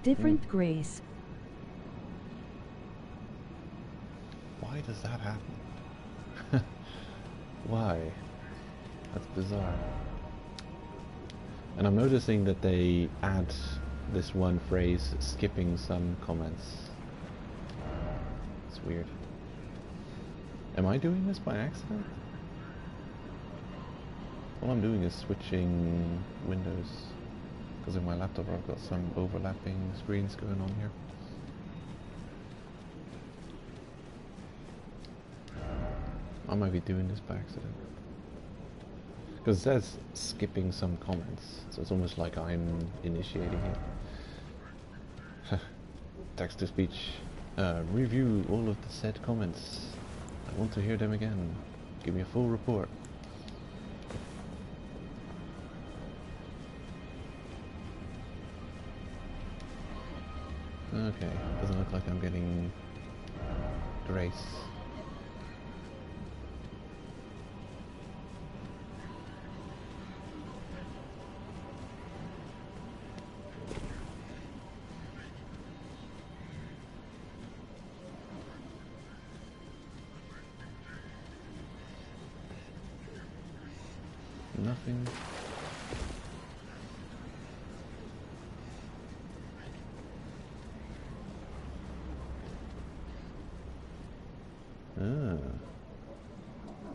Different grace. Why does that happen? Why? That's bizarre. And I'm noticing that they add this one phrase, skipping some comments. It's weird. Am I doing this by accident? All I'm doing is switching windows. because in my laptop I've got some overlapping screens going on here. I might be doing this by accident. Because it says skipping some comments, so it's almost like I'm initiating it. Text to speech. Review all of the said comments. I want to hear them again. Give me a full report. Okay, doesn't look like I'm getting grace. Nothing.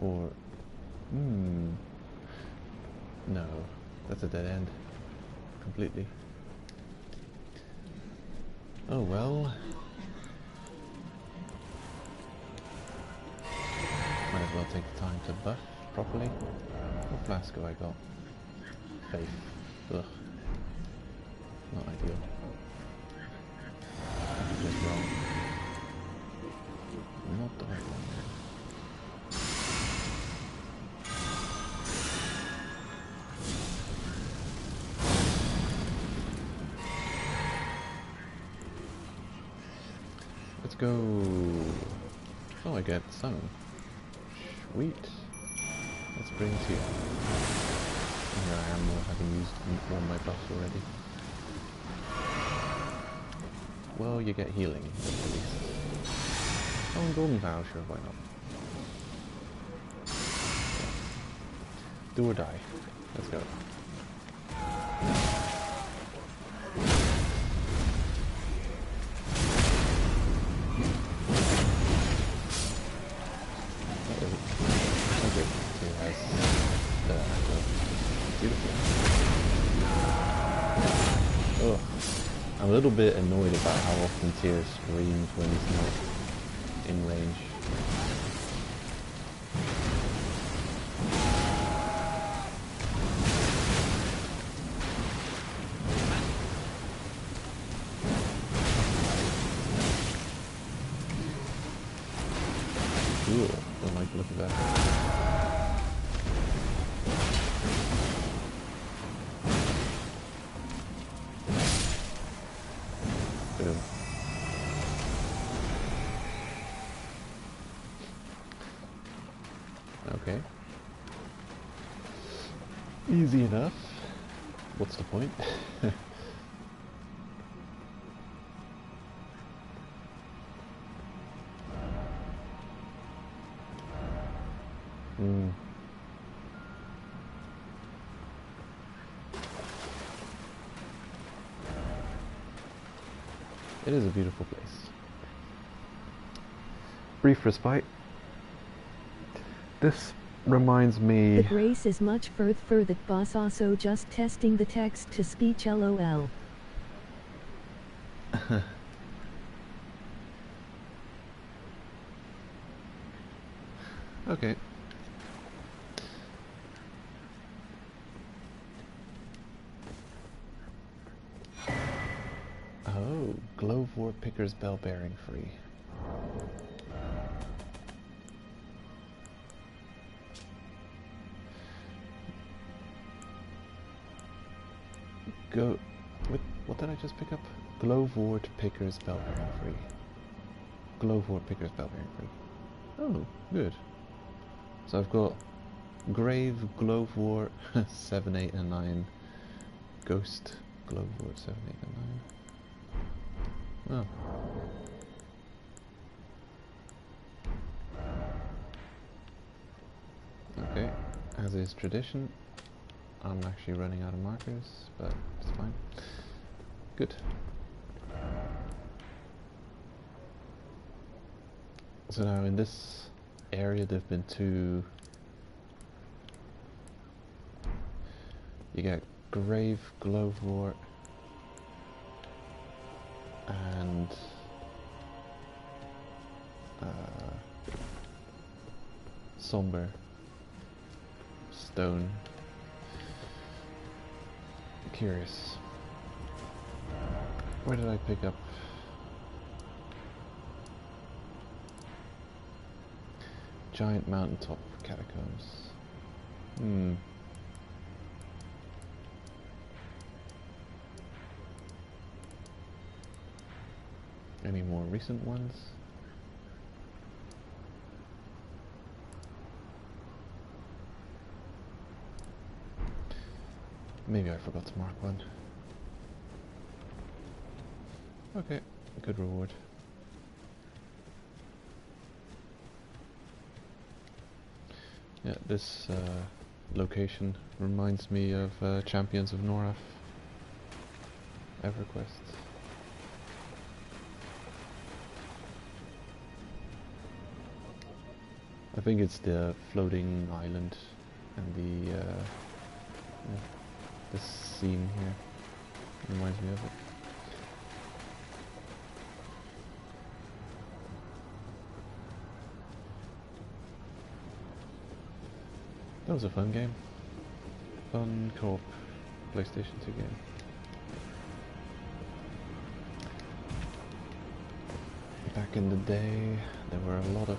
Or no, that's a dead end completely. Oh well. Might as well take the time to buff properly. What flask have I got? Faith. Ugh. Not ideal. That's just wrong. Not the right one. Let's go. Oh, I get some. Sweet. Let's bring it here. Here I am, having used all my buffs already. Well, you get healing, at least. Oh, and golden vow, sure, why not? Do or die. Let's go. I'm a little bit annoyed about how often Tyr screams when he's not in range. Cool, don't like the look of that. Okay. Easy enough. What's the point? It is a beautiful place. Brief respite. This reminds me... The grace is much further that boss also just testing the text to speech LOL. Okay. Oh, Glowvore Picker's Bell Bearing free. Go. What did I just pick up? Glowvore Picker's Bell Bearing free. Glowvore Picker's Bell Bearing free. Oh, good. So I've got Grave, Glowvore, 7, 8, and 9. Ghost, Glowvore, 7, 8, and 9. Oh. Okay, as is tradition, I'm actually running out of markers, but it's fine. Good. So now in this area there've been two... You get Grave Glowwort and Somber Stone. Curious. Where did I pick up? Giant mountaintop catacombs. Any more recent ones? Maybe I forgot to mark one. Okay, good reward. Yeah, this location reminds me of Champions of Noraf EverQuest. I think it's the floating island and the this scene here reminds me of it. That was a fun game. Fun co-op PlayStation 2 game. Back in the day, there were a lot of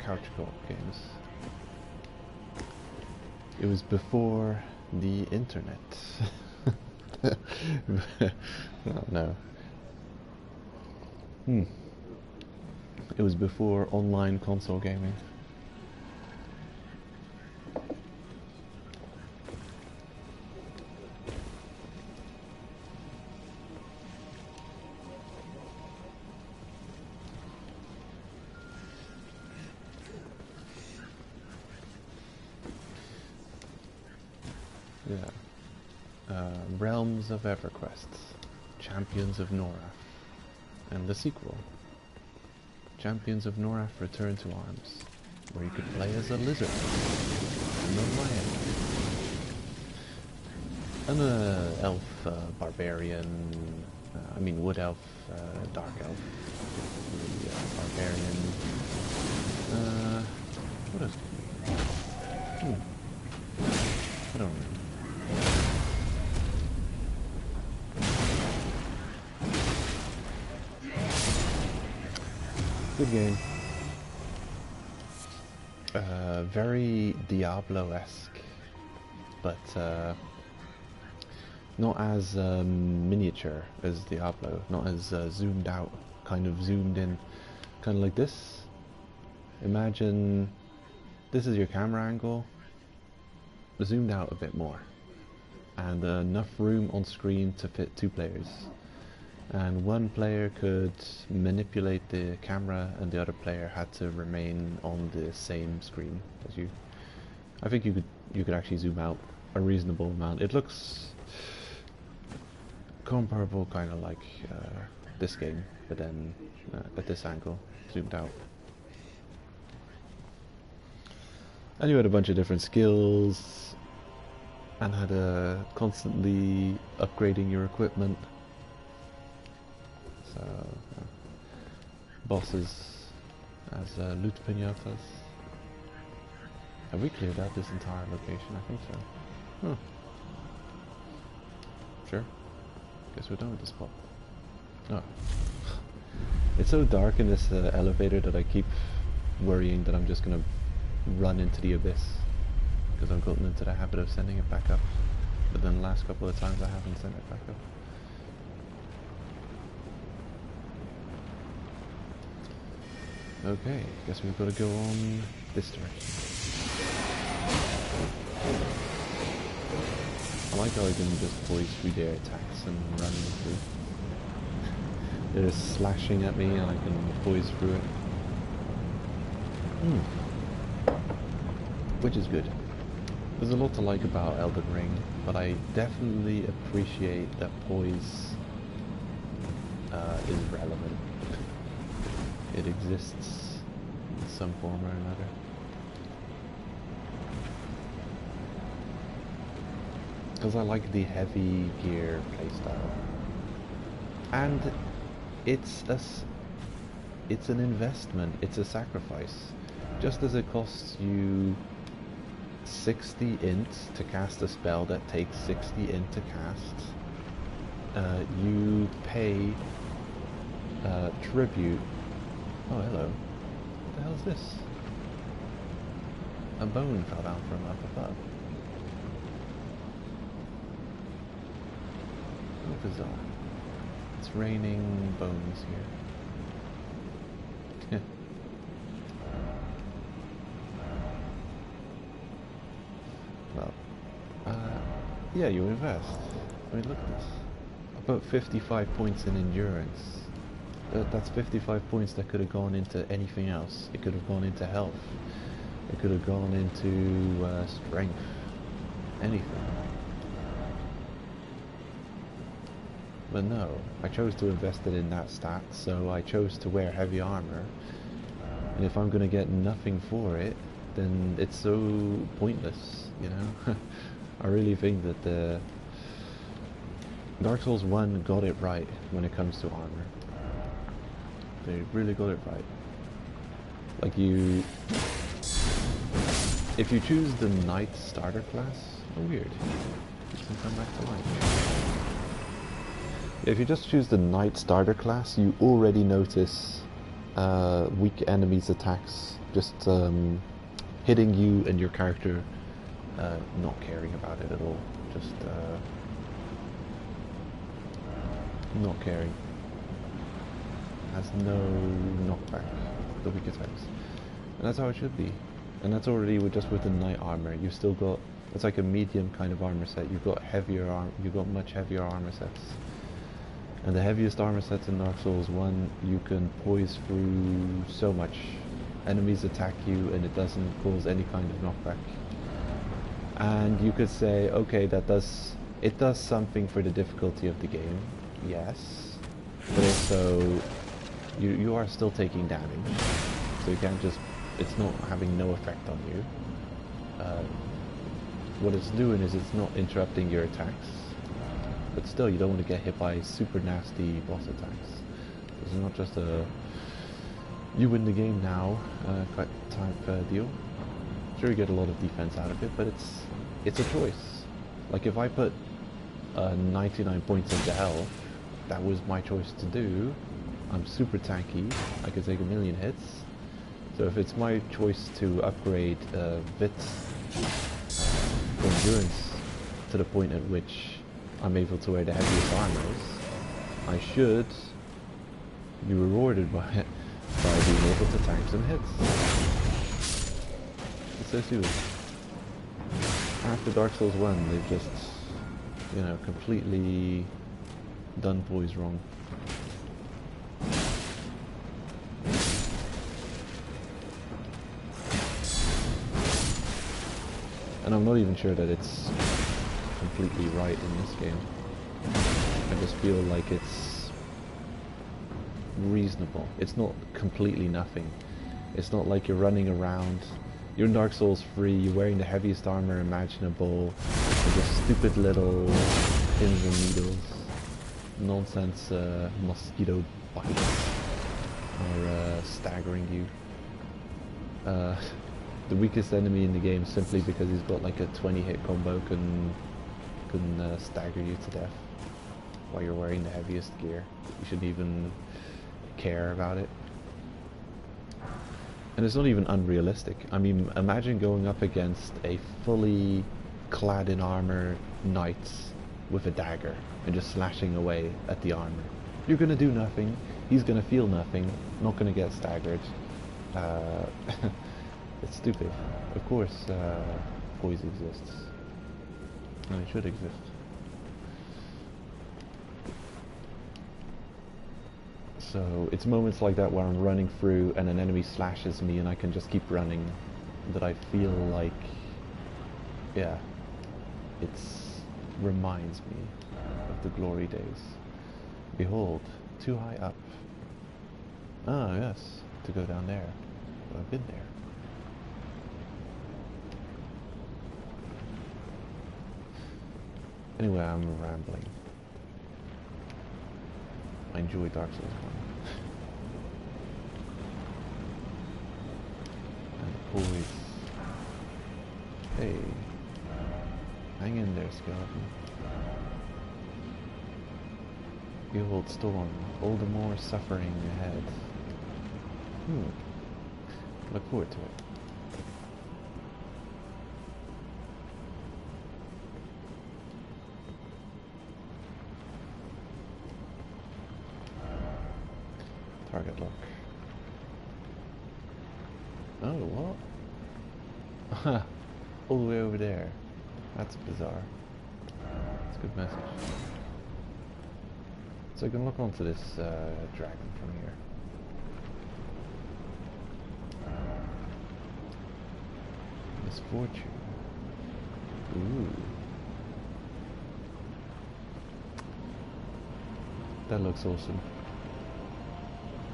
couch co-op games. It was before the internet. Oh, no. It was before online console gaming. Realms of EverQuest, Champions of Noraf, and the sequel, Champions of Noraf Return to Arms, where you could play as a lizard, an elf, barbarian, wood elf, dark elf, barbarian, what else? I don't know. Good game. Very Diablo-esque, but not as miniature as Diablo, not as zoomed out, kind of zoomed in, kind of like this. Imagine this is your camera angle, zoomed out a bit more, and enough room on screen to fit 2 players. And one player could manipulate the camera and the other player had to remain on the same screen as you. I think you could actually zoom out a reasonable amount. It looks comparable, kind of like this game, but then at this angle, zoomed out. And you had a bunch of different skills and had constantly upgrading your equipment. So, bosses as loot pinatas. Have we cleared out this entire location? I think so. Huh. Sure. Guess we're done with this spot. Oh. It's so dark in this elevator that I keep worrying that I'm just gonna run into the abyss. Because I've gotten into the habit of sending it back up. But then the last couple of times I haven't sent it back up. Okay, guess we've got to go on this direction. I like how I can just voice through their attacks and run through. They're just slashing at me and I can voice through it. Which is good. There's a lot to like about Elden Ring, but I definitely appreciate that poise is relevant. It exists in some form or another. because I like the heavy gear playstyle, and it's it's an investment, it's a sacrifice. Just as it costs you 60 int to cast a spell that takes 60 int to cast, you pay tribute. Oh, hello. What the hell is this? A bone fell down from up above. How bizarre. It's raining bones here. Well, yeah, you invest. I mean, look at this. About 55 points in endurance. That's 55 points that could have gone into anything else. It could have gone into health. It could have gone into strength. Anything. But no, I chose to invest it in that stat, so I chose to wear heavy armor. And if I'm gonna get nothing for it, then it's so pointless, you know? I really think that the Dark Souls 1 got it right when it comes to armor. They really got it right. Like if you choose the Knight starter class, oh weird, you can come back to life. If you just choose the Knight starter class, you already notice weak enemies' attacks just hitting you and your character not caring about it at all. Just not caring. Has no knockback, the weak attacks. And that's how it should be. And that's already just with the Knight armor. You've still got, it's like a medium kind of armor set. You've got heavier armor, you've got much heavier armor sets. And the heaviest armor sets in Dark Souls 1, you can poise through so much. Enemies attack you and it doesn't cause any kind of knockback. And you could say, okay, it does something for the difficulty of the game, yes. But also, you are still taking damage. So you can't just, it's not having no effect on you. What it's doing is it's not interrupting your attacks. But still, you don't want to get hit by super nasty boss attacks. This is not just a you win the game now type deal. Sure, you get a lot of defense out of it, but it's a choice. Like if I put 99 points into health, that was my choice to do. I'm super tanky. I can take 1,000,000 hits. So if it's my choice to upgrade Vit's endurance to the point at which I'm able to wear the heaviest armors, I should be rewarded by being able to tank some hits. It's so stupid. After Dark Souls 1, they've just, you know, completely done boys wrong. And I'm not even sure that it's completely right in this game. I just feel like it's reasonable. It's not completely nothing. It's not like you're running around. You're in Dark Souls 3, you're wearing the heaviest armor imaginable, with just stupid little pins and needles, nonsense mosquito bites, or staggering you. The weakest enemy in the game, simply because he's got like a 20 hit combo, can stagger you to death while you're wearing the heaviest gear. You shouldn't even care about it. And it's not even unrealistic. I mean, imagine going up against a fully clad in armor knight with a dagger and just slashing away at the armor. You're gonna do nothing, he's gonna feel nothing, not gonna get staggered. It's stupid. Of course, poise exists. And it should exist. So it's moments like that where I'm running through and an enemy slashes me and I can just keep running, that I feel like, yeah, it reminds me of the glory days. Behold, too high up. Ah, yes, to go down there. Well, I've been there. Anyway, I'm rambling. I enjoy Dark Souls 1. And the poise. Hey. Hang in there, skeleton. Behold storm, all the more suffering ahead. Look forward to it. Target lock. Oh, what? All the way over there. That's bizarre. It's a good message. So I can look onto this dragon from here. Misfortune. Ooh. That looks awesome.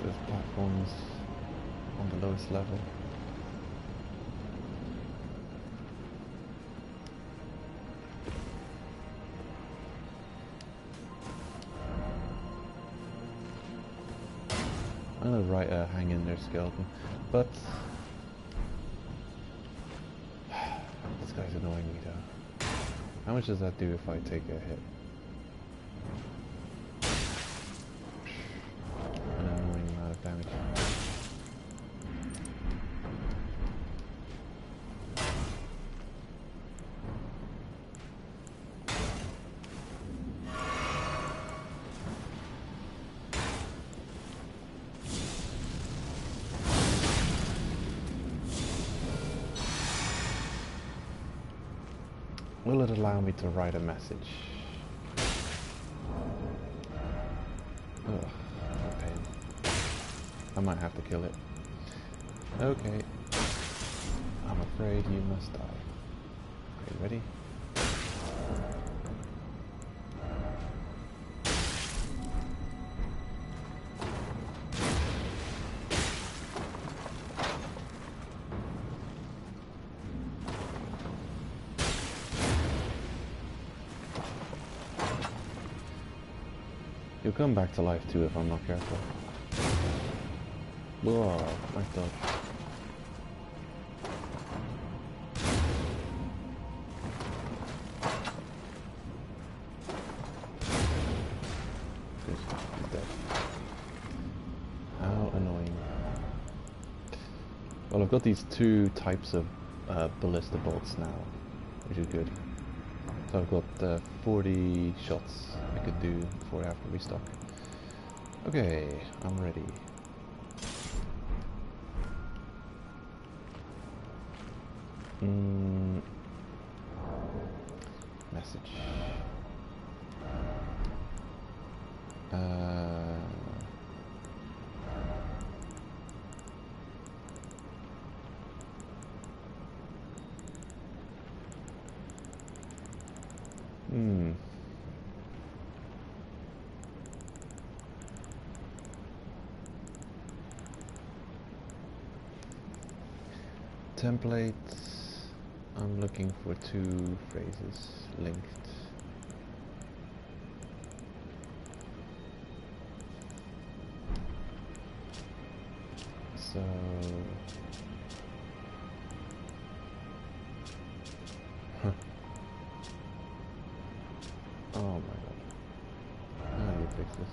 There's platforms on the lowest level. I'm gonna write a hang in there skeleton, but this guy's annoying me though. How much does that do if I take a hit? An annoying amount of damage. Will it allow me to write a message? Ugh, what a pain. I might have to kill it. Okay. I'm afraid you must die. Are you ready? You'll come back to life too if I'm not careful. Whoa, I thought. He's dead. How annoying. Well, I've got these two types of ballista bolts now, which is good. So I've got 40 shots I could do before I have to restock. Okay, I'm ready. Message. Template. I'm looking for two phrases linked. So oh my god. How do you fix this?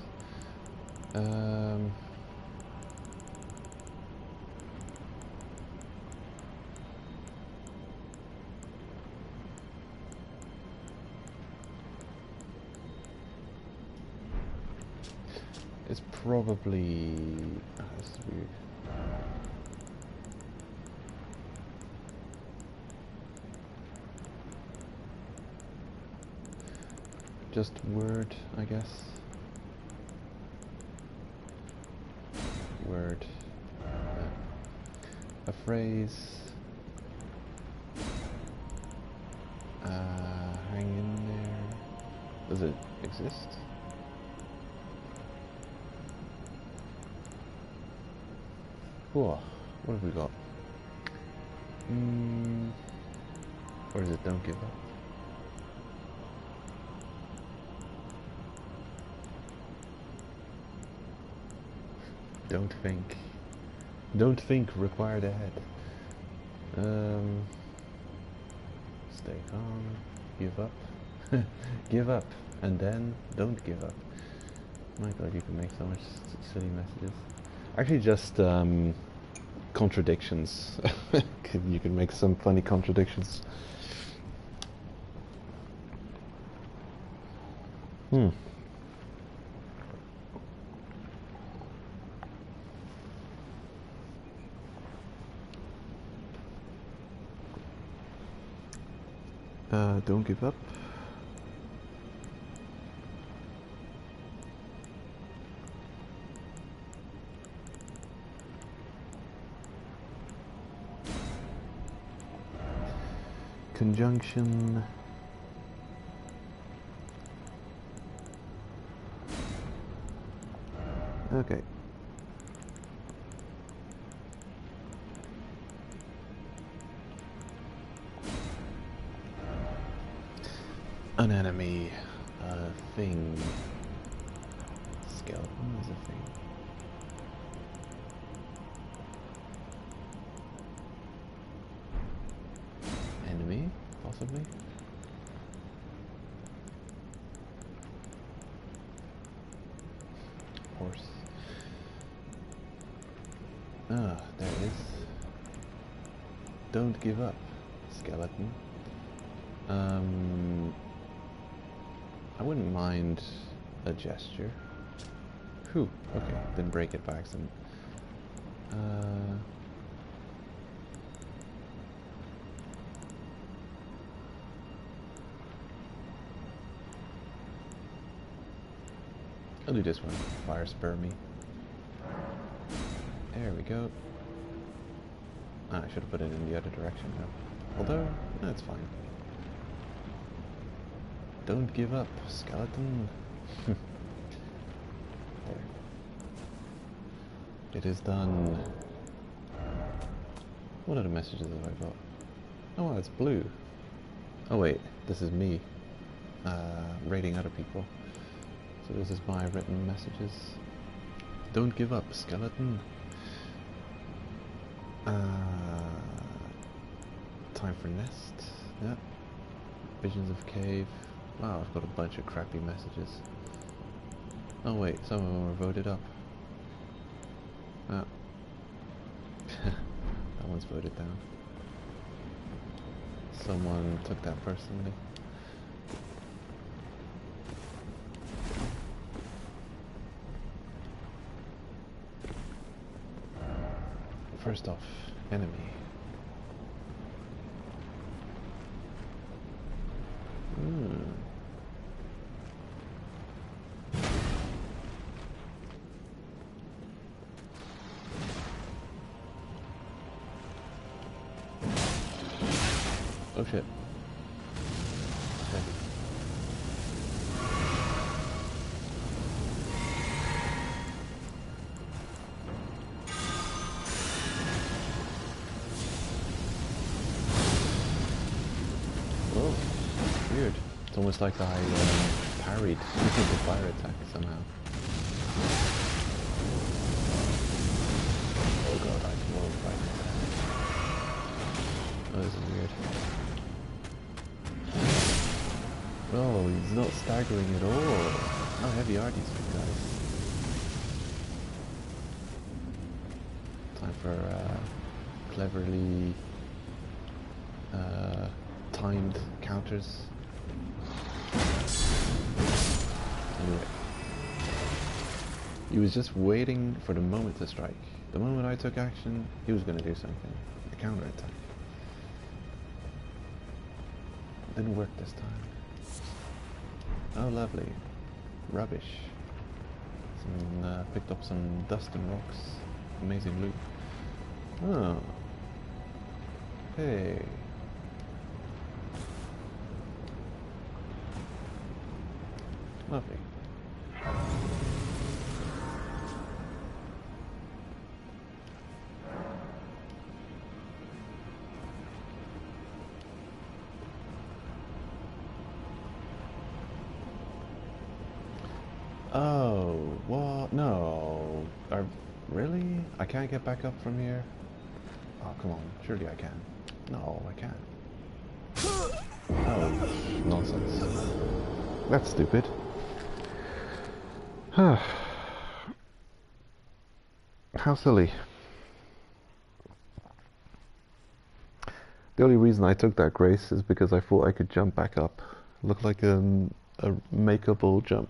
It's probably this is weird. Just word, I guess. Word. A phrase. Hang in there. Does it exist? Whoa, what have we got? Or is it don't give up? Don't think. Don't think, required ahead. Stay calm, give up. Give up, and then don't give up. My god, you can make so much silly messages. Actually, just contradictions. You can make some funny contradictions. Don't give up. Conjunction. Okay. An enemy, thing. Skeleton is a thing. Enemy, possibly. Horse. Ah, there it is. Don't give up, skeleton. I wouldn't mind a gesture. Whew, okay, didn't break it by accident. I'll do this one. Fire spur me. There we go. Ah, I should have put it in the other direction though. Although, that's fine. Don't give up, skeleton. There. It is done. What are the messages that I got? Oh, it's blue. Oh wait, this is me rating other people. So this is my written messages. Don't give up, skeleton. Time for nest. Yeah. Visions of cave. Wow, I've got a bunch of crappy messages. Oh wait, some of them were voted up. Ah. That one's voted down. Someone took that personally. First off, enemy. Oh shit. Okay. Oh, weird. It's almost like I parried the fire attack somehow. Oh god, I can roll right into that. Oh, this is weird. Oh, he's not staggering at all. How heavy are these big guys? Time for cleverly timed counters. Anyway. He was just waiting for the moment to strike. The moment I took action, he was going to do something. A counterattack. Didn't work this time. Oh, lovely. Rubbish. Picked up some dust and rocks. Amazing loot. Oh. Hey. Lovely. Oh, what? No. Really? I can't get back up from here? Oh, come on. Surely I can. No, I can't. Oh, nonsense. That's stupid. How silly. The only reason I took that grace is because I thought I could jump back up. Looked like a makeable jump.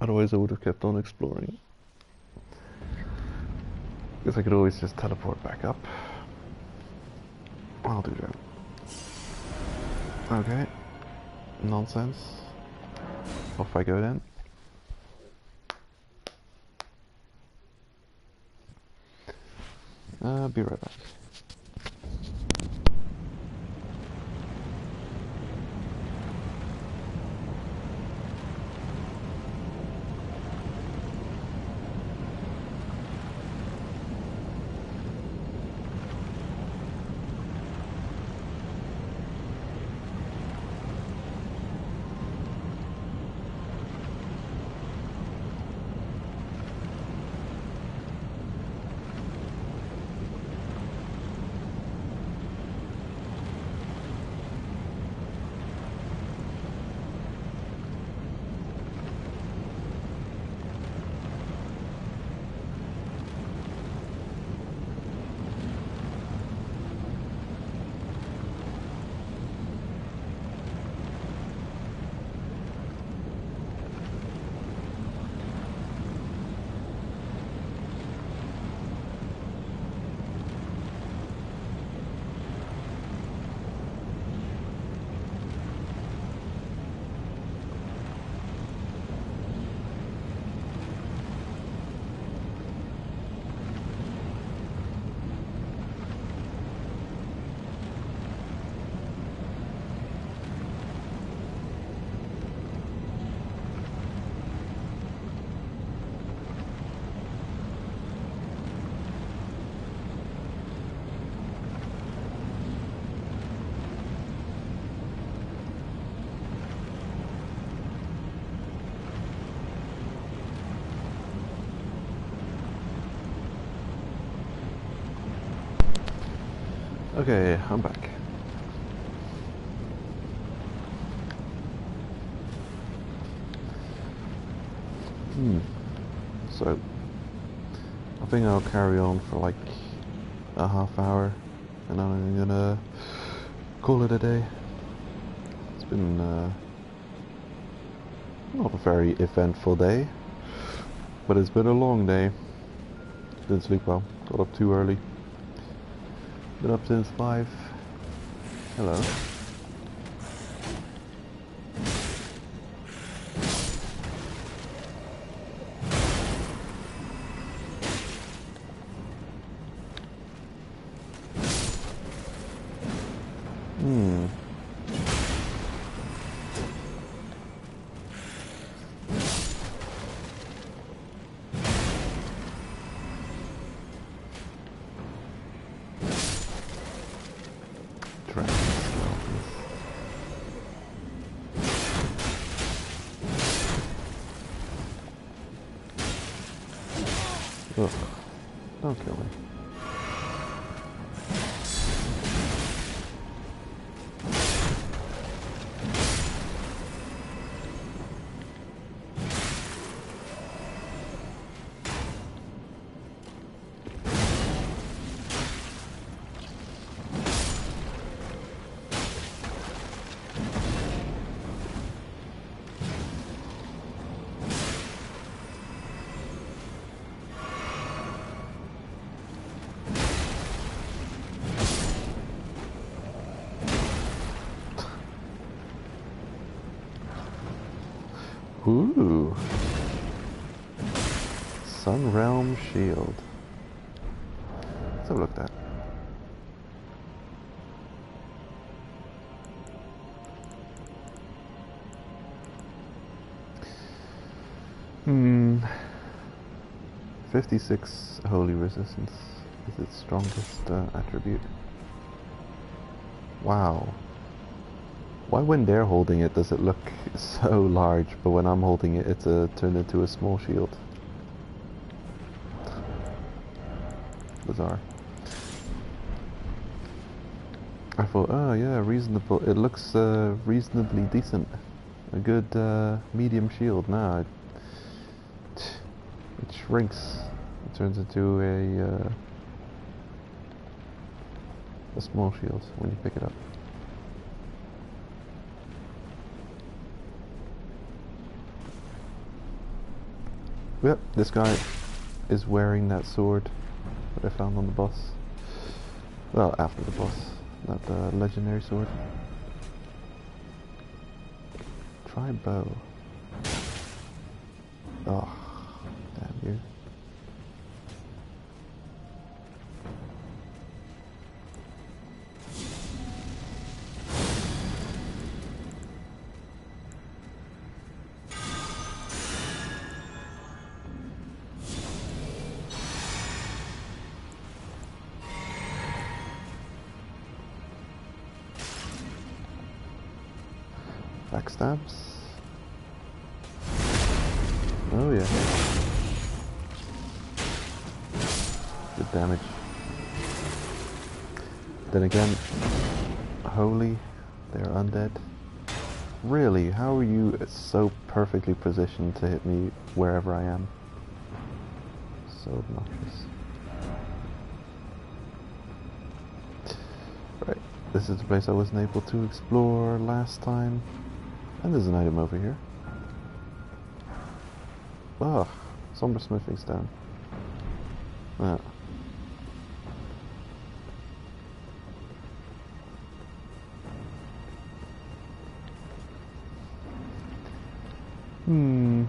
Otherwise I would have kept on exploring. Because I could always just teleport back up. I'll do that. Okay. Nonsense. Off I go then. Be right back. Okay, I'm back. So, I think I'll carry on for like a half hour, and I'm gonna call it a day. It's been not a very eventful day, but it's been a long day. Didn't sleep well, got up too early. Been up since 5. Hello. Ugh. Don't kill me. Ooh. Sun Realm Shield. Let's have a look at that. Hmm. 56 Holy Resistance is its strongest attribute. Wow. Why when they're holding it does it look so large, but when I'm holding it it's turned into a small shield? bizarre. I thought, oh yeah, reasonable. It looks reasonably decent. A good medium shield. Nah, it shrinks. It turns into a small shield when you pick it up. Yep, this guy is wearing that sword that I found on the boss. Well, after the boss, not the legendary sword. Try bow. Oh, damn you. Backstabs. Oh yeah. Good damage. Then again, holy, they're undead. Really, how are you so perfectly positioned to hit me wherever I am? So obnoxious. Right, this is the place I wasn't able to explore last time. And there's an item over here. Ugh, somber smithing stone. Ah. Hmm.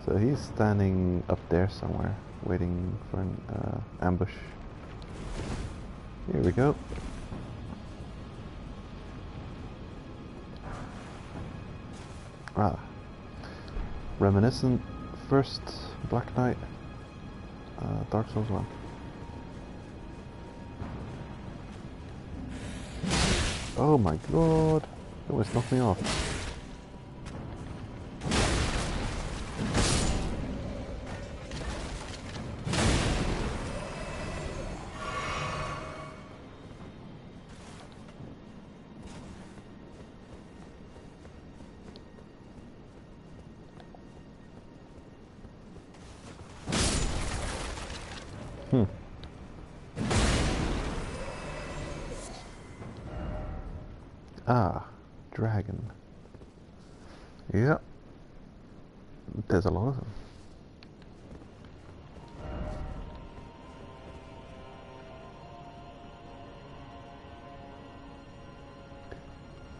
So he's standing up there somewhere, waiting for an ambush. Here we go. Ah. Reminiscent, first Black Knight, Dark Souls 1. Oh my god, it almost knocked me off. Ah, dragon. Yep. There's a lot of them.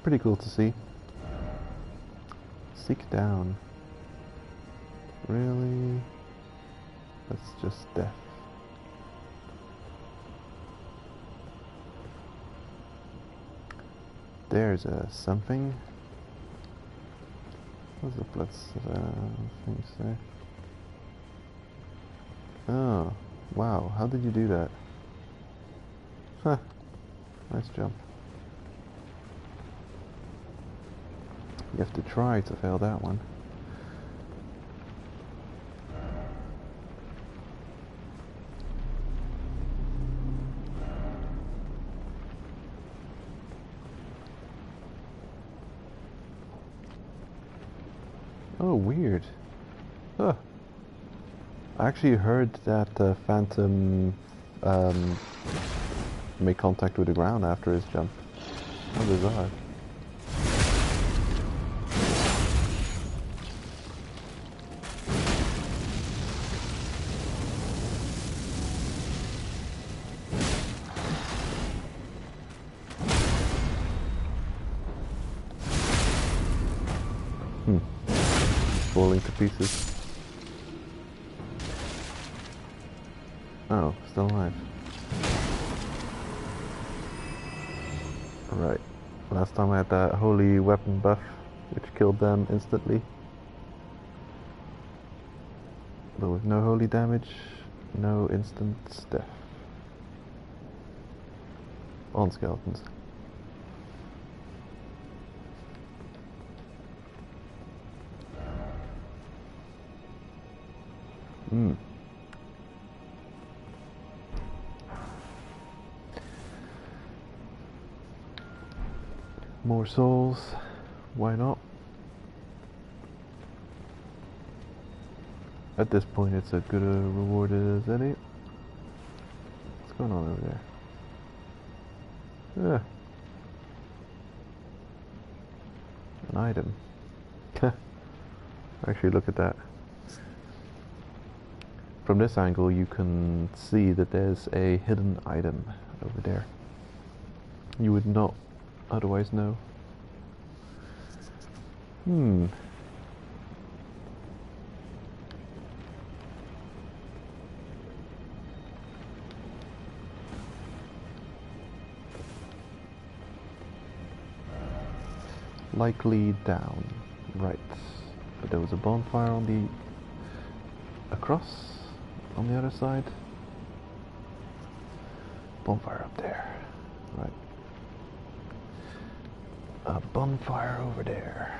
Pretty cool to see. Seek down. Really? That's just death. There's a something. What's the blood thing say? Oh, wow! How did you do that? Huh. Nice jump. You have to try to fail that one. Oh, weird. Huh. I actually heard that Phantom made contact with the ground after his jump. How bizarre. Falling to pieces. Oh, still alive. Right. Last time I had that holy weapon buff, which killed them instantly. But with no holy damage, no instant death. on skeletons. Hmm. More souls, why not? At this point it's as good a reward as any. What's going on over there? An item. Actually, look at that. From this angle you can see that there's a hidden item over there. You would not otherwise know. Likely down. Right. But there was a bonfire on the... across? On the other side? Bonfire up there. Right. A bonfire over there.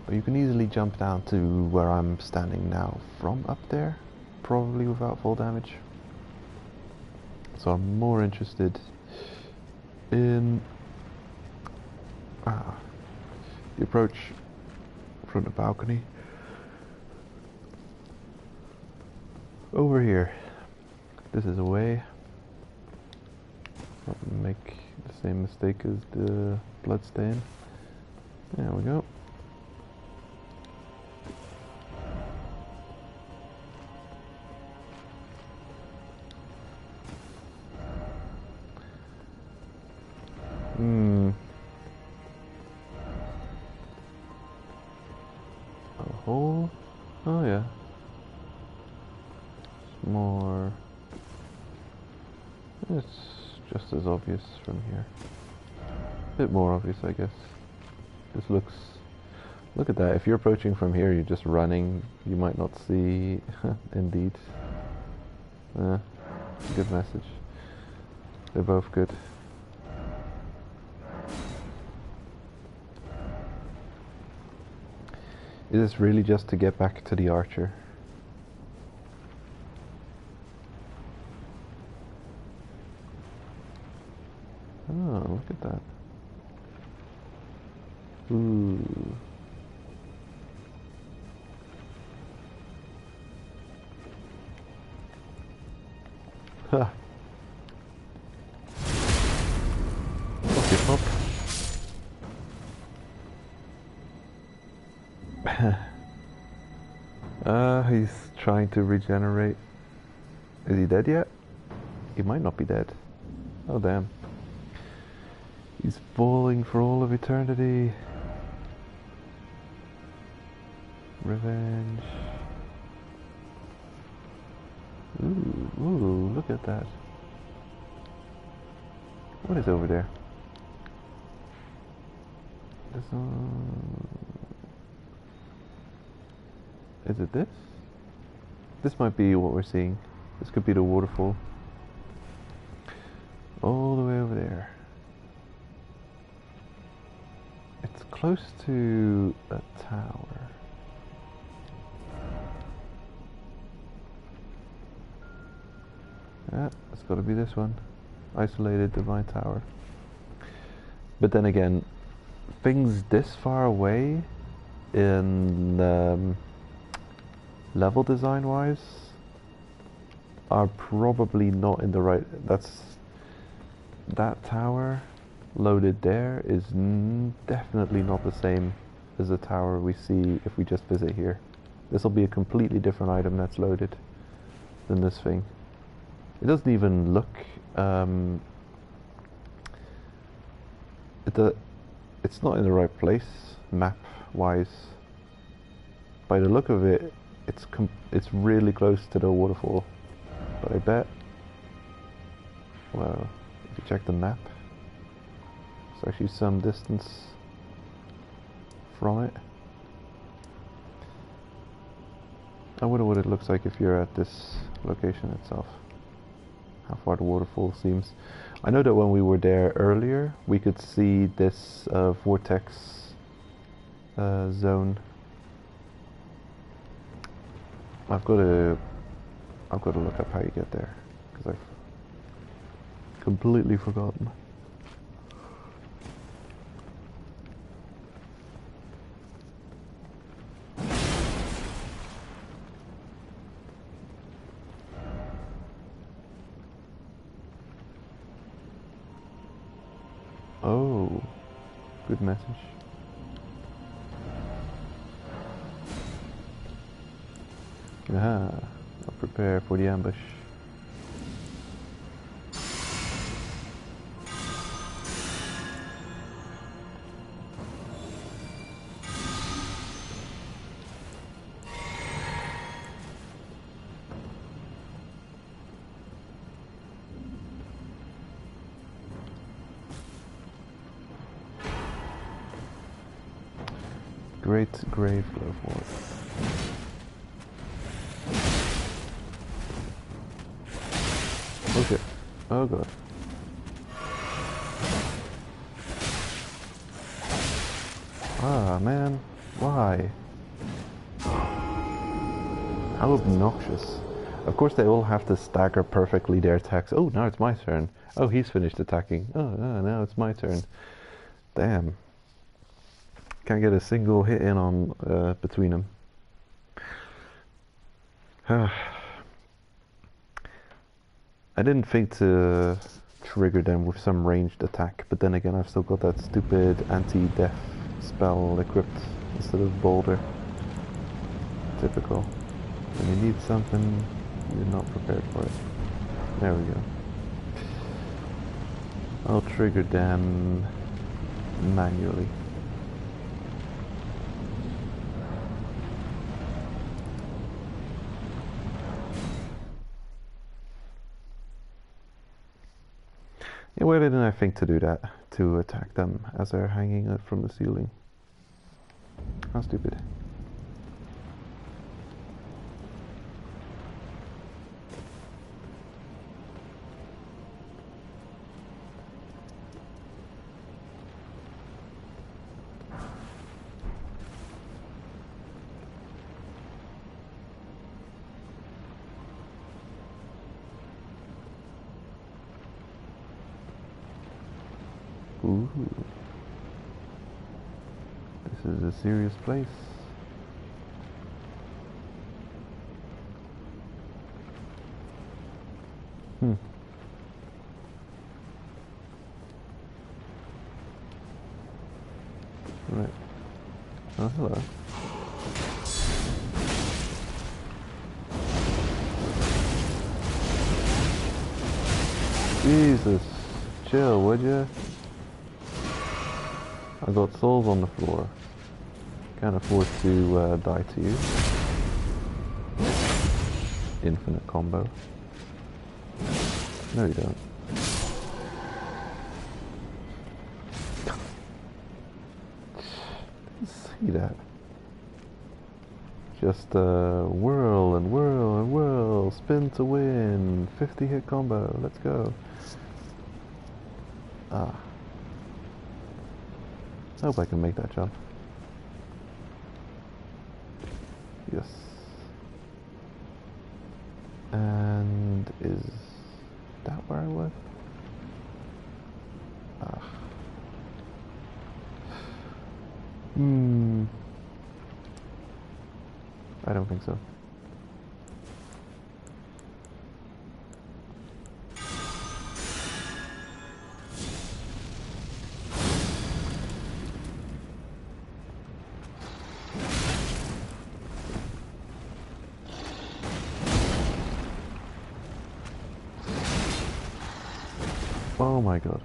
But you can easily jump down to where I'm standing now from up there. Probably without full damage. So I'm more interested in the approach from the balcony. Over here. This is a way. Not make the same mistake as the bloodstain. There we go. A hole? Oh yeah. More. It's just as obvious from here. A bit more obvious, I guess. This looks... Look at that. If you're approaching from here, you're just running. You might not see... Indeed. Good message. They're both good. Is this really just to get back to the archer? Oh, look at that. Ooh. Ha. Okay, pop. He's trying to regenerate. Is he dead yet? He might not be dead. Oh damn. He's falling for all of eternity. Revenge. Ooh, look at that. What is over there? Is it this? This might be what we're seeing. This could be the waterfall. All the way over there. It's close to a tower. Yeah, it's got to be this one. Isolated Divine Tower. But then again, things this far away in level design wise are probably not in the right... That tower loaded there is definitely not the same as the tower we see if we just visit here. This will be a completely different item that's loaded than this thing. It doesn't even look... it's not in the right place, map-wise. By the look of it, it's really close to the waterfall. But I bet... Well, if you check the map, it's actually some distance from it. I wonder what it looks like if you're at this location itself. How far the waterfall seems. I know that when we were there earlier, we could see this vortex zone. I've got to look up how you get there, because I've completely forgotten. Oh, good message. Aha, I'll prepare for the ambush. Great grave glove ward. Oh shit. Oh god. Ah man, why? How obnoxious. Of course they all have to stagger perfectly their attacks. Oh, now it's my turn. Oh, he's finished attacking. Oh, now it's my turn. Damn. Can't get a single hit in on between them. I didn't think to trigger them with some ranged attack, but then again I've still got that stupid anti-death spell equipped instead of boulder. Typical. When you need something, you're not prepared for it. There we go. I'll trigger them manually. Yeah, why didn't I think to do that? To attack them as they're hanging up from the ceiling. How stupid. Ooh. This is a serious place. Right. Oh, hello. Jesus. Chill, would ya? I got souls on the floor. Can't afford to die to you. Infinite combo. No, you don't. See that? Just whirl and whirl and whirl. Spin to win. 50 hit combo. Let's go. Ah. I hope I can make that jump. Yes. And is that where I was? Ah. I don't think so. Oh my god.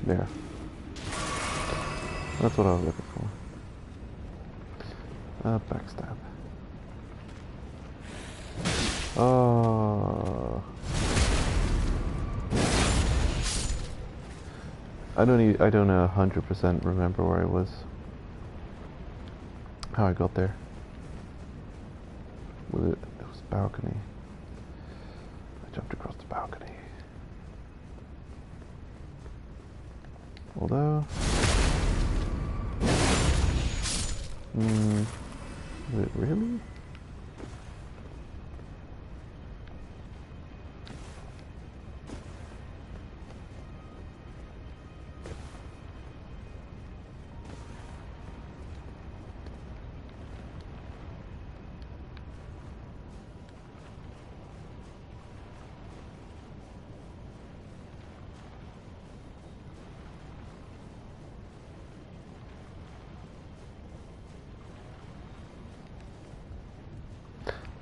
There. That's what I was looking for. Backstab. Oh. I don't 100% remember where I was. How I got there. It was balcony. jumped across the balcony. Although... is it really?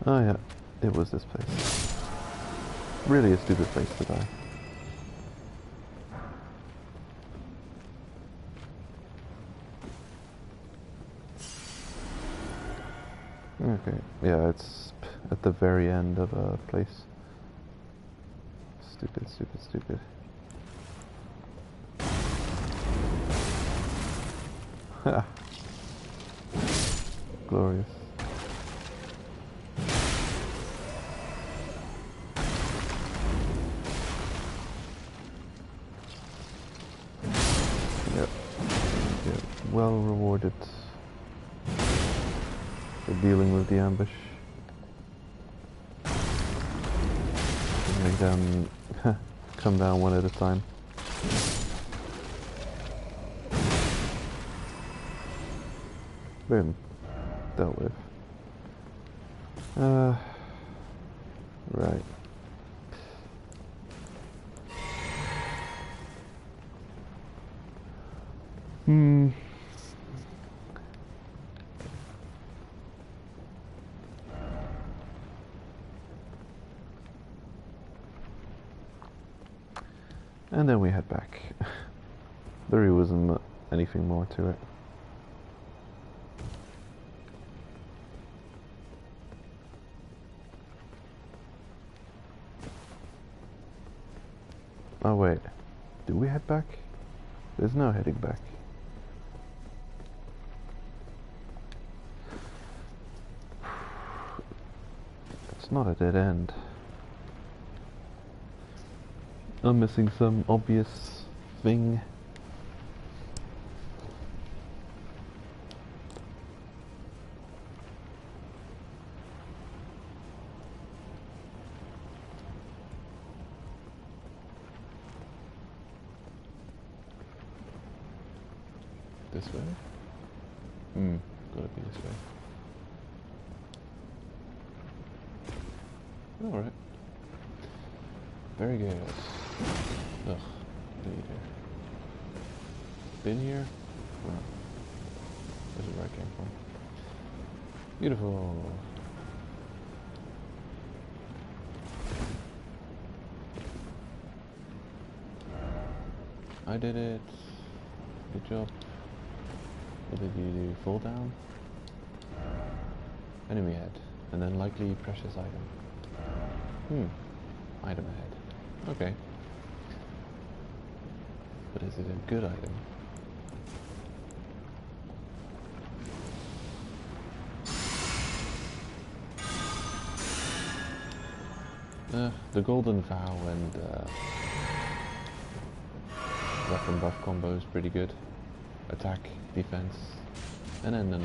Oh yeah, it was this place. Really a stupid place to die. Okay, yeah, it's at the very end of a place. Stupid, stupid, stupid. Ha! Glorious. Yep. Yep. Well rewarded for dealing with the ambush. Make them come down one at a time. Boom. Dealt with. Right. And then we head back. There wasn't anything more to it. Oh wait, do we head back? There's no heading back. It's not a dead end. I'm missing some obvious thing. This way? Gotta be this way. Alright. Very good. Ugh, been here. Been here? No. This is where I came from. Beautiful. I did it. Good job. What did you do? Fall down? Enemy head. And then likely precious item. Item ahead. Okay. But is it a good item? The golden vow and weapon buff combo is pretty good. Attack, defense, and then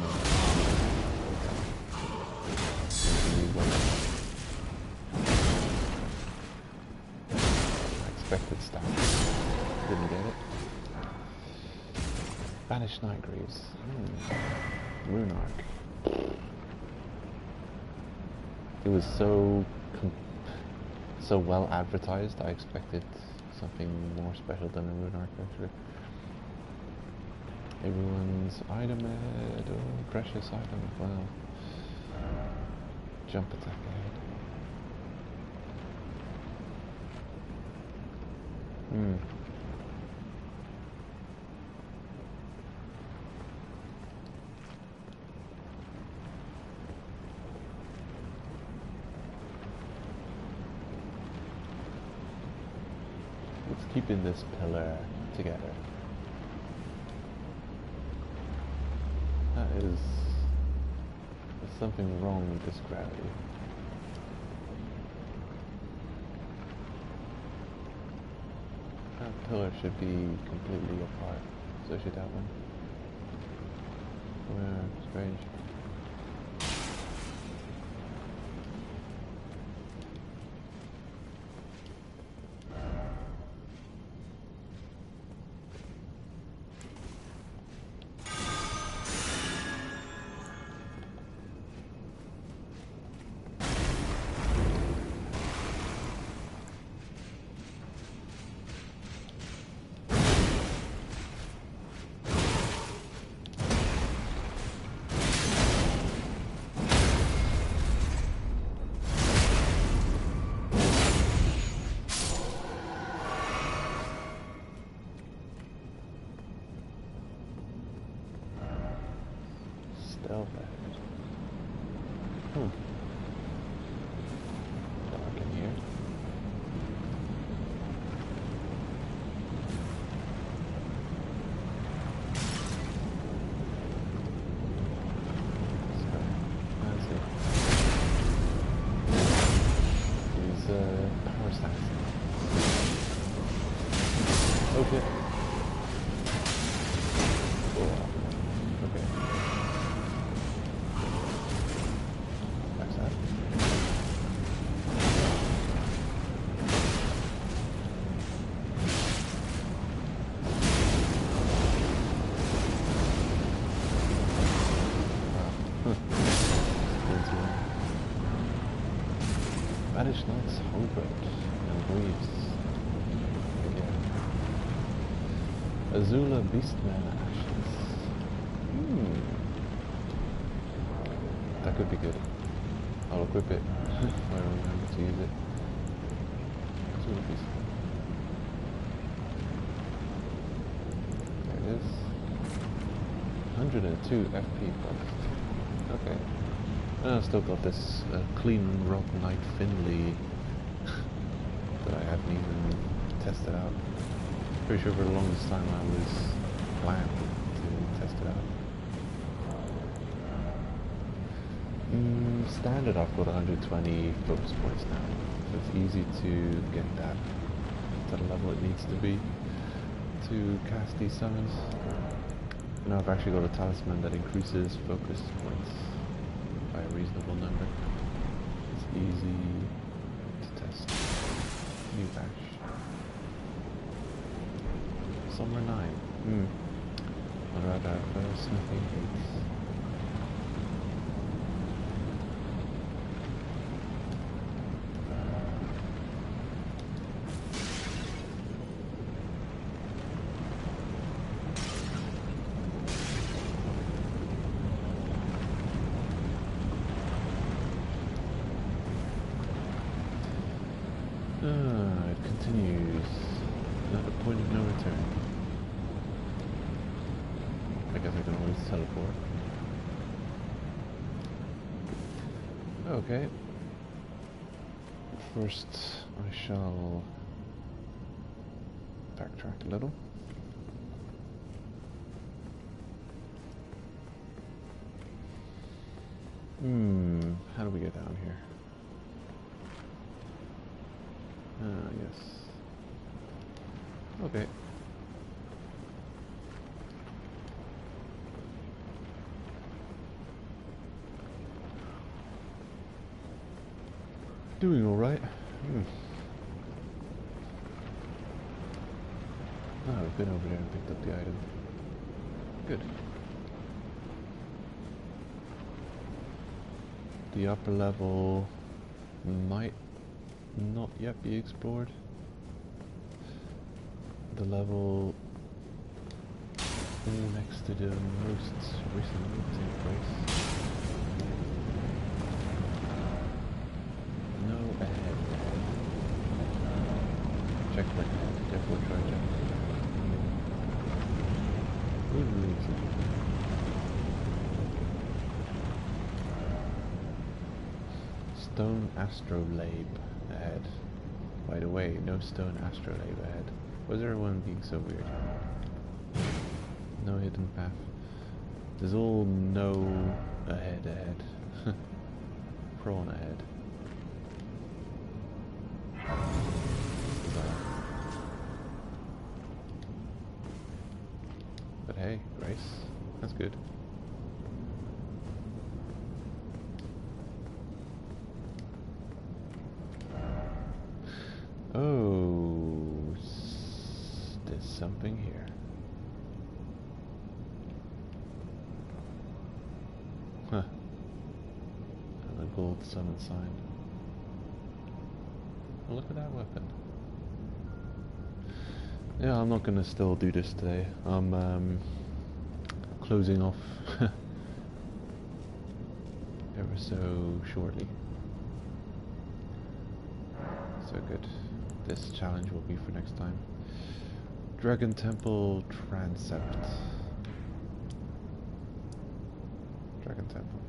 expected stuff. Didn't get it. Banished Night Greaves. Rune Arc. It was so well advertised. I expected something more special than a Rune Arc actually. Everyone's item ahead. Oh, precious item. Wow. Jump attack ahead. Let's keep in this pillar together. There's something wrong with this gravity. That pillar should be completely apart. So should that one. Where? Strange. Stealth ahead. Dark in here. Fancy. These power stacks. Oh shit. Oh, okay. That's that. Banish Knight's Hobart and Greaves. Again. Azula Beastman Ashes. That could be good. I'll equip it if I remember to use it. Azula Beastman. There it is. 102 FP boost. Okay. And I've still got this Clean Rock Knight Finley that I haven't even tested out. Pretty sure for the longest time I was planning to test it out. Standard I've got 120 focus points now, so it's easy to get that to the level it needs to be to cast these summons. And I've actually got a talisman that increases focus points by a reasonable number. It's easy to test. New Ash. Summer 9. I'd rather have Sniffing Hates. It continues. At a point of no return. I guess I can always teleport. Okay. First, I shall backtrack a little. How do we get down here? Yes. Okay. Doing alright. Oh, I've been over there and picked up the item. Good. The upper level might not yet be explored. The level next to the most recent meeting place. No ahead. Checkpoint ahead, therefore try jump. Stone astrolabe ahead. By the way, no stone astrolabe ahead. Was everyone being so weird? No hidden path. There's all no ahead. Prawn ahead. But hey, grace. That's good. Oh, there's something here. Huh. And a gold summon sign. Oh, look at that weapon. Yeah, I'm not gonna still do this today. I'm closing off ever so shortly. So good. This challenge will be for next time. Dragon Temple Transept. Dragon Temple.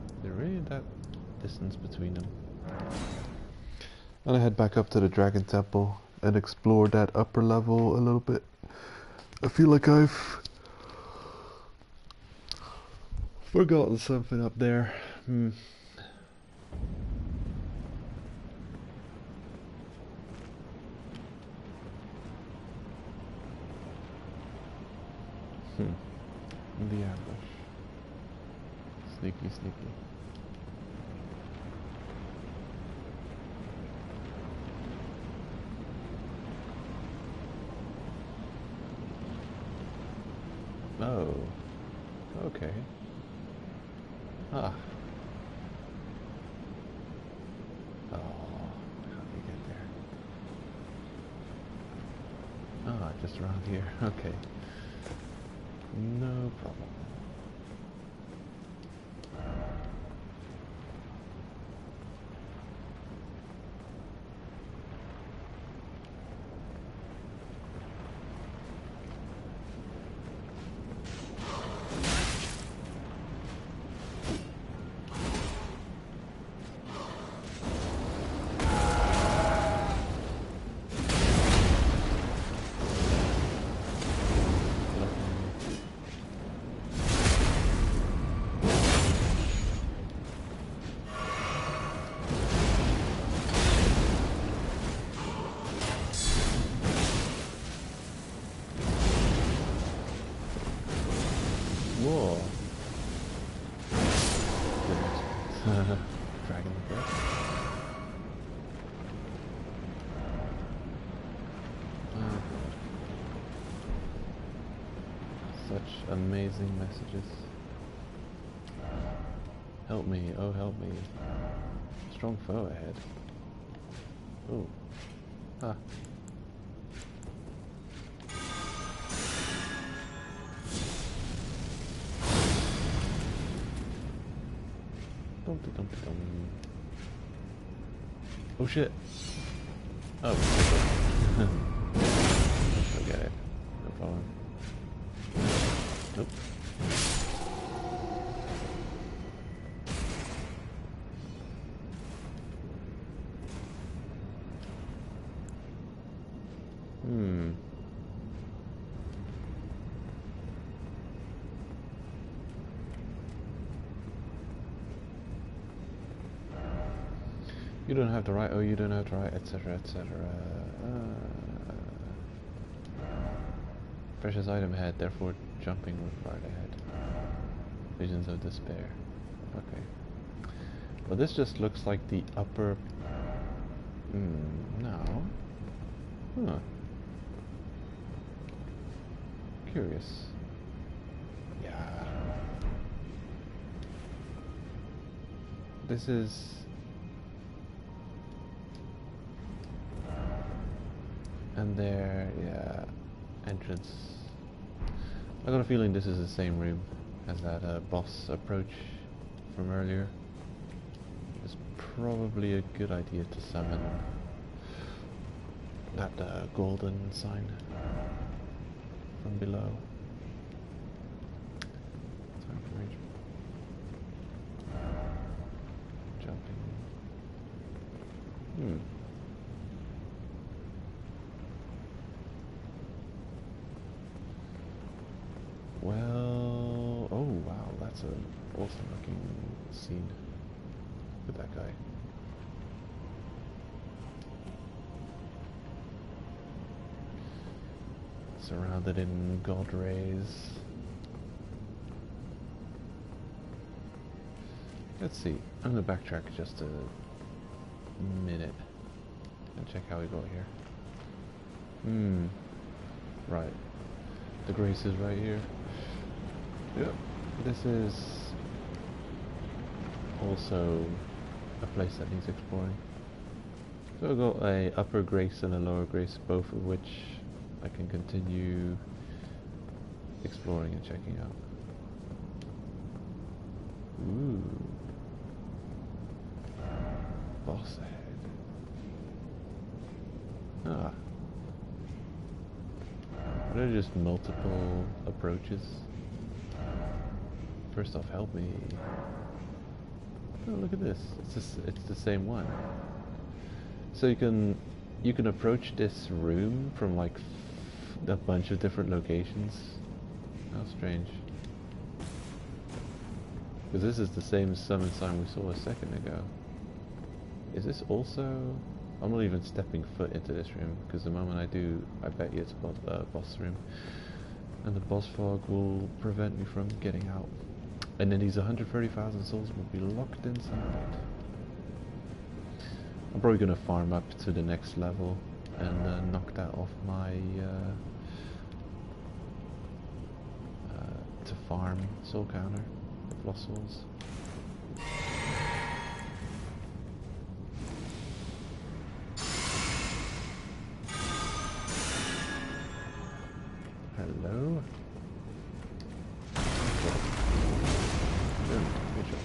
Is there really that distance between them? And I head back up to the Dragon Temple and explore that upper level a little bit. I feel like I've forgotten something up there. The ambush. Sneaky, sneaky. Oh. Okay. Ah. Oh, how do you get there? Ah, just around here. Okay. No problem. Whoa. Dragon breath. Oh god. Such amazing messages. Help me, oh help me. Strong foe ahead. Ooh. Ah. Dum. Oh shit. Oh. Forget it. No problem. Nope. You don't have the right, oh you don't have the right, etc, etc. Precious item ahead, therefore jumping required ahead. Visions of despair. Okay. Well, this just looks like the upper... no. Huh. Curious. Yeah. This is... And there, yeah, entrance. I got a feeling this is the same room as that boss approach from earlier. It's probably a good idea to summon that golden sign from below. Time for rage. Jumping. Well, oh wow, that's an awesome looking scene. Look at that guy. surrounded in god rays. Let's see. I'm gonna backtrack just a minute and check how we got here. Right. The grace is right here. Yep. This is also a place that needs exploring. So I've got a upper grace and a lower grace, both of which I can continue exploring and checking out. Ooh. Boss ahead. Ah. Are there just multiple approaches? First off, help me. Oh, look at this. It's the same one. So you can approach this room from like a bunch of different locations. How strange. Because this is the same summon sign we saw a second ago. Is this also... I'm not even stepping foot into this room, because the moment I do, I bet you it's a boss room. And the boss fog will prevent me from getting out. And then these 130,000 souls will be locked inside. I'm probably going to farm up to the next level and knock that off my... to farm soul counter, with lost souls. Hello? Good job.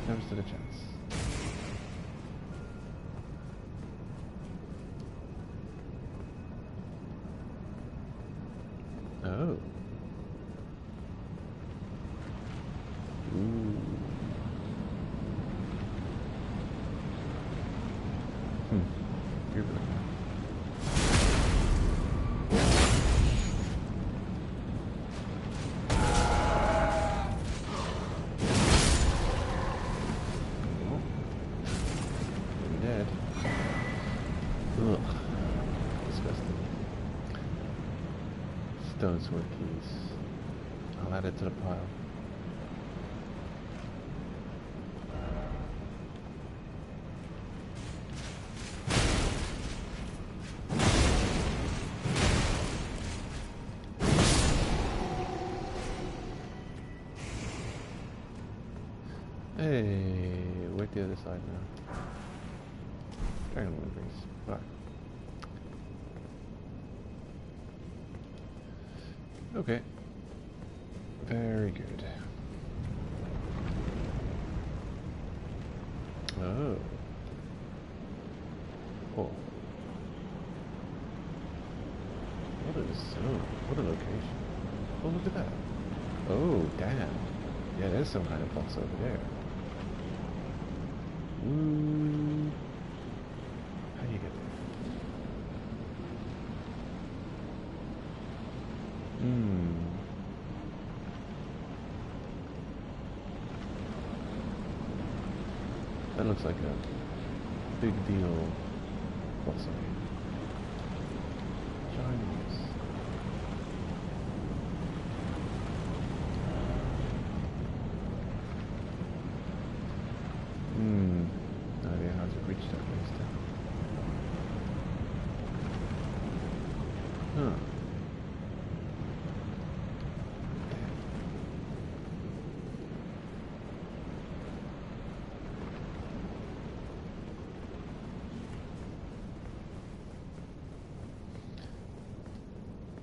Never stood a chance. Oh. Ooh. You're good. Dead. Ugh. Disgusting. Stone sword keys. I'll add it to the pile. Hey, we're at the other side now. Dragon Wings. Right. Okay. Very good. Oh. Oh. What a location. Oh, look at that. Oh, damn. Yeah, there's some kind of boss over there. Ooh. How do you get there? That looks like a big deal boss area. Chinese. No idea how to reach that place then. Huh.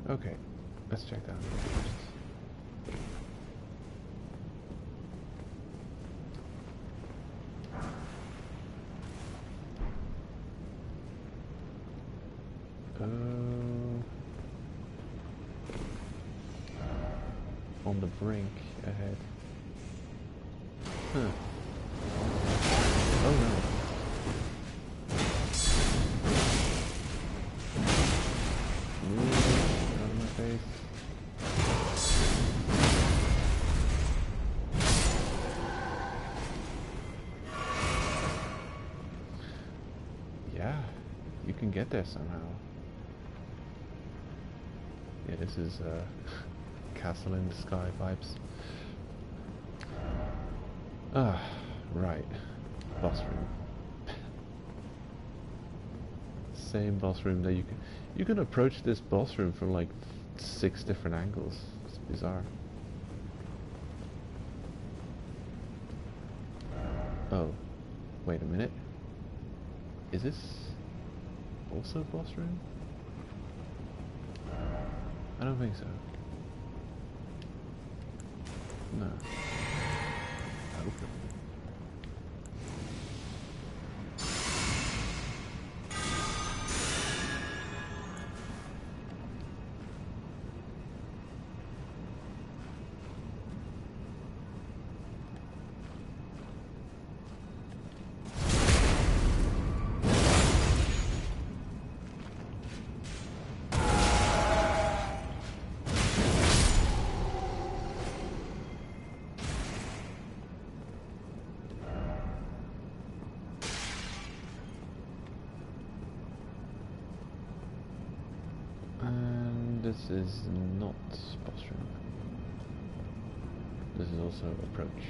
Okay, let's check down here first. On the brink ahead. Huh. Oh no. Move out of my face. can get there somehow. Yeah, this is Castle in the Sky vibes. Ah, right. Boss room. Same boss room that you can approach this boss room from like 6 different angles. It's bizarre. Oh, wait a minute. Is this also boss room? I don't think so. No. Open. This is not boss room. This is also approach.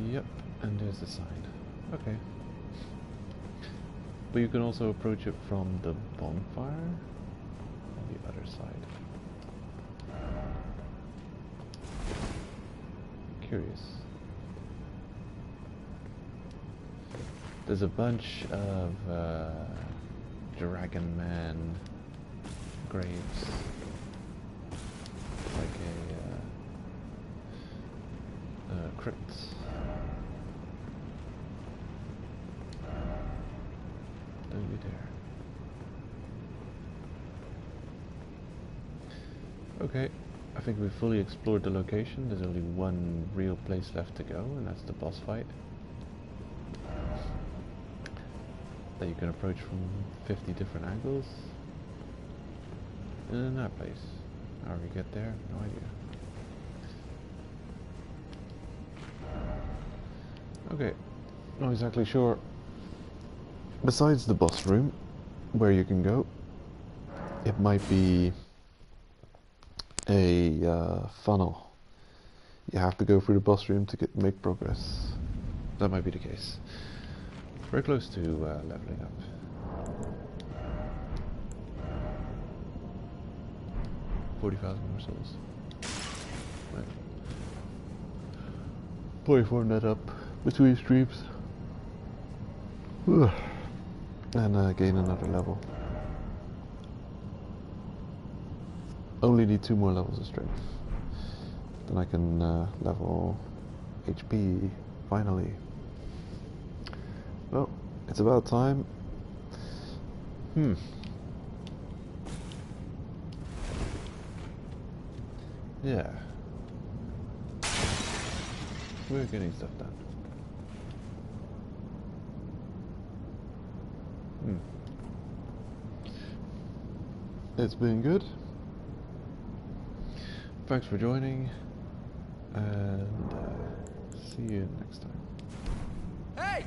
Yep, and there's the sign. Okay. But you can also approach it from the bonfire on the other side. Curious. There's a bunch of Dragon Man graves, like a crypt. Don't be there. Okay, I think we've fully explored the location. There's only one real place left to go, and that's the boss fight. That you can approach from 50 different angles. And in that place. How we get there? No idea. Okay, not exactly sure. Besides the boss room, where you can go, it might be a funnel. You have to go through the boss room to make progress. That might be the case. Very close to leveling up. $40,000 more souls. Right. Probably farm that up between streams. And gain another level. Only need 2 more levels of strength. Then I can level HP finally. Well, it's about time. Yeah. We're getting stuff done. It's been good. Thanks for joining, and see you next time. Hey!